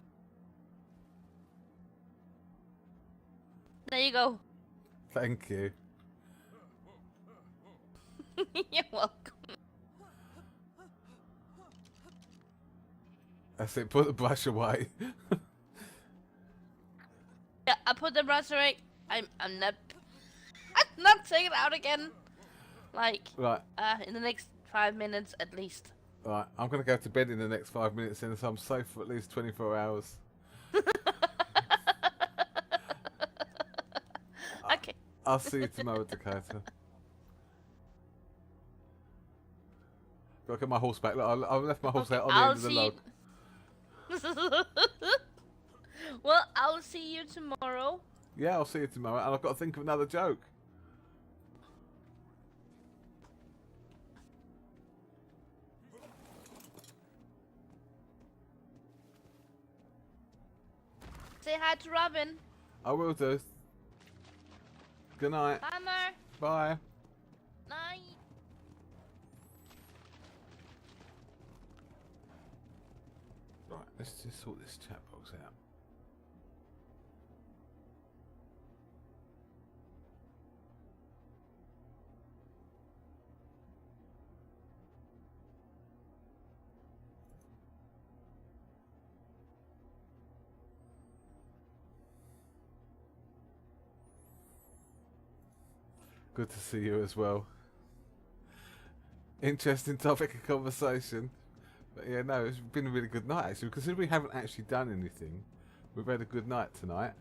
S14: There you go.
S1: Thank you.
S14: You're welcome.
S1: That's it, put the brush away.
S14: Yeah, I put the brush away. I'm not taking it out again. Like,
S1: Right.
S14: In the next 5 minutes at least.
S1: Right, I'm going to go to bed in the next 5 minutes and so I'm safe for at least 24 hours.
S14: Okay.
S1: I'll see you tomorrow, Dakota. Look at my horse back. Look, I left my horse out on the end of the log.
S14: Well, I'll see you tomorrow.
S1: Yeah, I'll see you tomorrow. And I've got to think of another joke.
S14: Say hi to Robin.
S1: I will do. Good night.
S14: Bye, Mer.
S1: Bye.
S14: Night.
S1: Right, let's just sort this chat box out. Good to see you as well. Interesting topic of conversation. But yeah, no, it's been a really good night actually. Considering we haven't actually done anything, we've had a good night tonight.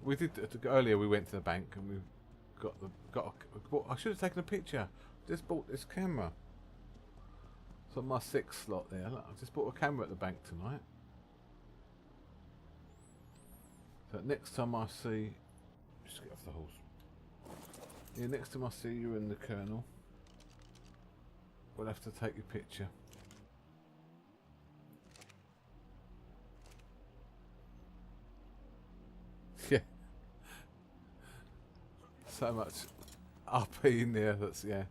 S1: We did earlier. We went to the bank and we I should have taken a picture. Just bought this camera. It's on my 6th slot there. Look, I just bought a camera at the bank tonight. So next time I see, just get off the horse. Yeah, next time I see you and the Colonel, we'll have to take your picture. Yeah. So much RP in there, that's, yeah.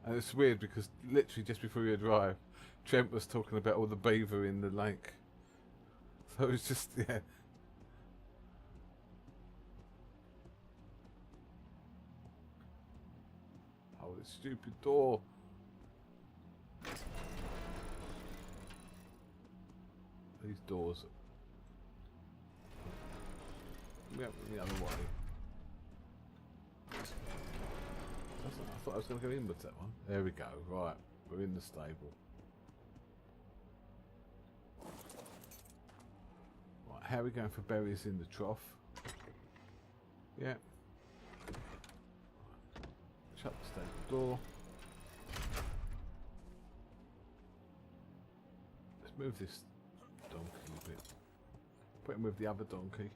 S1: And it's weird because literally just before we arrived, Trent was talking about all the beaver in the lake. So it was just, yeah. stupid door. These doors. We went the other way. I thought I was going to go inwards that one. There we go. Right, we're in the stable. Right, how are we going for berries in the trough? Yeah. Shut the stable door. Let's move this donkey a bit. Put him with the other donkey.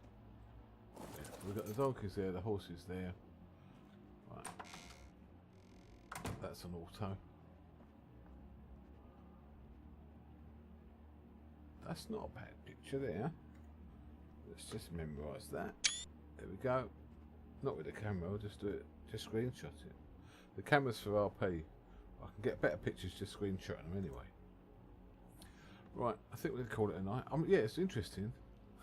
S1: Yeah, so we've got the donkeys there, the horses there. Right. That's an auto. That's not a bad picture there. Let's just memorise that. There we go. Not with the camera, I'll just do it, just screenshot it. The camera's for RP. I can get better pictures just screenshotting them anyway. Right, I think we'll call it a night. Yeah, it's interesting.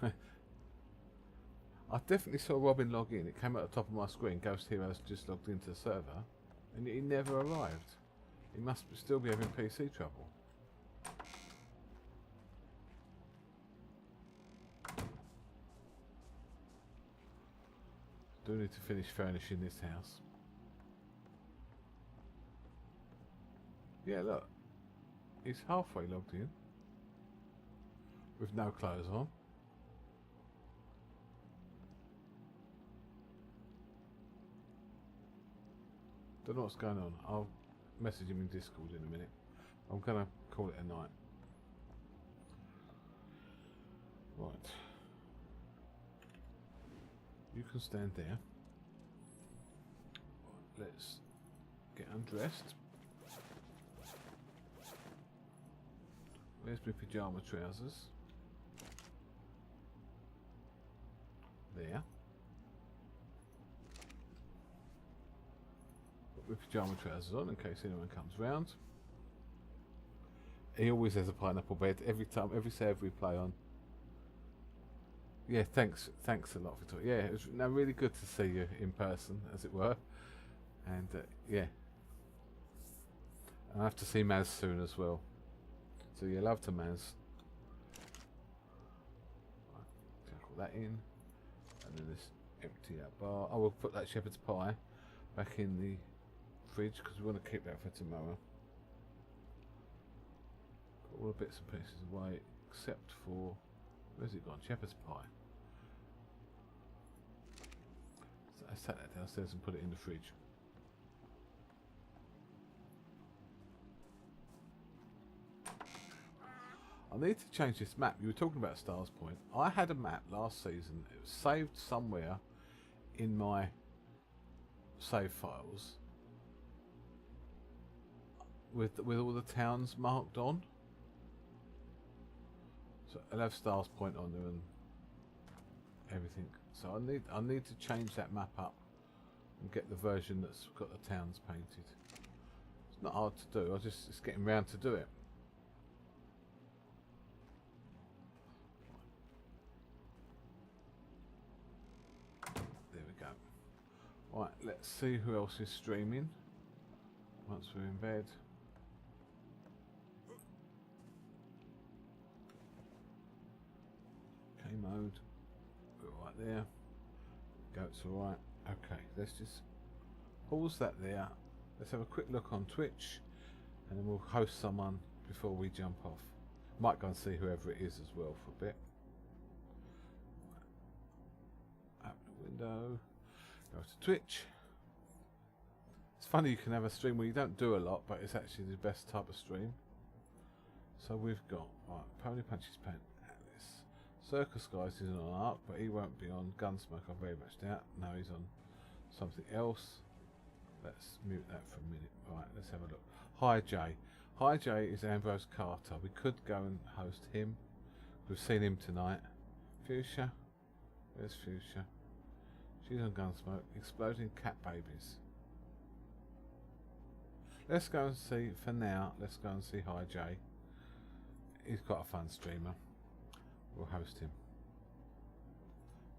S1: I definitely saw Robin log in. It came at the top of my screen. Ghost Heroes just logged into the server, and he never arrived. He must still be having PC trouble. Do need to finish furnishing this house. Yeah, look. He's halfway logged in. With no clothes on. Don't know what's going on. I'll message him in Discord in a minute. I'm gonna call it a night. Right. You can stand there. Let's get undressed. Where's my pyjama trousers? There. Put my pyjama trousers on in case anyone comes round. He always has a pineapple bed every time, every server we play on. Yeah, thanks a lot, Victoria. Yeah, it was really good to see you in person, as it were. And yeah, I have to see Maz soon as well. So yeah, love to Maz. Right, tackle that in, and then this empty that bar. I will put that shepherd's pie back in the fridge because we want to keep that for tomorrow. Put all the bits and pieces away except for, where's it gone? Shepherd's pie. So I set that downstairs and put it in the fridge. I need to change this map. You were talking about Stars Point. I had a map last season. It was saved somewhere in my save files with all the towns marked on. So I'll have Stars Point on there and everything. So I need to change that map up and get the version that's got the towns painted. It's not hard to do. It's getting round to do it. There we go. Right, let's see who else is streaming once we're in bed. Mode, right there. Goat's alright. Okay, let's just pause that there. Let's have a quick look on Twitch and then we'll host someone before we jump off. Might go and see whoever it is as well for a bit. Open the window, go to Twitch. It's funny you can have a stream where you don't do a lot, but it's actually the best type of stream. So we've got, right, Pony Punches Pen. Circus Guys isn't on Arc, but he won't be on Gunsmoke, I very much doubt. No, he's on something else. Let's mute that for a minute. Right, let's have a look. Hi Jay. Hi Jay is Ambrose Carter. We could go and host him. We've seen him tonight. Fuchsia. Where's Fuchsia? She's on Gunsmoke. Exploding cat babies. Let's go and see, for now, let's go and see Hi Jay. He's quite a fun streamer. We'll host him.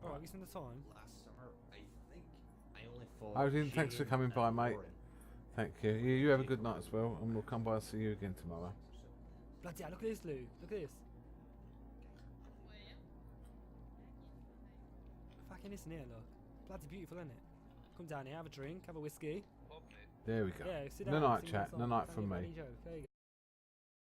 S5: Oh, have you seen the time?
S20: Last summer, I think I only fought.
S1: Odin, thanks for coming by, mate. Thank you. You have a good night as well, and we'll come by and see you again tomorrow.
S5: Bloody hell, look at this, Lou. Look at this. Fucking listen here, look. Bloody beautiful, isn't it? Come down here, have a drink, have a whiskey.
S1: There we go.
S5: Yeah, sit
S1: No
S5: down.
S1: night
S5: sing
S1: chat,
S5: that
S1: no
S5: song.
S1: night
S5: Tell
S1: from
S5: me a
S1: me.
S5: funny joke. There you go.